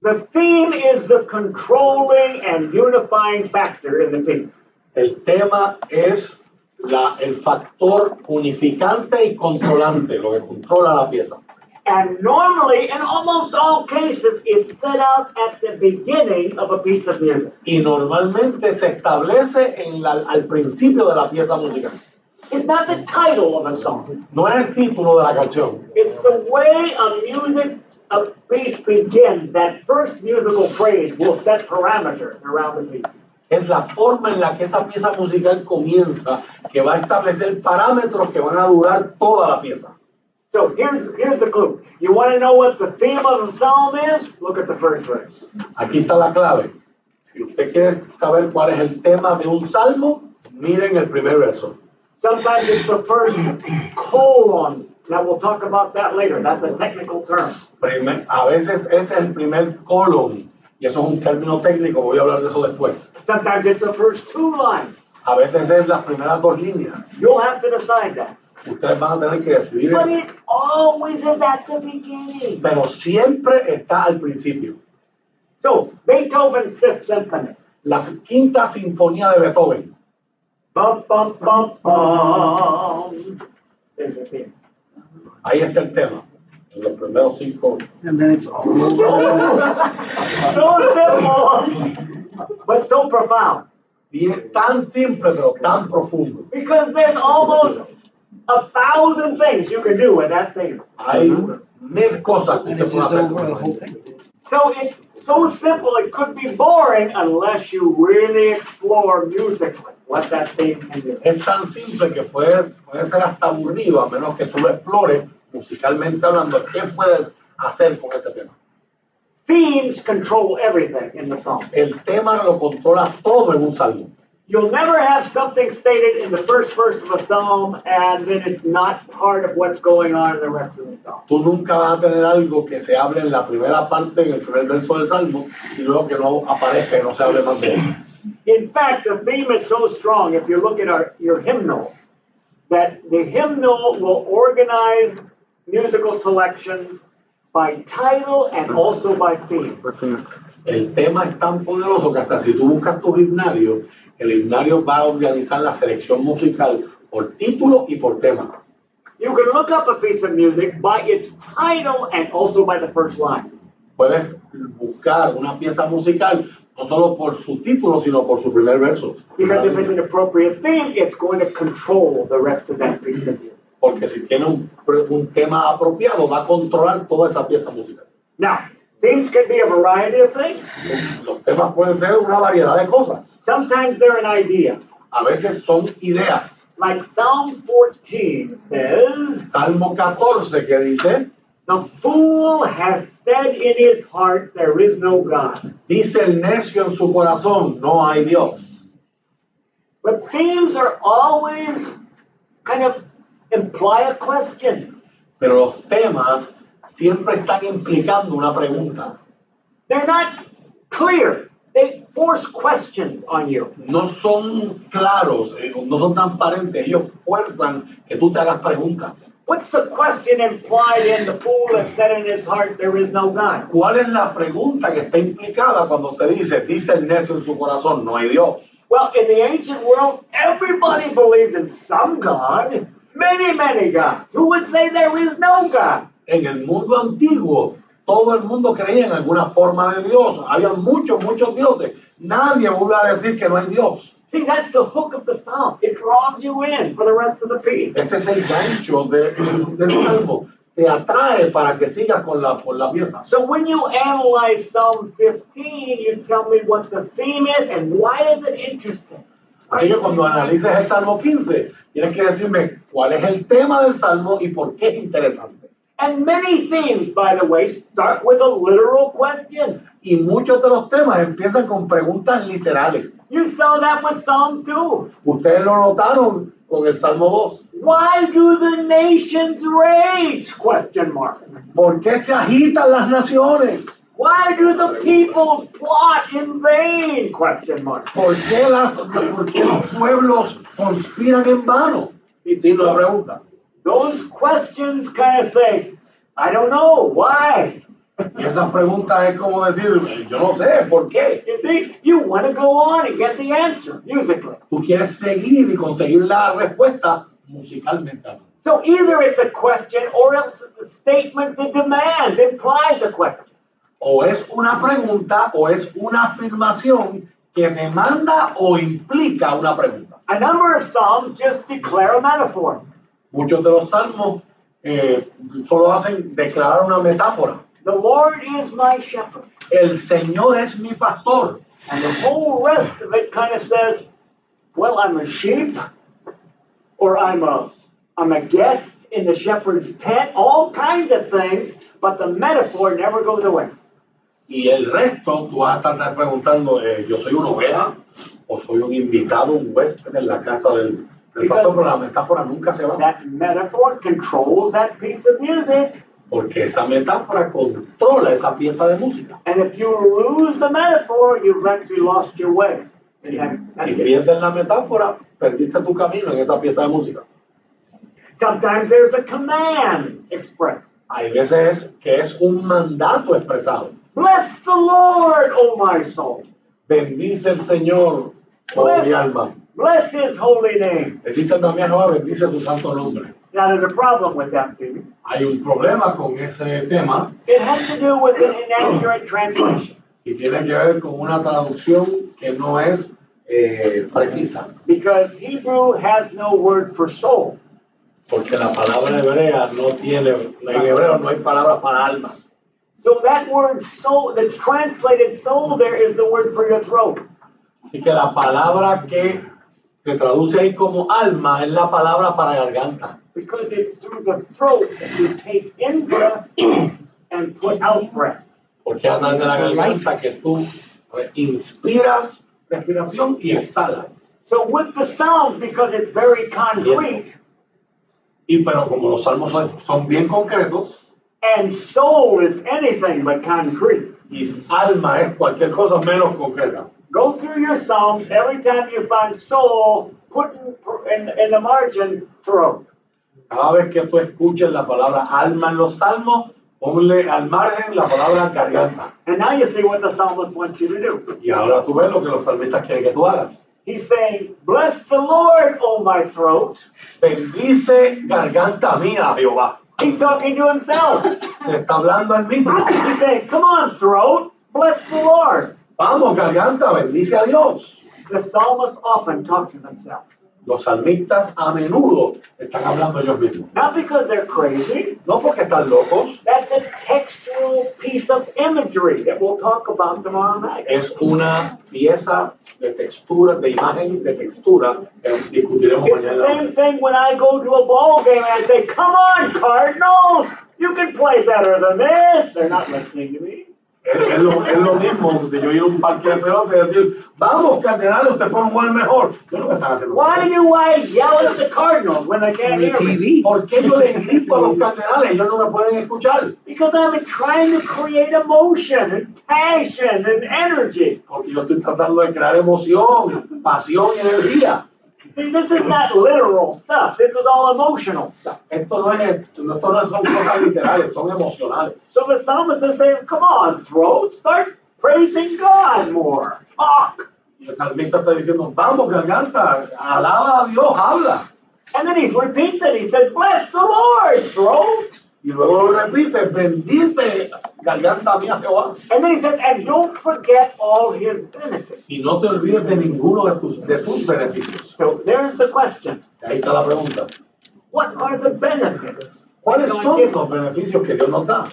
The theme is the controlling and unifying factor in the piece. El tema es el factor unificante y controlante, lo que controla la pieza. And normally, in almost all cases, it's set out at the beginning of a piece of music. Y normalmente se establece al principio de la pieza musical. It's not the title of a song. No es el título de la canción. It's the way a piece begins. That first musical phrase will set parameters around the piece. Es la forma en la que esa pieza musical comienza, que va a establecer parámetros que van a durar toda la pieza. So here's the clue. You want to know what the theme of the psalm is? Look at the first verse. Aquí está la clave. Si usted quiere saber cuál es el tema de un salmo, miren el primer verso. Sometimes it's the first colon. Now we'll talk about that later. That's a technical term. A veces es el primer colon. Y eso es un término técnico, voy a hablar de eso después. Sometimes it's the first two lines. A veces es las primeras dos líneas. You'll have to decide that. Ustedes van a tener que decidir But eso. it always is at the beginning. Pero siempre está al principio. So, Beethoven's Fifth Symphony. La quinta sinfonía de Beethoven. Bum, bum, bum, bum. There's the theme. Ahí está el tema. En los primeros 5. And then it's all over. So simple, but so profound. Y es tan simple, pero tan profundo. Because there's almost 1,000 things you can do with that thing. Hay mil cosas que And usted it's puede just hacer over con the eso. whole thing. So it's so simple, it could be boring unless you really explore musically what that thing can do. Es tan simple que puede ser hasta aburrido, a menos que tú lo explores musicalmente hablando. ¿Qué puedes hacer con ese tema? Themes control everything in the psalm. El tema lo controla todo en un salmo. You'll never have something stated in the first verse of a psalm and then it's not part of what's going on in the rest of the psalm. Tú nunca vas a tener algo que se hable en la primera parte, en el primer verso del salmo, y luego que no aparezca y no se hable más de él. In fact, the theme is so strong, if you look at your hymnal, that the hymnal will organize musical selections by title and also by theme. El tema es tan poderoso que hasta si tú buscas tu himnario, el himnario va a organizar la selección musical por título y por tema. You can look up a piece of music by its title and also by the first line. Puedes buscar una pieza musical no solo por su título, sino por su primer verso. Because if it's an appropriate theme, it's going to control the rest of that piece of music. Porque si tiene un tema apropiado, va a controlar toda esa pieza musical. Now, themes can be a variety of things. Los temas pueden ser una variedad de cosas. Sometimes they're an idea. A veces son ideas. Like Psalm 14 says, Salmo 14 que dice, the fool has said in his heart, there is no God. dice el necio en su corazón, no hay Dios. But themes are always kind of imply a question. Pero los temas siempre están implicando una pregunta. They're not clear. They force questions on you. No son claros, no son transparentes. Ellos fuerzan que tú te hagas preguntas. What's the question implied in the fool has said in his heart, there is no God? ¿Cuál es la pregunta que está implicada cuando se dice el necio en su corazón, no hay Dios? Well, in the ancient world, everybody believed in some God. Many gods. Who would say there is no God? En el mundo antiguo, todo el mundo creía en alguna forma de Dios. Había muchos dioses. Nadie vuelve a decir que no hay Dios. See, that's the hook of the psalm. It draws you in for the rest of the piece. Ese es el gancho del salmo. Te atrae para que sigas con la pieza. So when you analyze Psalm 15, you tell me what the theme is and why is it interesting. Así que cuando analices el Salmo 15, tienes que decirme cuál es el tema del Salmo y por qué es interesante. And many themes, by the way, start with a literal question. Y muchos de los temas empiezan con preguntas literales. You saw that with Psalm 2. Ustedes lo notaron con el Salmo 2. Why do the nations rage? Question mark. ¿Por qué se agitan las naciones? Why do the peoples plot in vain? Question mark. ¿Por qué los pueblos conspiran en vano? Sí, una pregunta. Those questions kind of say, I don't know, why? Y esas preguntas es como decir, yo no sé, ¿por qué? You see, you want to go on and get the answer musically. Tú quieres seguir y conseguir la respuesta musicalmente. So either it's a question or else it's a statement that demands, implies a question. O es una pregunta o es una afirmación que demanda o implica una pregunta. A number of psalms just declare a metaphor. Muchos de los salmos solo hacen declarar una metáfora. The Lord is my shepherd. El Señor es mi pastor. And the whole rest of it kind of says, well, I'm a sheep, or I'm a guest in the shepherd's tent, all kinds of things, but the metaphor never goes away. Y el resto, tú vas a estar preguntando, yo soy una oveja, o soy un invitado, un huésped en la casa del pastor, pero la metáfora nunca se va. That metaphor controls that piece of music. Porque esa metáfora controla esa pieza de música. And if you lose the metaphor, you've actually lost your way. Si pierdes la metáfora, perdiste tu camino en esa pieza de música. Sometimes there's a command expressed. Hay veces que es un mandato expresado. Bless the Lord, O my soul. Bendice el Señor, oh mi alma. Bless his holy name. Bendice también Jehová, bendice su santo nombre. Now there's a problem with that theme. Hay un problema con ese tema. It has to do with an inaccurate translation. Y tiene que ver con una traducción que no es precisa. Because Hebrew has no word for soul. Porque la palabra hebrea no tiene, en hebreo no hay palabra para alma. So that word soul, that's translated soul there, is the word for your throat. Así que la palabra que se traduce ahí como alma es la palabra para garganta. Because it's through the throat that you take in breath and put out breath. Porque es a través de la garganta que tú inspiras respiración y exhalas. So with the sound, because it's very concrete, Pero como los salmos son bien concretos, and soul is anything but concrete. y alma es cualquier cosa menos concreta. Go through your psalms, every time you find soul, put in the margin, throat. Cada vez que tú escuches la palabra alma en los salmos, ponle al margen la palabra garganta. And now you see what the psalmist wants you to do. Y ahora tú ves lo que los salmistas quieren que tú hagas. He's saying, bless the Lord, O my throat. Bendice garganta mía, Jehová. He's talking to himself. Se está hablando él mismo. He's saying, come on, throat, bless the Lord. Vamos, garganta, bendice a Dios. The psalmists often talk to themselves. Los salmistas a menudo están hablando ellos mismos. Not because they're crazy. No porque están locos. That's a textual piece of imagery that we'll talk about tomorrow night. Es una pieza de textura, de imagen, de textura que discutiremos It's the mañana. same thing when I go to a ball game and I say, come on, Cardinals, you can play better than this. They're not listening to me. Es lo mismo que yo ir a un parque de pelota y decir, vamos, Cardenales, ustedes pueden jugar mejor. ¿Qué es lo que están haciendo? Why do I yell at the Cardinals when they can't hear me? ¿Por qué yo les grito a los Cardenales? Ellos no me pueden escuchar. Because I'm trying to create emotion and passion and energy. Porque yo estoy tratando de crear emoción, pasión y energía. See, this is not literal stuff. This is all emotional stuff. Esto no son cosas literales, son emocionales. So the psalmist is saying, come on, throat, start praising God more. Talk. Y el salmista está diciendo, vamos, garganta, alaba a Dios, habla. And then he repeats it. He says, bless the Lord, throat. Y luego lo repite, bendice, garganta mía, Jehová. And then he says, and don't forget all his benefits. Y no te olvides de ninguno de sus beneficios. So there's the question. Ahí está la pregunta. What are the benefits? ¿Cuáles son los beneficios que Dios nos da?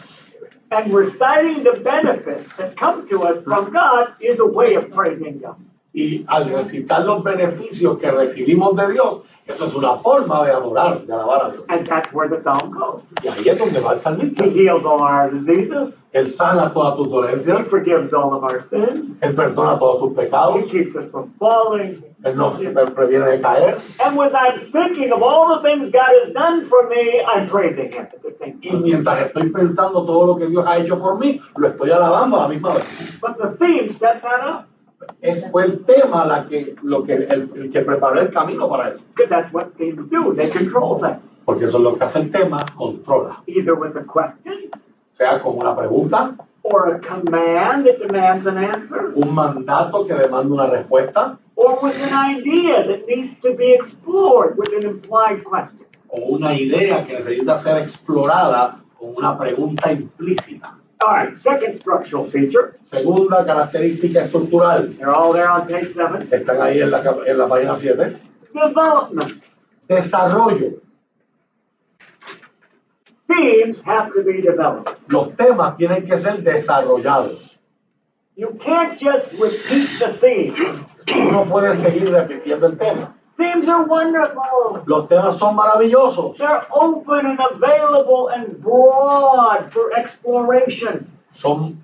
And reciting the benefits that come to us from God is a way of praising God. Y al recitar los beneficios que recibimos de Dios, eso es una forma de adorar, de alabar a Dios. And that's where the psalm goes. Y ahí es donde va el salmista. He heals all our diseases. Él sana todas tus He dolencias. forgives all of our sins. Él perdona todos tus pecados. He keeps us from falling. Él nos previene de caer. And when I'm thinking of all the things God has done for me, I'm praising Him at the same Y time. mientras estoy pensando todo lo que Dios ha hecho por mí, lo estoy alabando a la misma vez. But the theme set that up. Ese fue el tema, el que preparó el camino para eso. Because that's what themes do. They control things. Porque eso es lo que hace el tema, controla. Either with a question, Sea como una pregunta, or a command that demands an answer, un mandato que demanda una respuesta, or with an idea that needs to be explored with an implied question. o una idea que necesita ser explorada con una pregunta implícita. All right, second structural feature. Segunda característica estructural, They're all there on page 7. están ahí en la página 7. Development. Desarrollo. Themes have to be developed. Los temas tienen que ser desarrollados. You can't just repeat the theme. Uno puede seguir repitiendo el tema. Themes are wonderful. Los temas son maravillosos. They're open and available and broad for exploration. Son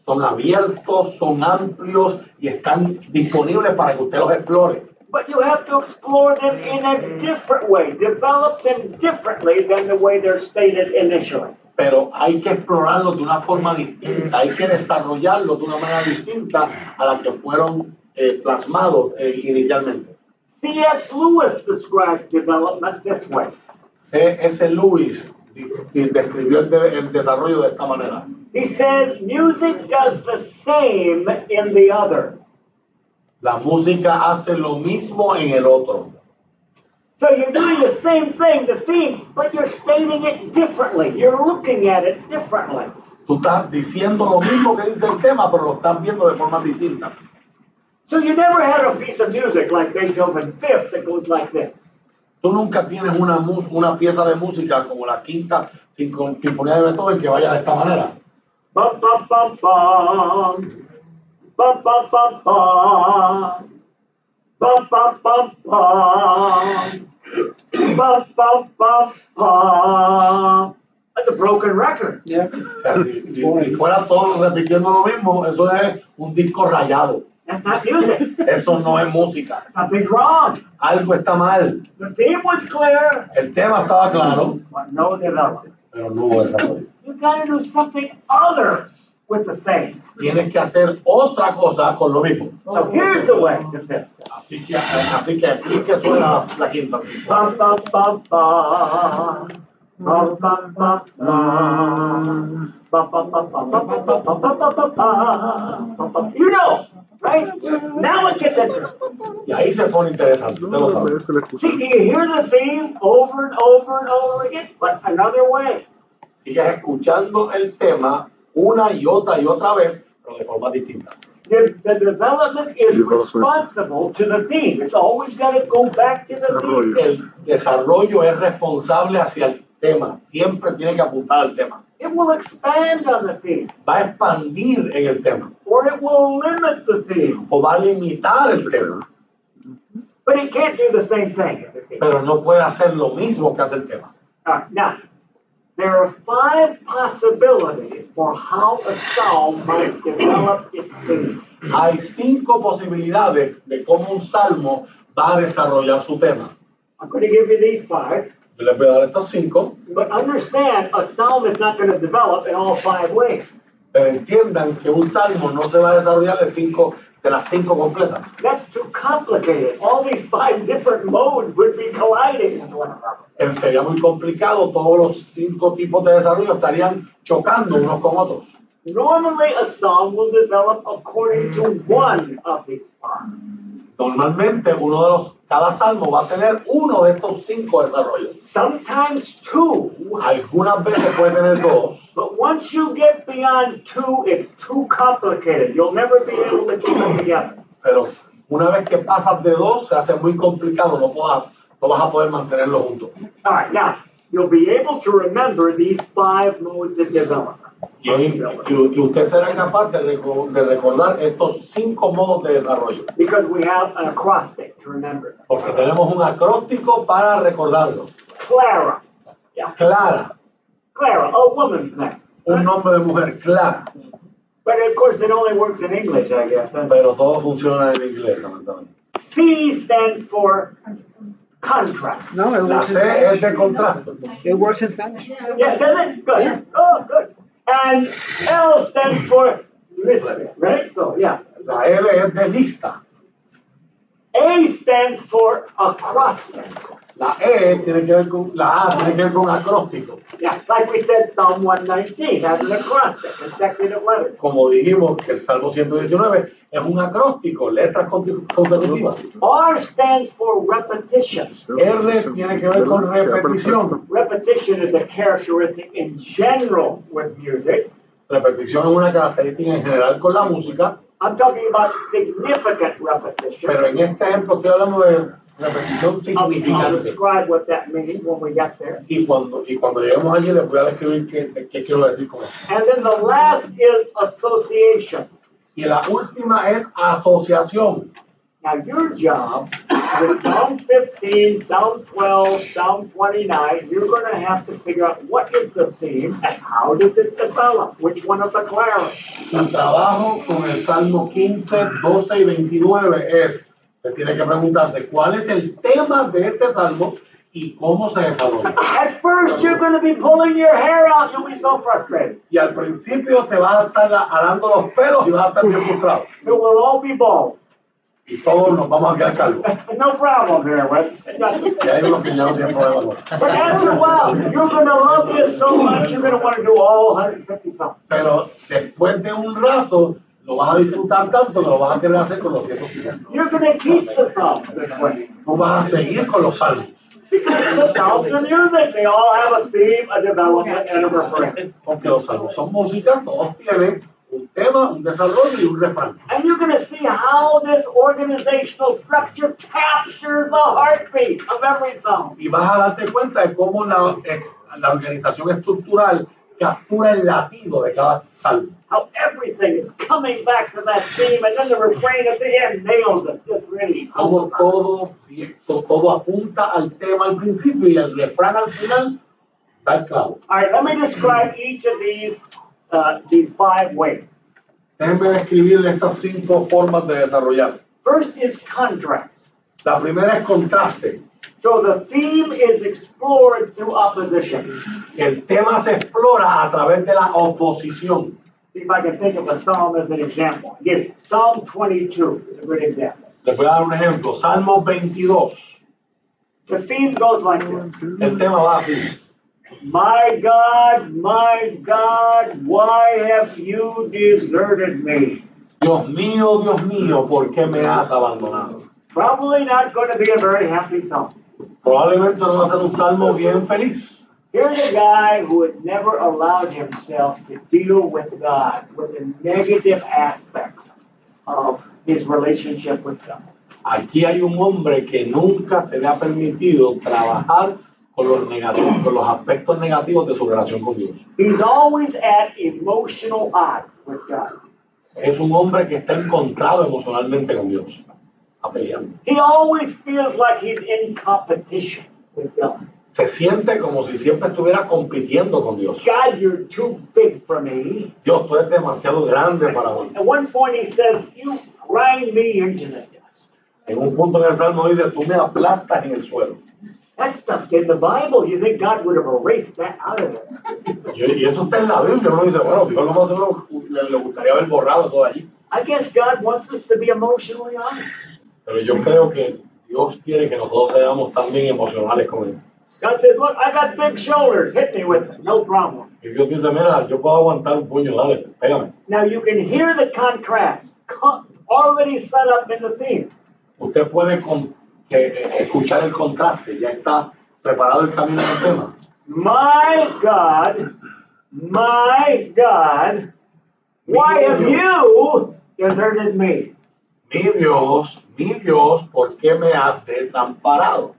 abiertos, son amplios y están disponibles para que usted los explore. But you have to explore them in a different way, develop them differently than the way they're stated initially. Pero hay que explorarlos de una forma distinta, hay que desarrollarlos de una manera distinta a la que fueron plasmados inicialmente. C.S. Lewis described development this way. C.S. Lewis describió el desarrollo de esta manera. He says music does the same in the other. La música hace lo mismo en el otro. So you're doing the same thing, the theme, but you're stating it differently. You're looking at it differently. Tú estás diciendo lo mismo que dice el tema, pero lo estás viendo de formas distintas. So you never had a piece of music like Beethoven's Fifth that goes like this. Tú nunca tienes una pieza de música como la quinta sinfonía de Beethoven que vaya de esta manera. Bum, bum, bum, bum. Bum, bum, bum, bum. Bum, bum, bum, bum. Bum, bum, bum, bum. That's a broken record. Yeah. O sea, si fuera todo repitiendo lo mismo, eso es un disco rayado. That's not music. Eso no es música. Something's wrong. Algo está mal. The theme was clear, El tema estaba claro, but no development. pero no hubo desarrollo. You've got to do something other with the same. Tienes que hacer otra cosa con lo mismo. So here's the way to fix it. Así que aquí que suena la quinta. Bum, bum, bum, bum. Bum, bum, bum, bum. Bum, bum, bum, bum, bum, bum, bum, bum, bum, bum, bum, bum. You know, right? Now it gets interesting. Y ahí se pone interesante. Usted lo sabe. See, you hear the theme over and over and over again, but another way. Sigues escuchando el tema una y otra vez, pero de forma distinta. The development is responsible to the theme. It's always got to go back to the theme. El desarrollo es responsable hacia el tema. Siempre tiene que apuntar al tema. It will expand on the theme, Va a expandir en el tema. or it will limit the theme. O va a limitar el tema. But it can't do the same thing as the theme. Pero no puede hacer lo mismo que hace el tema. All right, now, there are 5 possibilities for how a psalm might develop its theme. Hay 5 posibilidades de cómo un salmo va a desarrollar su tema. I'm going to give you these 5, Yo les voy a dar estos 5, but understand a psalm is not going to develop in all 5 ways. pero entiendan que un salmo no se va a desarrollar de las 5 completas. That's too complicated. All these 5 different modes would be colliding with one another. Sería muy complicado, todos los 5 tipos de desarrollo estarían chocando unos con otros. Normally, a psalm will develop according to one of these 5. Normalmente cada salmo va a tener uno de estos 5 desarrollos. Sometimes 2. Algunas veces puede tener 2, But once you get beyond 2, it's too complicated. You'll never be able to keep them together. pero una vez que pasas de 2 se hace muy complicado, no vas a poder mantenerlos juntos. All right, now, you'll be able to remember these 5 modes of development. Y usted será capaz de recordar estos 5 modos de desarrollo. Because we have an acrostic to remember. Porque tenemos un acróstico para recordarlo. Clara. Yeah. Clara, Clara, a woman's name. un nombre de mujer, Clara. But of course, it only works in English, I guess. Pero todo funciona en inglés, lamentablemente. C stands for contrast. No, it La works in C es Spanish. de contraste. It works in Spanish. Yeah, does it? Good. Yeah. Oh, good. And L stands for list, right? So, yeah. La L es de lista. A stands for acrostic. La E tiene que ver con, la A tiene que ver con acróstico. Yeah, like we said, Psalm 119 has an acrostic, consecutive letters. Como dijimos que el Salmo 119 es un acróstico, letras consecutivas. R stands for repetition. R tiene que ver con repetición. Repetition is a characteristic in general with music. Repetición es una característica en general con la música, I'm talking about significant repetition. pero en este ejemplo estoy hablando de repetición I'll significante. describe what that means when we get there. Y cuando lleguemos allí les voy a describir qué quiero decir con eso. And then the last is association. Y la última es asociación. Now your job with Psalm 15, Psalm 12, Psalm 29, you're going to have to figure out what is the theme and how does it develop? Which one of the claros? Su trabajo con el Salmo 15, 12 y 29 es, se tiene que preguntarse cuál es el tema de este salmo y cómo se desarrolla. At first you're going to be pulling your hair out. You'll be so frustrated. Y al principio te vas a estar alando los pelos y vas a estar bien frustrado. So we'll all be bald. Y todos nos vamos a quedar calvos. No problem here, Wes. Y hay unos que ya no tienen problema con eso. But after a while, you're going to love this so much, you're going to want to do all 150 songs. Pero después de un rato lo vas a disfrutar tanto que lo vas a querer hacer con los 150. You're going to keep the songs this way. Tú vas a seguir con los salmos. Because the songs are music. They all have a theme, a development, and a refrain. Porque los salmos son música, todos tienen un tema, un desarrollo y un refrán. And you're going to see how this organizational structure captures the heartbeat of every song. Y vas a darte cuenta de cómo la organización estructural captura el latido de cada salmo. How everything is coming back to that theme, and then the refrain at the end nails it. Just really. Como todo apunta al tema al principio y el refrán al final da el clavo. All right, let me describe each of these 5 ways. Déjenme describirle estas 5 formas de desarrollar. First is contrast. La primera es contraste. So the theme is explored through opposition. El tema se explora a través de la oposición. See if I can think of a psalm as an example. Again, Psalm 22 is a good example. Les voy a dar un ejemplo. Salmo 22. The theme goes like this. El tema va así. My God, why have you deserted me? Dios mío, ¿por qué me has abandonado? Probably not going to be a very happy psalm. Probablemente no va a ser un salmo bien feliz. Here's a guy who had never allowed himself to deal with God, with the negative aspects of his relationship with God. Aquí hay un hombre que nunca se le ha permitido trabajar con los negativos, con los aspectos negativos de su relación con Dios. He's always at emotional odds with God. Es un hombre que está encontrado emocionalmente con Dios. Está peleando. He always feels like he's in competition with God. Se siente como si siempre estuviera compitiendo con Dios. God, you're too big for me. Dios, tú eres demasiado grande para mí. At one point he says, you grind me into the dust. En un punto en el Salmo dice, tú me aplastas en el suelo. That stuff's in the Bible. You think God would have erased that out of it? Y eso está en la Biblia. Uno dice, bueno, Dios lo más seguro le gustaría haber borrado todo allí. I guess God wants us to be emotionally honest. Pero yo creo que Dios quiere que nosotros seamos también emocionales con Él. God says, look, I got big shoulders. Hit me with it. No problem. Y Dios dice, mira, yo puedo aguantar un puño, dale, pégame. Now you can hear the contrast already set up in the theme. Usted puede escuchar el contraste, ya está preparado el camino del tema. My God, why have you deserted me? Mi Dios, ¿por qué me has desamparado?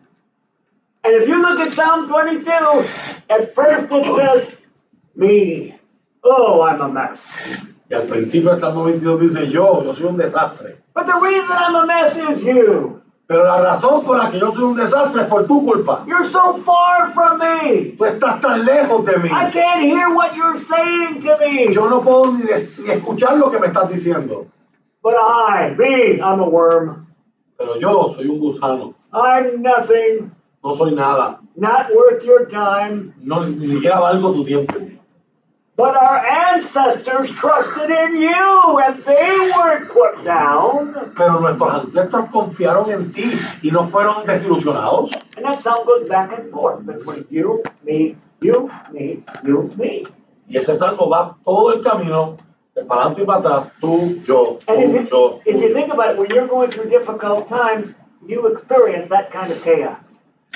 And if you look at Psalm 22, at first it says, me. Oh, I'm a mess. Y al principio del Salmo 22 dice, yo soy un desastre. But the reason I'm a mess is you. Pero la razón por la que yo soy un desastre es por tu culpa. You're so far from me. Tú estás tan lejos de mí. I can't hear what you're saying to me. Yo no puedo ni escuchar lo que me estás diciendo. But I'm a worm. Pero yo soy un gusano. I'm nothing. No soy nada. Not worth your time. No, ni siquiera valgo tu tiempo. But our ancestors trusted in you and they weren't put down. Pero nuestros ancestros confiaron en ti y no fueron desilusionados. And that sound goes back and forth between you, me, you, me, you, me. Y ese salmo va todo el camino de para adelante y para atrás, tú, yo, And tú, if you think about it, when you're going through difficult times, you experience that kind of chaos.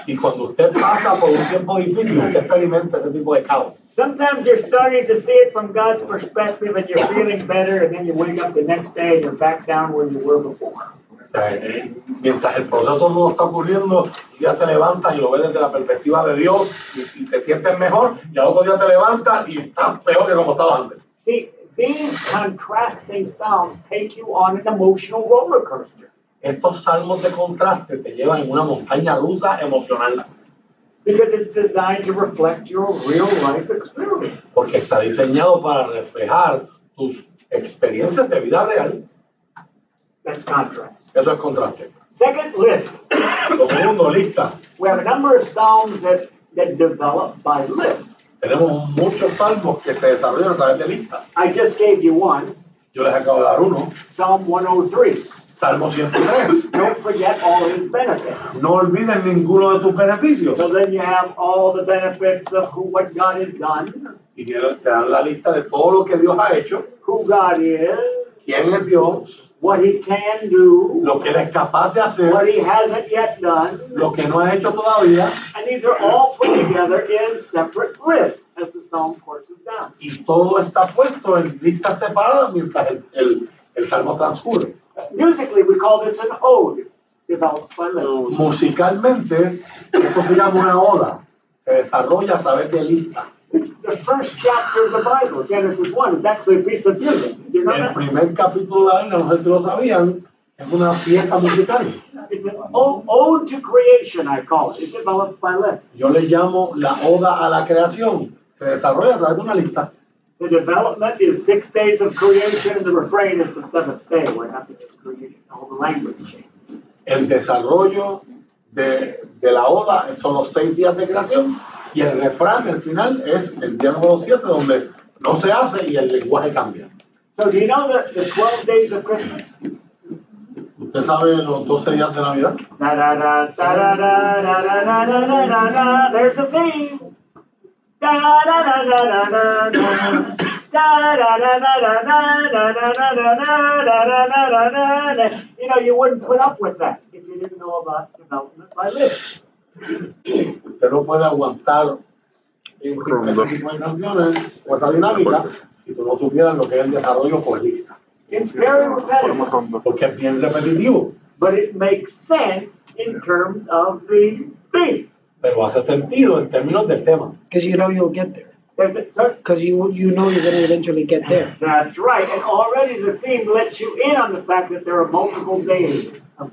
Y cuando usted pasa por un tiempo difícil, usted experimenta ese tipo de caos. Sometimes you're starting to see it from God's perspective and you're feeling better, and then you wake up the next day and you're back down where you were before. Mientras el proceso no está ocurriendo, ya te levantas y lo ves desde la perspectiva de Dios y te sientes mejor, y al otro día te levantas y estás peor que como estabas antes. See, these contrasting sounds take you on an emotional roller coaster. Estos salmos de contraste te llevan en una montaña rusa emocional. Because it's designed to reflect your real life experience. Porque está diseñado para reflejar tus experiencias de vida real. That's contrast. Eso es contraste. Second, list. Lo segundo, lista. We have a number of psalms that develop by list. Tenemos muchos salmos que se desarrollan a través de listas. I just gave you one. Yo les acabo de dar uno. Psalm 103. Salmo 103. Don't forget all his benefits. No olviden ninguno de tus beneficios. So then you have all the benefits of what God has done. Y te dan la lista de todo lo que Dios ha hecho. Who God is. Quién es Dios. What he can do. Lo que Él es capaz de hacer. What he hasn't yet done. Lo que no ha hecho todavía. And these are all put together in separate lists. as the psalm courses down. Y todo está puesto en listas separadas mientras el salmo transcurre. Musically, we call this an ode, developed by Lewis. Musicalmente, esto se llama una oda. Se desarrolla a través de listas. The first chapter of the Bible, Genesis 1, is actually a piece of music. You know El that? primer capítulo de la Biblia, no sé si lo sabían, es una pieza musical. It's an ode to creation, I call it. It's developed by Lewis. Yo le llamo la oda a la creación. Se desarrolla a través de una lista. The development is 6 days of creation, and the refrain is the seventh day, where nothing is created. All the language changes. El desarrollo de la oda son los 6 días de creación y el refrán, el final, es el día número 7, donde no se hace y el lenguaje cambia. So do you know the 12 days of Christmas? ¿Usted sabe los 12 días de Navidad? Da da da da da da da da da da da da da. There's the theme. Da da da da da da da. Da da da da da da da da da da da da da da. You know, you wouldn't put up with that if you didn't know about development by Lewis. Usted no puede aguantar ese tipo de canciones o esa dinámica si tú no supieras lo que es el desarrollo por lista. It's very repetitive, Porque es bien repetitivo, but it makes sense in terms of the theme. pero hace sentido en términos del tema. Because you know you'll get there. Sorry? Because you know you're going to eventually get there. That's right, and already the theme lets you in on the fact that there are multiple days of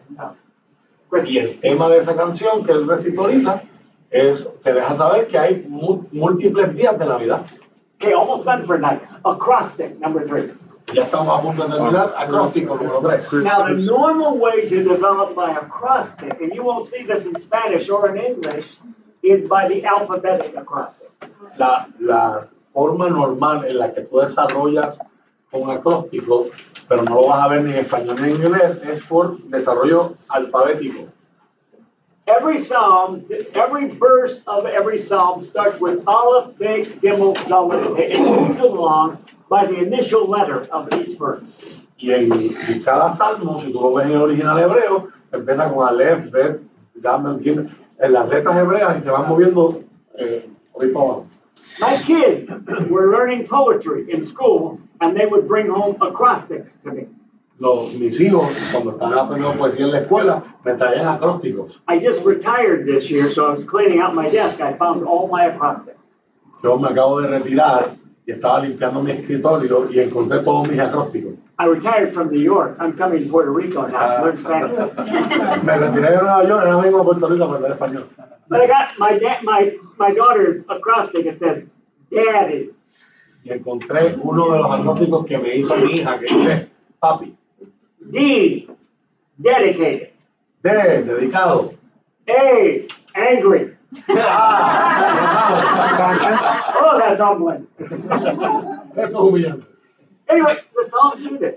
Y el tema de esa canción que él recitó ahorita es, te deja saber que hay múltiples días de Navidad. Okay, almost done for tonight. Acrostic, number 3. Ya estamos a punto de terminar. Acróstico número 3. Now, the normal way to develop by acrostic, and you won't see this in Spanish or in English, is by the alphabetic acrostic. La forma normal en la que tú desarrollas un acróstico, pero no lo vas a ver ni en español ni en inglés, es por desarrollo alfabético. Every psalm, every verse of every psalm starts with Aleph, Beit, Gimel, Dalet, and moves along by the initial letter of each verse. Y en cada salmo, si tú lo ves en el original hebreo, empieza con Aleph, Bet, Gamel, Gimel, en las letras hebreas y se van moviendo por ahí para abajo. My kids were learning poetry in school, and they would bring home acrostics to me. Mis hijos, cuando estaban aprendiendo poesía en la escuela, me traían acrósticos. I just retired this year, so I was cleaning out my desk. I found all my acrostics. Yo me acabo de retirar y estaba limpiando mi escritorio y encontré todos mis acrósticos. I retired from New York. I'm coming to Puerto Rico now to learn Spanish. Me retiré de Nueva York y ahora vengo a Puerto Rico a aprender español. But I got my daughter's acrostic. It says, Daddy. Y encontré uno de los acrósticos que me hizo mi hija, que dice, papi. D, dedicated. D, dedicado. A, angry. Contrast. Oh, that's humbling. Eso es humillante. Anyway, the Psalms do this.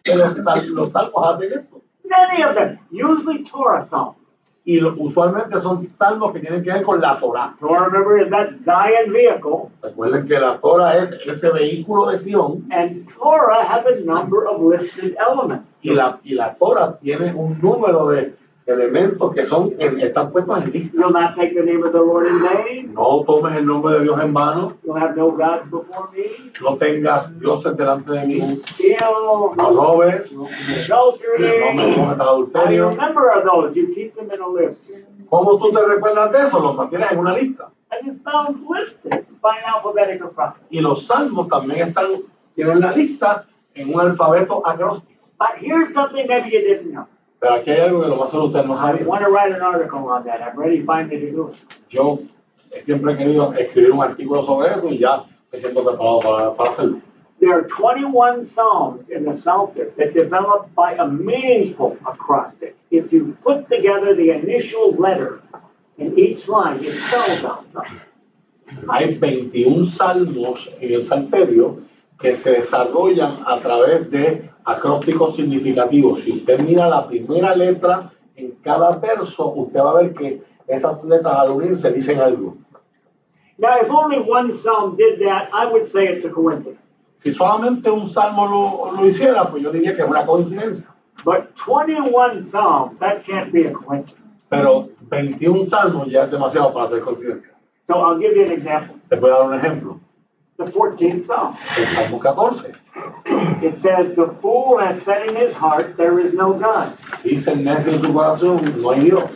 Los salmos hacen esto. Many of them, usually Torah Psalms. Y usualmente son salmos que tienen que ver con la Torah. Torah, remember, is that Zion vehicle. Recuerden que la Torah es ese vehículo de Sion. And Torah has a number of listed elements. Y la Torah tiene un número de elementos que están puestos en lista. You'll not take the name of the Lord in vain. No tomes el nombre de Dios en vano. You'll have no gods before me. No tengas dioses delante de mí. Steal. No robes. No commit adultery. No me cometas How do you adulterio. remember those? You keep them in a list. ¿Cómo tú te recuerdas de eso? Los mantienes en una lista. And it sounds listed by an alphabetical process. Y los salmos también tienen la lista en un alfabeto acróstico. But here's something maybe you didn't know. Pero aquí hay algo que lo más seguro usted no I sabía. want to write an article on that. I'm ready finally to do it. Yo siempre he querido escribir un artículo sobre eso y ya me siento preparado para hacerlo. There are 21 psalms in the Psalter that develop by a meaningful acrostic. If you put together the initial letter in each line, it spells out something. Hay 21 salmos en el Salterio que se desarrollan a través de acrósticos significativos. Si usted mira la primera letra en cada verso, usted va a ver que esas letras al unirse dicen algo. Now, if only one psalm did that, I would say it's a coincidence. Si solamente un salmo lo hiciera, pues yo diría que es una coincidencia. But 21 psalms, that can't be a coincidence. Pero 21 salmos ya es demasiado para ser coincidencia. So I'll give you an example. Te voy a dar un ejemplo. The 14th Psalm. El Salmo 14. It says, the fool has said in his heart, there is no God. Dice el necio en tu corazón, no hay Dios.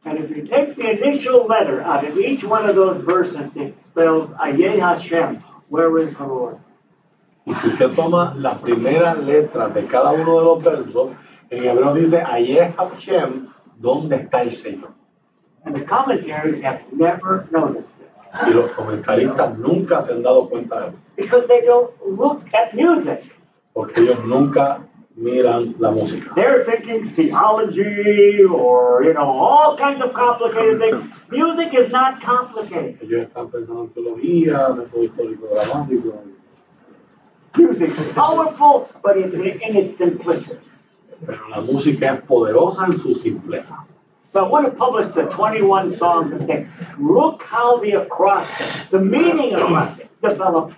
And if you take the initial letter out of each one of those verses, it spells Ayeh Hashem, where is the Lord? Y si usted toma la primera letra de cada uno de los versos, en hebreo dice Ayeh Hashem, ¿dónde está el Señor? And the commentaries have never noticed this. Y los comentaristas nunca se han dado cuenta de eso. Because they don't look at music. Porque ellos nunca miran la música. They're thinking theology or, all kinds of complicated things. Music is not complicated. Ellos están pensando en teología, método histórico dramático. Music is powerful, but it's in its simplicity. Pero la música es poderosa en su simpleza. So I want to publish the 21 songs and say, look how the acrostic, the meaning of acrostic, develops.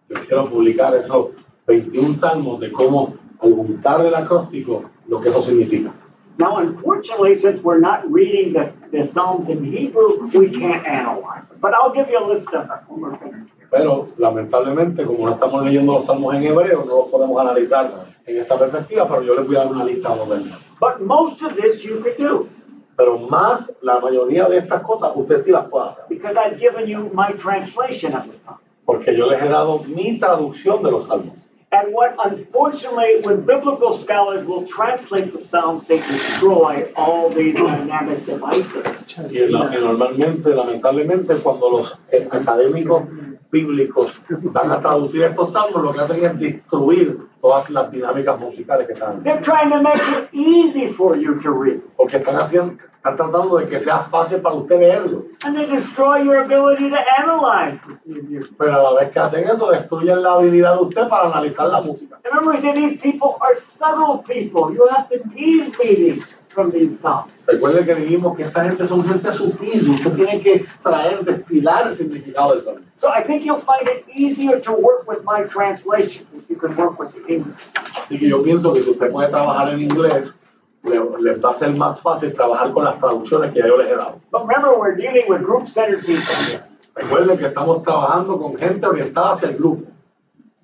Yo quiero publicar esos 21 salmos de cómo al juntar el acróstico, lo que eso significa. Now, unfortunately, since we're not reading the Psalms in Hebrew, we can't analyze them. But I'll give you a list of them. Pero, lamentablemente, como no estamos leyendo los salmos en hebreo, no los podemos analizar en esta perspectiva, pero yo les voy a dar una lista de los. But most of this you could do. Pero más, la mayoría de estas cosas, usted sí las puede hacer. Because I've given you my translation of the Psalms. Porque yo les he dado mi traducción de los salmos. And what, unfortunately, when biblical scholars will translate the Psalms, they destroy all these dynamic devices. Y normalmente, lamentablemente, cuando los académicos bíblicos van a traducir estos salmos, lo que hacen es destruir todas las dinámicas musicales que están. They're trying to make it easy for you to read. Porque están tratando de que sea fácil para usted leerlo. And they destroy your ability to analyze this music. Pero a la vez que hacen eso, destruyen la habilidad de usted para analizar la música. Remember, we said these people are subtle people. You have to tease meaning from these songs. Recuerde que dijimos que esta gente son gente sutil. Usted tiene que extraer, destilar el significado del salmo. So I think you'll find it easier to work with my translation if you can work with the English. Así que yo pienso que si usted puede trabajar en inglés, les va a ser más fácil trabajar con las traducciones que yo les he dado. But remember, we're dealing with group-centered people here. Recuerden que estamos trabajando con gente orientada hacia el grupo.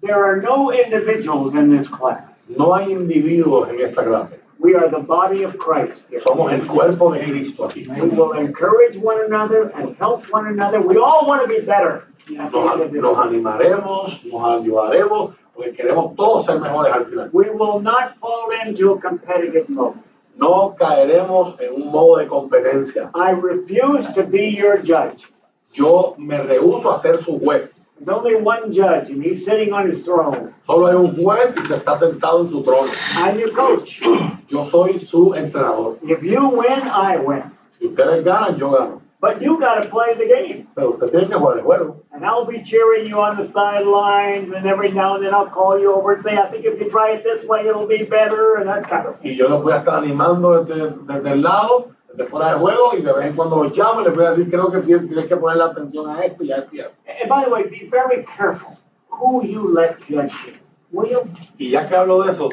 There are no individuals in this class. No hay individuos en esta clase. We are the body of Christ here. Somos el cuerpo de Cristo aquí. We will encourage one another and help one another. We all want to be better. Nos animaremos, nos ayudaremos, porque queremos todos ser mejores al final. We will not fall into a competitive mode. No caeremos en un modo de competencia. I refuse to be your judge. Yo me rehúso a ser su juez. There's only one judge, and he's sitting on his throne. Solo hay un juez y se está sentado en su trono. I'm your coach. Yo soy su entrenador. If you win, I win. Si ustedes ganan, yo gano. But you got to play the game. Pero usted tiene que jugar el juego. And I'll be cheering you on the sidelines, and every now and then I'll call you over and say, I think if you try it this way, it'll be better, and that kind of thing. Y yo los voy a estar animando desde el lado, desde fuera del juego, y de vez en cuando los llamo y les voy a decir, creo que tienes que ponerle atención a esto y a esto y a esto. And by the way, be very careful who you let judge you. Will you? Y ya que hablo de eso,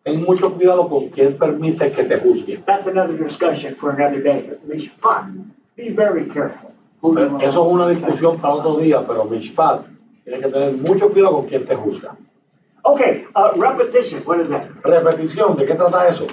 ten mucho cuidado con quién permite que te juzgue. That's another discussion for another day. Mishpat, be very careful. Eso es una discusión para otro día, pero Mishpat, tienes que tener mucho cuidado con quién te juzga. Okay, repetition, what is that? Repetición, ¿de qué trata eso?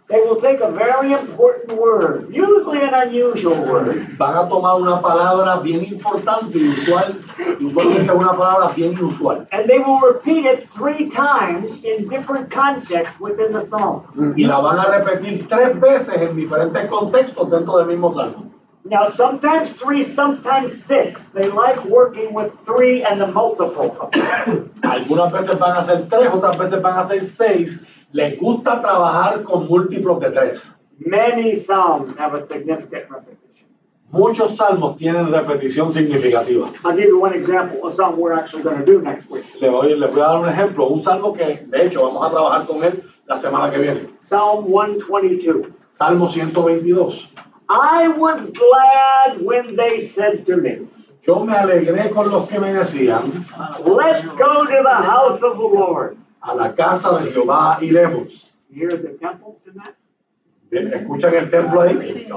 They will take a very important word, usually an unusual word. Van a tomar una palabra bien importante y usualmente una palabra bien inusual. And they will repeat it 3 times in different contexts within the psalm. Y la van a repetir 3 veces en diferentes contextos dentro del mismo salmo. Now, sometimes 3, sometimes 6. They like working with 3 and the multiple. Algunas veces van a ser 3, otras veces van a ser 6. Les gusta trabajar con múltiplos de 3. Many psalms have a significant repetition. Muchos salmos tienen repetición significativa. I'll give you one example, a psalm we're actually going to do next week. Les voy a dar un ejemplo, un salmo que de hecho vamos a trabajar con él la semana que viene. Psalm 122. Salmo 122. I was glad when they said to me, yo me alegré con los que me decían, let's go to the house of the Lord. A la casa de Jehová iremos. You hear the temple tonight? ¿Escuchan el templo ahí?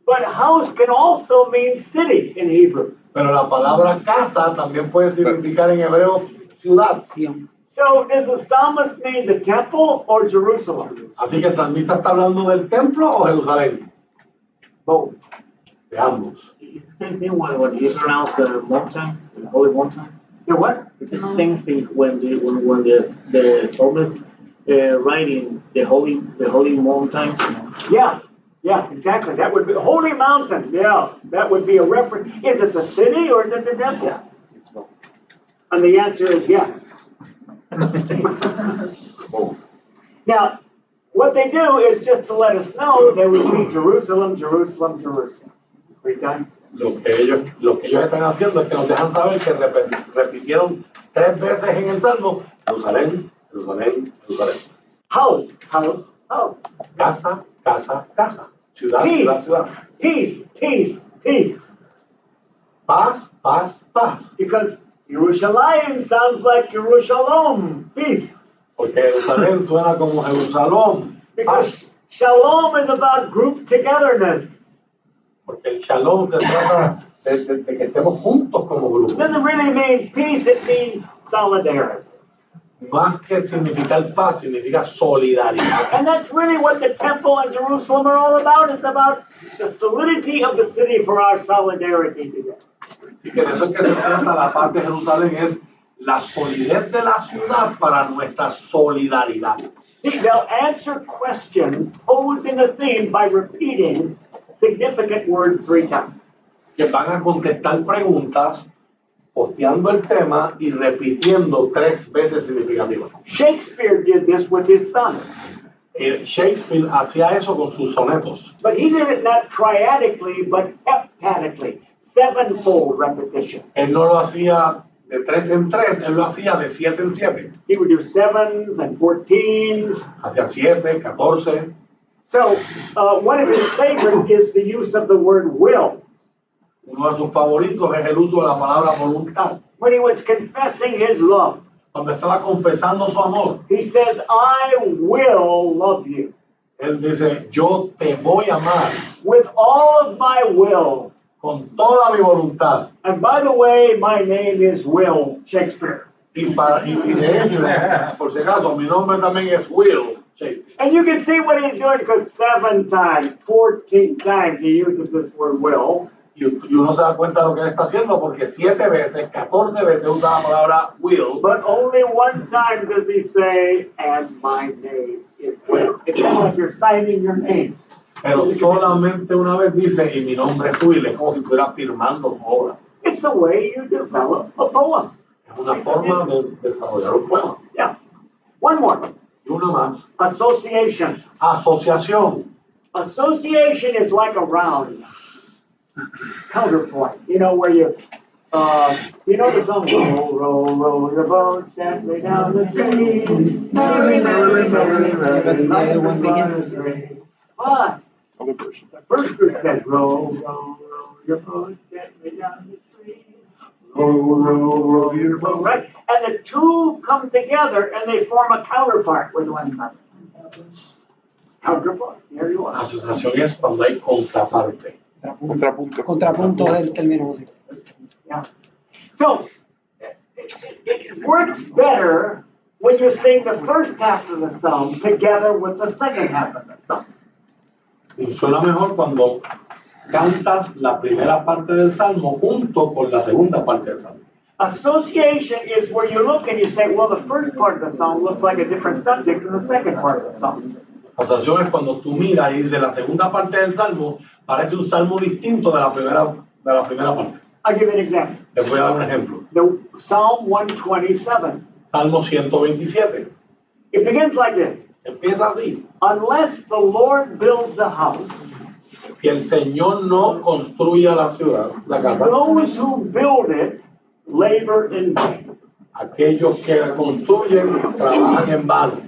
But house can also mean city in Hebrew. Pero la palabra casa también puede significar en hebreo ciudad. So does the psalmist mean the temple or Jerusalem? Así que el salmista está hablando del templo o Jerusalén. Both. De ambos. It's the same thing when you pronounce the mountain, the holy mountain. The what? It's the same thing when the psalmist writing the holy mountain. Yeah, exactly. That would be holy mountain. Yeah, that would be a reference. Is it the city or is it the temple? Yes, it's both. And the answer is yes. Now, what they do is just to let us know they repeat Jerusalem, Jerusalem, Jerusalem. 3 times. Lo que ellos están haciendo es que nos dejan saber que repitieron 3 veces en el Salmo, Jerusalén, Jerusalén, Jerusalén. House, house, house. Casa, casa, casa. Ciudad, Peace, ciudad, ciudad. peace, peace, peace. Paz, paz, paz. Because Yerushalayim sounds like Yerushalom, peace. Porque Jerusalén suena como Jerusalén. Because shalom is about group togetherness. Porque el shalom se trata de que estemos juntos como grupo. It doesn't really mean peace, it means solidarity. Más que significar paz, significa solidaridad. And that's really what the temple in Jerusalem are all about. It's about the solidity of the city for our solidarity together. Así que de eso es que se trata la paz de Jerusalén, es la solidez de la ciudad para nuestra solidaridad. See, they'll answer questions posing a theme by repeating significant words 3 times. Que van a contestar preguntas, posteando el tema y repitiendo 3 veces significativas. Shakespeare did this with his sonnets. Shakespeare hacía eso con sus sonetos. But he did it not triadically, but heptatically. 7-fold repetition. Él no lo hacía de 3 en 3, él lo hacía de 7 en 7. He would do 7s and 14s. Hacía 7, 14. So, one of his favorites is the use of the word will. Uno de sus favoritos es el uso de la palabra voluntad. When he was confessing his love, Cuando estaba confesando su amor, he says, I will love you. él dice, yo te voy a amar With all of my will. con toda mi voluntad. And by the way, my name is Will Shakespeare. Y de hecho, por si acaso, mi nombre también es Will Shakespeare. And you can see what he's doing because 7 times, 14 times he uses this word will. Y uno se da cuenta de lo que él está haciendo porque 7 veces, 14 veces usa la palabra will. But only 1 time does he say, and my name is Will. It's kind of like you're signing your name. Pero solamente una vez dice, y mi nombre es Will, es como si estuviera firmando su obra. It's the way you develop a poem. Es una forma de desarrollar un poema. Yeah. One more. Y una más. Association. Asociación. Association is like a round. Counterpoint. You know, where you know the song, roll, roll, roll your boat gently down the stream. Merrily, merrily, merrily, merrily, like the water. But the first verse says, roll, roll, roll your boat gently down the stream. Roll, roll, roll your boat. Right? And the 2 come together and they form a counterpart with one another. Counterpart. There you are. Asociación es cuando hay contraparte. Contrapunto es el término musical. Yeah. So, it works better when you sing the first half of the psalm together with the second half of the psalm. Funciona mejor cuando cantas la primera parte del salmo junto con la segunda parte del salmo. Association is where you look and you say, well, the first part of the psalm looks like a different subject than the second part of the psalm. Asociación es cuando tú miras y dices la segunda parte del salmo parece un salmo distinto de la primera parte. I'll give you an example. Les voy a dar un ejemplo. The Psalm 127. Salmo 127. It begins like this. Empieza así. Unless the Lord builds a house, Si el Señor no construye la ciudad, la casa, those who build it labor in vain. aquellos que la construyen trabajan en vano.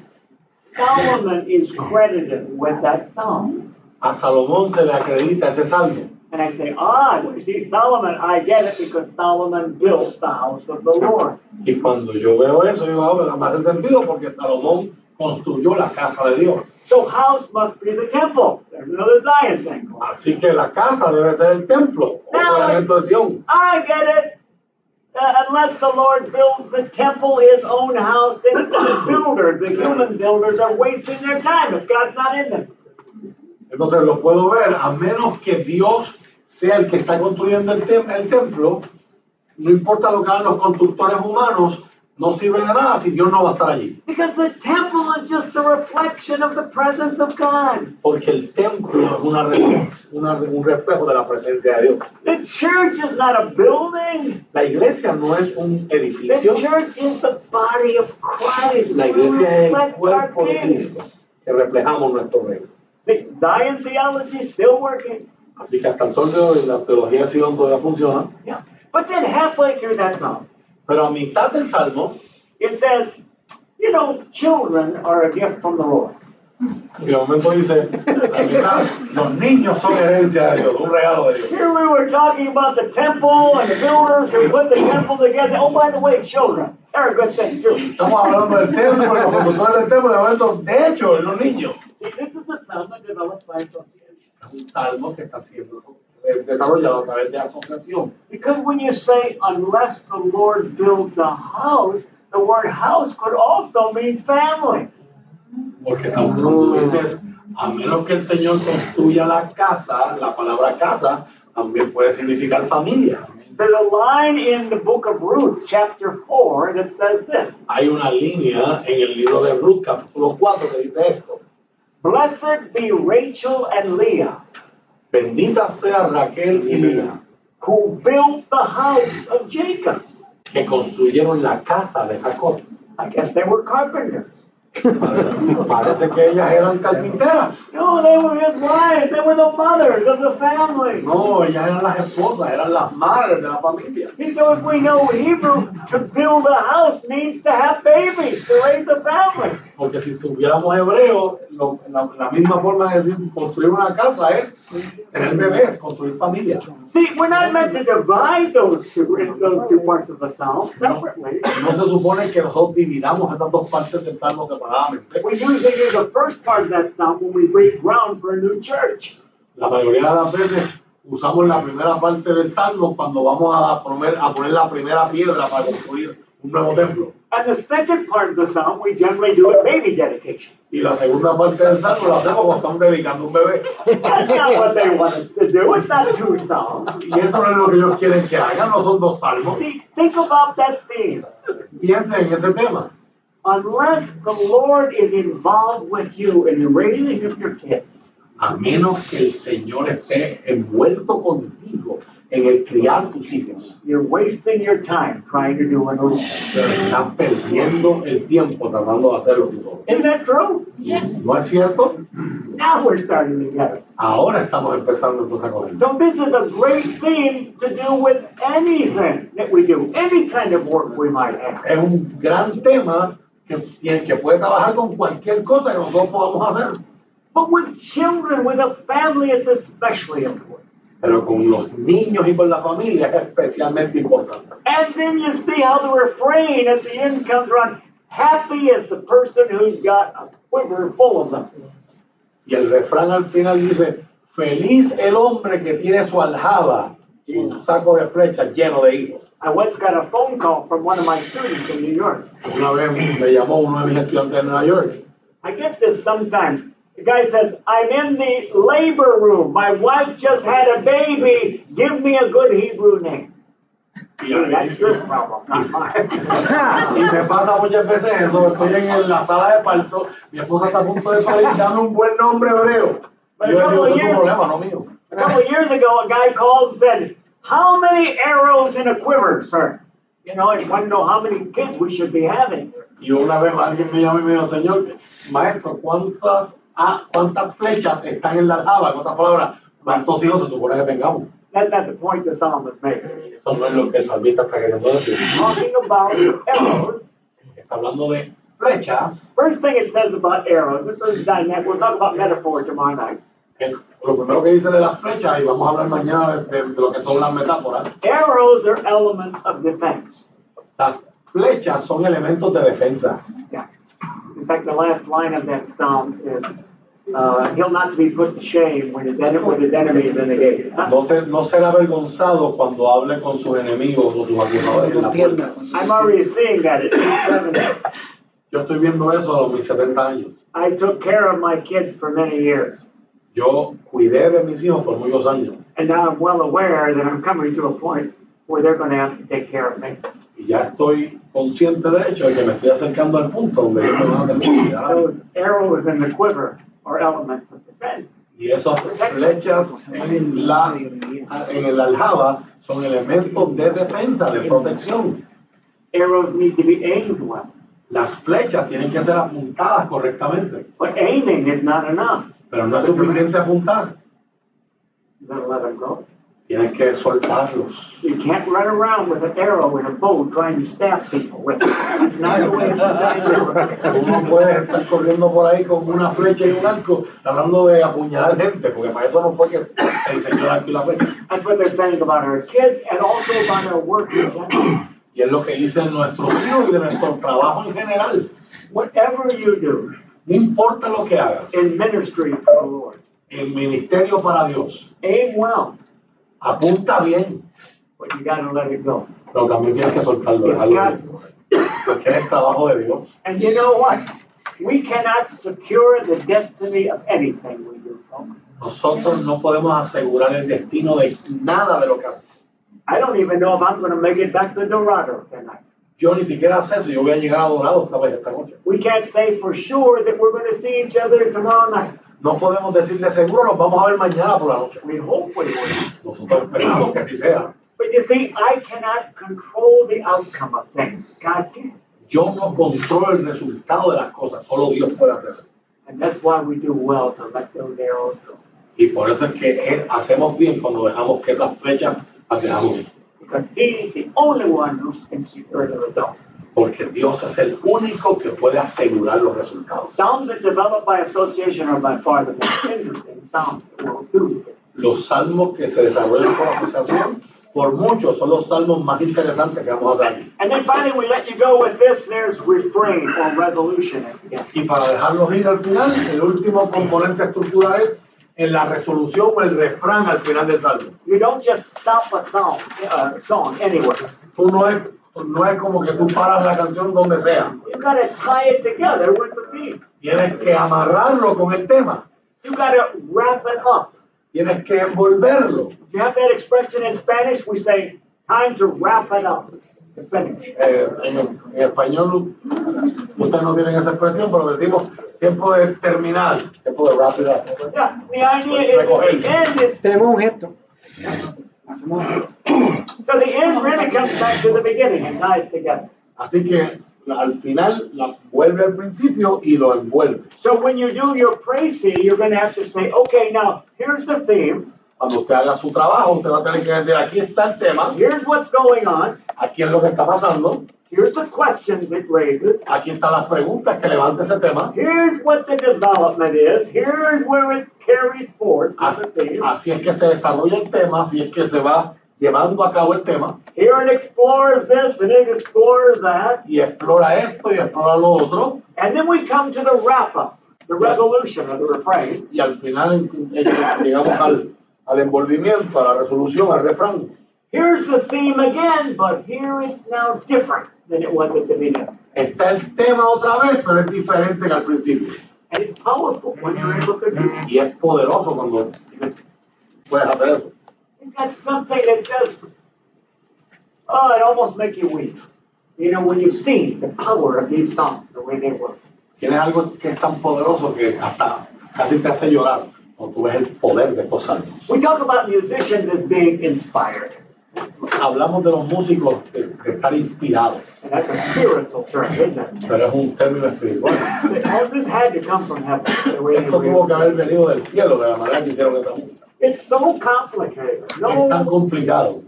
Solomon is credited with that psalm. A Salomón se le acredita ese salmo. And I say, you see, Solomon, I get it because Solomon built the house of the Lord. Y cuando yo veo eso, digo, ahora me hace sentido porque Salomón construyó la casa de Dios. So house must be the temple. There's another Zion thing. Así que la casa debe ser el templo. Otro elemento de Sion. I get it. Unless the Lord builds the temple, his own house, then the builders, the human builders, are wasting their time if God's not in them. Entonces lo puedo ver, a menos que Dios sea el que está construyendo el templo, no importa lo que hagan los constructores humanos, no sirve de nada si Dios no va a estar allí. Because the temple is just a reflection of the presence of God. Porque el templo es un reflejo de la presencia de Dios. The church is not a building. La iglesia no es un The edificio. church is the body of Christ. La iglesia es el Reflect our cuerpo de King. Cristo, que reflejamos nuestro rey. See, Zion theology is still working. Así que hasta el sol de hoy la teología de Sion todavía funciona. Yeah. But then halfway through that psalm, Pero a mitad del salmo, it says, you know, children are a gift from the Lord. y de momento dice, a mitad, los niños son herencia de Dios, un regalo de Dios. Here we were talking about the temple and the builders who put the temple together. Oh, by the way, children, they're a good thing too. Estamos hablando del templo, y los constructores del templo, de momento, de hecho, los niños. See, this is the psalm that develops by association. Es un salmo que está siendo desarrollado a través de asociación. Because when you say, unless the Lord builds a house, the word house could also mean family. Porque cuando tú dices, a menos que el Señor construya la casa, la palabra casa también puede significar familia. There's a line in the book of Ruth, chapter 4, that says this. Hay una línea en el libro de Ruth, capítulo 4, que dice esto. Blessed be Rachel and Leah, Bendita sea Raquel y Lea, who built the house of Jacob. que construyeron la casa de Jacob. I guess they were carpenters. Parece que ellas eran carpinteras. No, they were his wives. They were the mothers of the family. No, ellas eran las esposas, eran las madres de la familia. And so if we know Hebrew, to build a house means to have babies, to raise a family. Porque si estuviéramos hebreos, la misma forma de decir construir una casa es tener bebés, construir familia. See, we're not meant to divide those two parts of the psalm separately. No se supone que nosotros dividamos esas dos partes del salmo separadamente. We usually use the first part of that psalm when we break ground for a new church. La mayoría de las veces usamos la primera parte del salmo cuando vamos a poner la primera piedra para construir un nuevo templo. And the second part of the psalm, we generally do at baby dedication. Y la segunda parte del salmo la hacemos cuando estamos dedicando un bebé. That's not what they want us to do. It's not two psalms. Y eso no es lo que ellos quieren que hagan, no son dos salmos. See, think about that theme. Piensen en ese tema. Unless the Lord is involved with you in the raising of your kids, A menos que el Señor esté envuelto contigo en el criar tus hijos, you're wasting your time trying to do it alone. estás perdiendo el tiempo tratando de hacerlo tú solo. Isn't that true? ¿No es cierto? Now we're starting together. Ahora estamos empezando entonces a correr. So this is a great theme to do with anything that we do, any kind of work we might have. Es un gran tema que puede trabajar con cualquier cosa que nosotros podamos hacer. But with children, with a family, it's especially important. Pero con los niños y con la familia es especialmente importante. And then you see how the refrain at the end comes around. Happy is the person who's got a quiver full of them. Y el refrán al final dice, feliz el hombre que tiene su aljaba, un saco de flechas lleno de hilos. I once got a phone call from one of my students in New York. Una vez me llamó uno de mis estudiantes de Nueva York. I get this sometimes. The guy says, I'm in the labor room. My wife just had a baby. Give me a good Hebrew name. That's your problem, not mine. Y me pasa muchas veces eso, estoy en la sala de parto, mi esposa está a punto de parir, dame un buen nombre hebreo. Y yo le digo, es tu problema, no mío. A couple of years ago, a guy called and said, how many arrows in a quiver, sir? You know, I want to know how many kids we should be having. Y una vez alguien me llamó y me dijo, señor, maestro, ¿cuántas flechas están en la aljaba? En otras palabras, ¿cuántos hijos se supone que tengamos? That's not the point the psalm is making. Eso no es lo que el salmista está queriendo decir. Talking about arrows. Está hablando de flechas. First thing it says about arrows, we'll talk about metaphor tomorrow night. Lo primero que dice de las flechas, y vamos a hablar mañana de lo que son las metáforas. Arrows are elements of defense. Las flechas son elementos de defensa. Yeah. In fact, the last line of that psalm is, he'll not be put to shame when his enemy is in the gate. No será avergonzado cuando hable con sus enemigos o sus acusadores en la puerta. I'm already seeing that at age 70. Yo estoy viendo eso a los mis 70 años. I took care of my kids for many years. Yo cuidé de mis hijos por muchos años. And now I'm well aware that I'm coming to a point where they're going to have to take care of me. Y ya estoy consciente de hecho de que me estoy acercando al punto donde ellos me van a tener que cuidar. Those arrows in the quiver are elements of defense. Y esas flechas en el aljaba son elementos de defensa, de protección. Arrows need to be aimed well. Las flechas tienen que ser apuntadas correctamente. But aiming is not enough. Pero no es suficiente apuntar. You gotta let them go. Tienes que soltarlos. You can't run around with an arrow and a bow trying to stab people with it. That's not the way it's Tú no puedes estar corriendo por ahí con una flecha y un arco tratando de apuñalar gente, porque para eso no fue que se diseñó el arco y la flecha. That's what they're saying about our kids and also about our work in general. Y es lo que dicen nuestros hijos y de nuestro trabajo en general. Whatever you do, no importa lo que hagas, in ministry for the Lord, en ministerio para Dios, aim well, apunta bien, but you gotta let it go. pero también tienes que soltarlo, It's dejarlo God's ir, work. porque es el trabajo de Dios. And you know what? We cannot secure the destiny of anything we do, folks. Nosotros no podemos asegurar el destino de nada de lo que hacemos. I don't even know if I'm going to make it back to Dorado tonight. Yo ni siquiera sé si yo voy a llegar a Dorado esta noche. We can't say for sure that we're going to see each other tomorrow night. No podemos decir de seguro nos vamos a ver mañana por la noche. We hope we will. Nosotros esperamos que así sea. But you see, I cannot control the outcome of things. God can. Yo no controlo el resultado de las cosas, solo Dios puede hacerlo. And that's why we do well to let those arrows go. Y por eso es que hacemos bien cuando dejamos que esas flechas las dejamos ir. Because He's the only one who can secure the results. Porque Dios es el único que puede asegurar los resultados. Psalms that develop by association are by far the most interesting psalms that we'll do. Los salmos que se desarrollan por asociación, por mucho, son los salmos más interesantes que vamos a hacer. And then finally we let you go with this, there's refrain or resolution. Y para dejarlos ir al final, el último componente estructural es en la resolución o el refrán al final del salmo. You don't just stop a song anywhere. Tú no es como que tú paras la canción donde sea. You got to tie it together with the theme. Tienes que amarrarlo con el tema. You got to wrap it up. Tienes que envolverlo. You have that expression in Spanish, we say, time to wrap it up, to finish. En español, ustedes no tienen esa expresión, pero decimos tiempo de terminar, tiempo de wrap it up. Yeah, the idea is at the end is... Tenemos un gesto. So the end really comes back to the beginning and ties together. Así que al final la vuelve al principio y lo envuelve. So when you do your précis, you're going to have to say, okay, now here's the theme. Cuando usted haga su trabajo, usted va a tener que decir, aquí está el tema, Here's what's going on. aquí es lo que está pasando, Here's the questions it raises. aquí están las preguntas que levanta ese tema. Here's what the development is. Here's where it carries forth. Así es que se desarrolla el tema, así es que se va llevando a cabo el tema. Here it explores this and it explores that. Y explora esto y explora lo otro. And then we come to the wrap-up, the resolution of the refrain. Y al final llegamos al envolvimiento, a la resolución, al refrán. Here's the theme again, but here it's now different than it was at the beginning. Está el tema otra vez, pero es diferente que al principio. And it's powerful when you're able to do it. Y es poderoso cuando puedes hacer eso. You've got something that just, it almost makes you weep. You know, when you see the power of these songs, the way they work. Tienes algo que es tan poderoso que hasta casi te hace llorar cuando tú ves el poder de estos salmos. We talk about musicians as being inspired. Hablamos de los músicos de estar inspirados. And that's a spiritual term, isn't it? Pero es un término espiritual. This had to come from heaven. The way Esto tuvo que haber venido del cielo, de la manera que hicieron esa música. It's so complicated. Es tan complicado.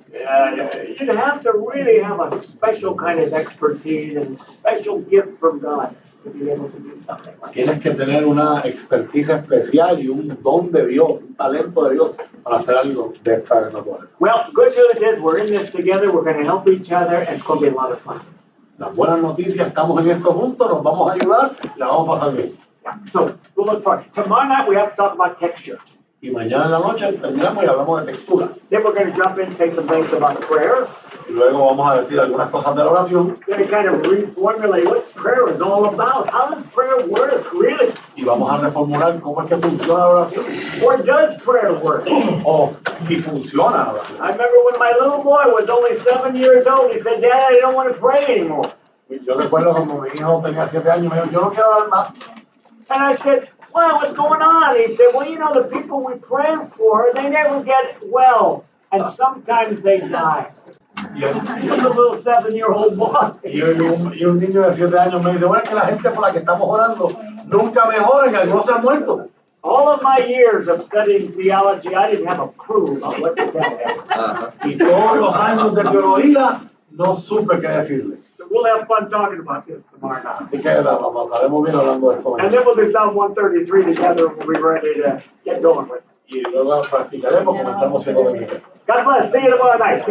You'd have to really have a special kind of expertise and special gift from God to be able to do something like that. Tienes que tener una expertise especial y un don de Dios, un talento de Dios para hacer algo de esta naturaleza. Well, good news is we're in this together. We're going to help each other, and it's going to be a lot of fun. Las buenas noticias, estamos en esto juntos, nos vamos a ayudar y la vamos a pasar bien. Yeah. So we'll look forward. Tomorrow night we have to talk about texture. Y mañana en la noche terminamos y hablamos de textura. Then we're going to jump in and say some things about prayer. Y luego vamos a decir algunas cosas de la oración. We're going to kind of reformulate what prayer is all about. How does prayer work, really? Y vamos a reformular cómo es que funciona la oración. Or does prayer work? O si funciona la oración. I remember when my little boy was only 7 years old, he said, Dad, I don't want to pray anymore. Yo recuerdo cuando mi hijo tenía 7 años, me dijo, yo no quiero orar más. And I said, well, what's going on? He said, well, you know, the people we pray for, they never get well. And sometimes they die. Y Just a little 7-year-old boy. un niño de 7 años me dice, bueno, es que la gente por la que estamos orando nunca mejora y algunos se han muerto. All of my years of studying theology, I didn't have a clue about what to tell him. Y todos los años de teología no supe qué decirle. So we'll have fun talking about this tomorrow night. Así que la pasaremos bien hablando de esto. And then we'll do Psalm 133 together and we'll be ready to get going with it. Y luego practicaremos, comenzamos siendo de God bless. See you tomorrow night.